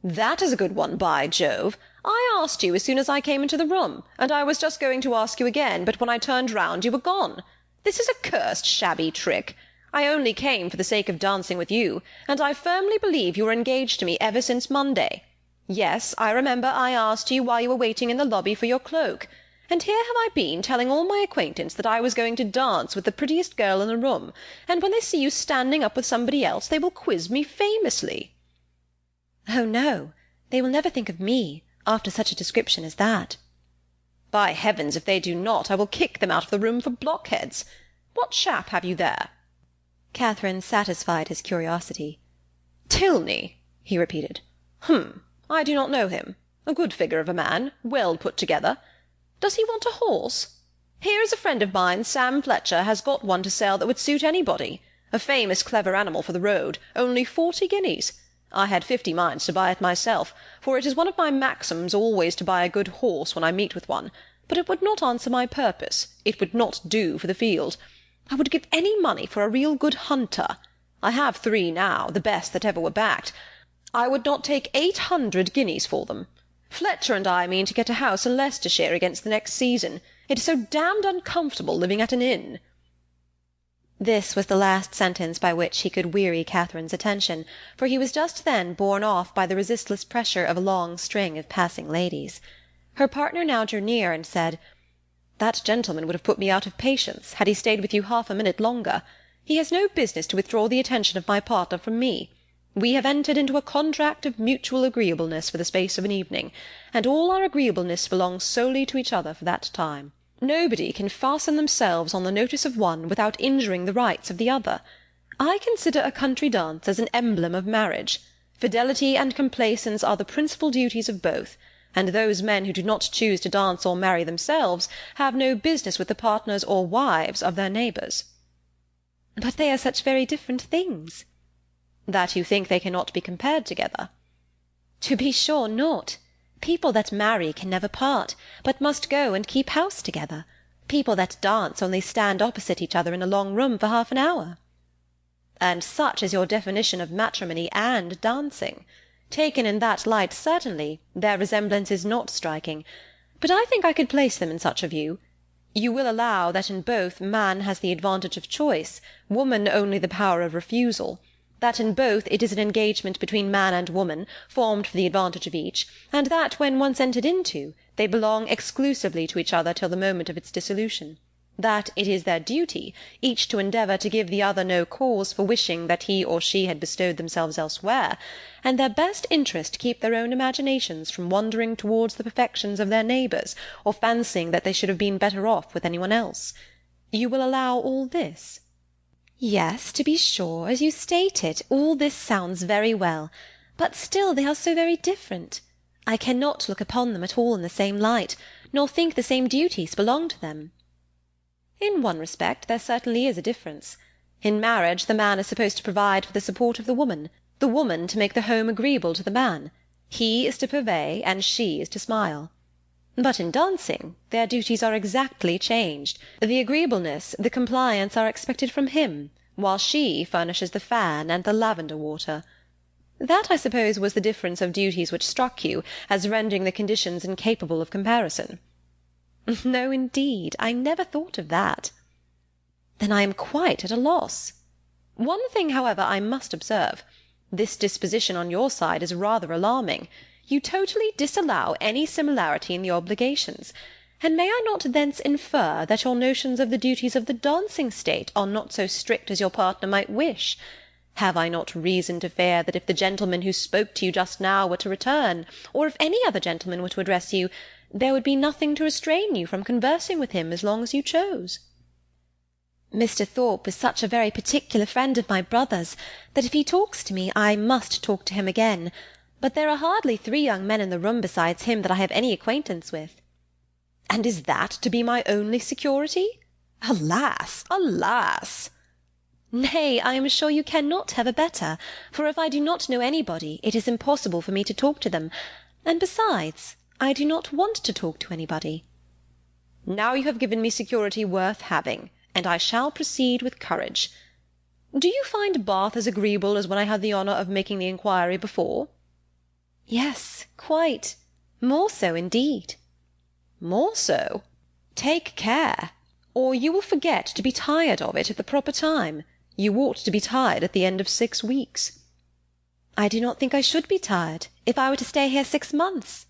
"That is a good one, by Jove! I asked you as soon as I came into the room, and I was just going to ask you again, but when I turned round you were gone. This is a cursed shabby trick. I only came for the sake of dancing with you, and I firmly believe you were engaged to me ever since Monday. Yes, I remember I asked you while you were waiting in the lobby for your cloak, and here have I been telling all my acquaintance that I was going to dance with the prettiest girl in the room, and when they see you standing up with somebody else they will quiz me famously." "Oh, no, they will never think of me, after such a description as that." "By heavens, if they do not, I will kick them out of the room for blockheads. What chap have you there?" Catherine satisfied his curiosity. "Tilney," he repeated. I do not know him. A good figure of a man, well put together. Does he want a horse? Here is a friend of mine, Sam Fletcher, has got one to sell that would suit anybody. A famous clever animal for the road, only 40 guineas. I had 50 minds to buy it myself, for it is one of my maxims always to buy a good horse when I meet with one, but it would not answer my purpose, it would not do for the field. I would give any money for a real good hunter. I have 3 now, the best that ever were backed. I would not take 800 guineas for them. Fletcher and I mean to get a house in Leicestershire against the next season. It is so damned uncomfortable living at an inn." This was the last sentence by which he could weary Catherine's attention, for he was just then borne off by the resistless pressure of a long string of passing ladies. Her partner now drew near and said, "That gentleman would have put me out of patience, had he stayed with you half a minute longer. He has no business to withdraw the attention of my partner from me. We have entered into a contract of mutual agreeableness for the space of an evening, and all our agreeableness belongs solely to each other for that time. Nobody can fasten themselves on the notice of one without injuring the rights of the other. I consider a country dance as an emblem of marriage. Fidelity and complaisance are the principal duties of both, and those men who do not choose to dance or marry themselves have no business with the partners or wives of their neighbours." "But they are such very different things." "That you think they cannot be compared together?" "To be sure not. People that marry can never part, but must go and keep house together. People that dance only stand opposite each other in a long room for half an hour." "And such is your definition of matrimony and dancing. Taken in that light, certainly, their resemblance is not striking. But I think I could place them in such a view. You will allow that in both man has the advantage of choice, woman only the power of refusal; that in both it is an engagement between man and woman, formed for the advantage of each, and that when once entered into, they belong exclusively to each other till the moment of its dissolution; that it is their duty, each to endeavour to give the other no cause for wishing that he or she had bestowed themselves elsewhere, and their best interest to keep their own imaginations from wandering towards the perfections of their neighbours, or fancying that they should have been better off with any one else. You will allow all this?" "Yes, to be sure, as you state it, all this sounds very well, but still they are so very different. I cannot look upon them at all in the same light, nor think the same duties belong to them." "In one respect there certainly is a difference. In marriage the man is supposed to provide for the support of the woman to make the home agreeable to the man. He is to purvey, and she is to smile. But in dancing their duties are exactly changed. The agreeableness, the compliance are expected from him, while she furnishes the fan and the lavender water. That, I suppose, was the difference of duties which struck you, as rendering the conditions incapable of comparison." "No, indeed, I never thought of that." "Then I am quite at a loss. One thing, however, I must observe. This disposition on your side is rather alarming. You totally disallow any similarity in the obligations, and may I not thence infer that your notions of the duties of the dancing state are not so strict as your partner might wish? Have I not reason to fear that if the gentleman who spoke to you just now were to return, or if any other gentleman were to address you, there would be nothing to restrain you from conversing with him as long as you chose?" "Mr. Thorpe is such a very particular friend of my brother's, that if he talks to me, I must talk to him again. But there are hardly 3 young men in the room besides him that I have any acquaintance with." "And is that to be my only security? Alas, alas!" "Nay, I am sure you cannot have a better, for if I do not know anybody, it is impossible for me to talk to them, and besides, I do not want to talk to anybody." "Now you have given me security worth having, and I shall proceed with courage. Do you find Bath as agreeable as when I had the honour of making the inquiry before?" "Yes, quite. More so, indeed." "More so? Take care, or you will forget to be tired of it at the proper time. You ought to be tired at the end of 6 weeks." "I do not think I should be tired, if I were to stay here 6 months."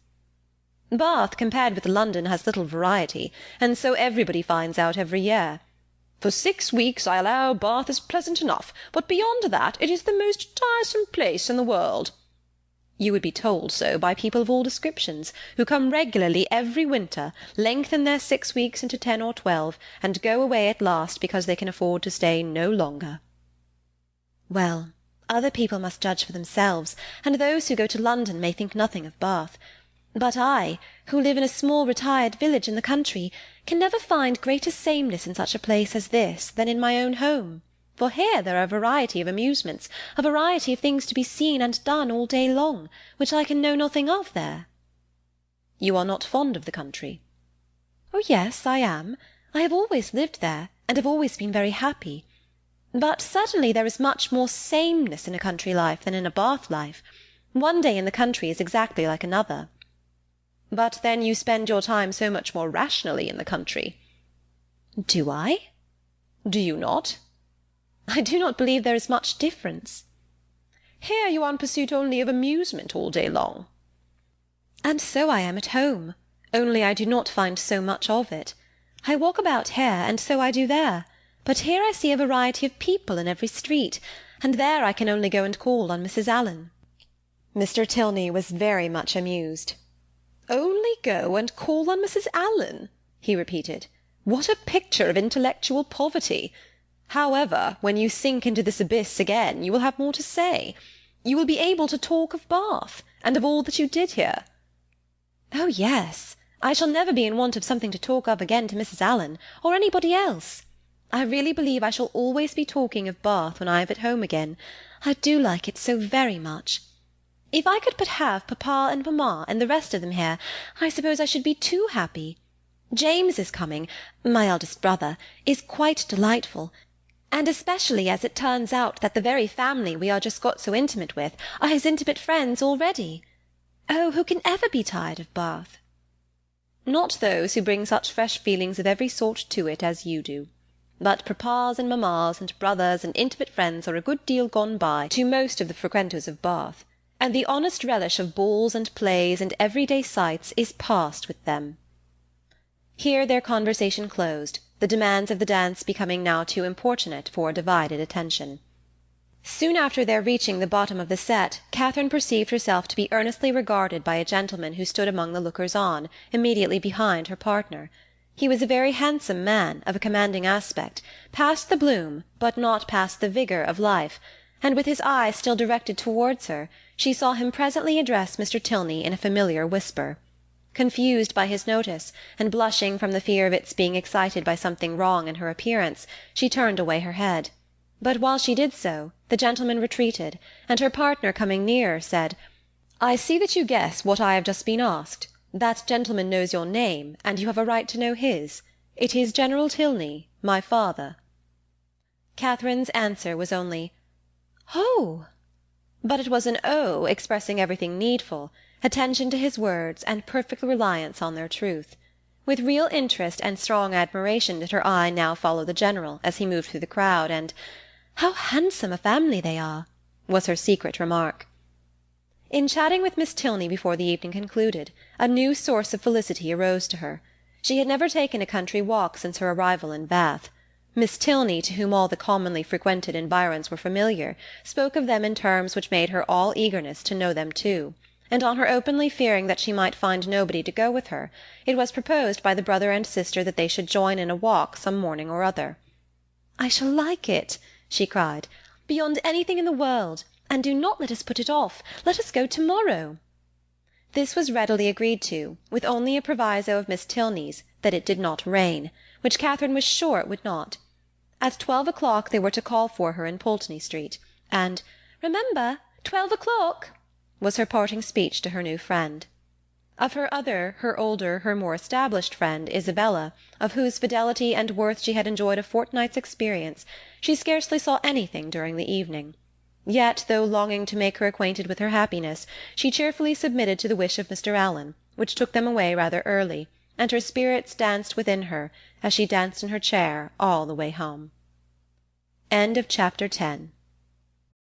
"Bath, compared with London, has little variety, and so everybody finds out every year. For 6 weeks, I allow, Bath is pleasant enough, but beyond that it is the most tiresome place in the world." "You would be told so by people of all descriptions, who come regularly every winter, lengthen their 6 weeks into 10 or 12, and go away at last because they can afford to stay no longer." "Well, other people must judge for themselves, and those who go to London may think nothing of Bath. But I, who live in a small retired village in the country, can never find greater sameness in such a place as this than in my own home. For here there are a variety of amusements, a variety of things to be seen and done all day long, which I can know nothing of there." "You are not fond of the country?" "Oh yes, I am. I have always lived there, and have always been very happy. But certainly there is much more sameness in a country life than in a Bath life. One day in the country is exactly like another." "But then you spend your time so much more rationally in the country." "Do I?" "Do you not?" "I do not believe there is much difference." "Here you are in pursuit only of amusement all day long." "And so I am at home, only I do not find so much of it. I walk about here, and so I do there, but here I see a variety of people in every street, and there I can only go and call on Mrs. Allen." Mr. Tilney was very much amused. "Only go and call on Mrs. Allen," he repeated. "What a picture of intellectual poverty! However, when you sink into this abyss again, you will have more to say. You will be able to talk of Bath, and of all that you did here." "Oh, yes. I shall never be in want of something to talk of again to Mrs. Allen, or anybody else. I really believe I shall always be talking of Bath when I am at home again. I do like it so very much. If I could but have papa and mamma and the rest of them here, I suppose I should be too happy. James is coming, my eldest brother, is quite delightful, and especially as it turns out that the very family we are just got so intimate with are his intimate friends already. Oh, who can ever be tired of Bath?" "Not those who bring such fresh feelings of every sort to it as you do. But papas and mammas and brothers and intimate friends are a good deal gone by to most of the frequenters of Bath, and the honest relish of balls and plays and everyday sights is past with them." Here their conversation closed, the demands of the dance becoming now too importunate for divided attention. Soon after their reaching the bottom of the set, Catherine perceived herself to be earnestly regarded by a gentleman who stood among the lookers-on, immediately behind her partner. He was a very handsome man, of a commanding aspect, past the bloom, but not past the vigour of life, and with his eye still directed towards her, she saw him presently address Mr. Tilney in a familiar whisper. Confused by his notice, and blushing from the fear of its being excited by something wrong in her appearance, she turned away her head. But while she did so, the gentleman retreated, and her partner coming nearer said, "I see that you guess what I have just been asked. That gentleman knows your name, and you have a right to know his. It is General Tilney, my father." Catherine's answer was only, "Oh!" But it was an "oh" expressing everything needful, attention to his words, and perfect reliance on their truth. With real interest and strong admiration did her eye now follow the General as he moved through the crowd, and "How handsome a family they are!" was her secret remark. In chatting with Miss Tilney before the evening concluded, a new source of felicity arose to her. She had never taken a country walk since her arrival in Bath. Miss Tilney, to whom all the commonly frequented environs were familiar, spoke of them in terms which made her all eagerness to know them too, and on her openly fearing that she might find nobody to go with her, it was proposed by the brother and sister that they should join in a walk some morning or other. "I shall like it," she cried, "beyond anything in the world, and do not let us put it off. Let us go to-morrow." This was readily agreed to, with only a proviso of Miss Tilney's, that it did not rain, which Catherine was sure it would not. At 12 o'clock they were to call for her in Pulteney Street, and "Remember, 12 o'clock," was her parting speech to her new friend. Of her other, her older, her more established friend, Isabella, of whose fidelity and worth she had enjoyed a fortnight's experience, she scarcely saw anything during the evening. Yet, though longing to make her acquainted with her happiness, she cheerfully submitted to the wish of Mr. Allen, which took them away rather early, and her spirits danced within her as she danced in her chair all the way home. Chapter 10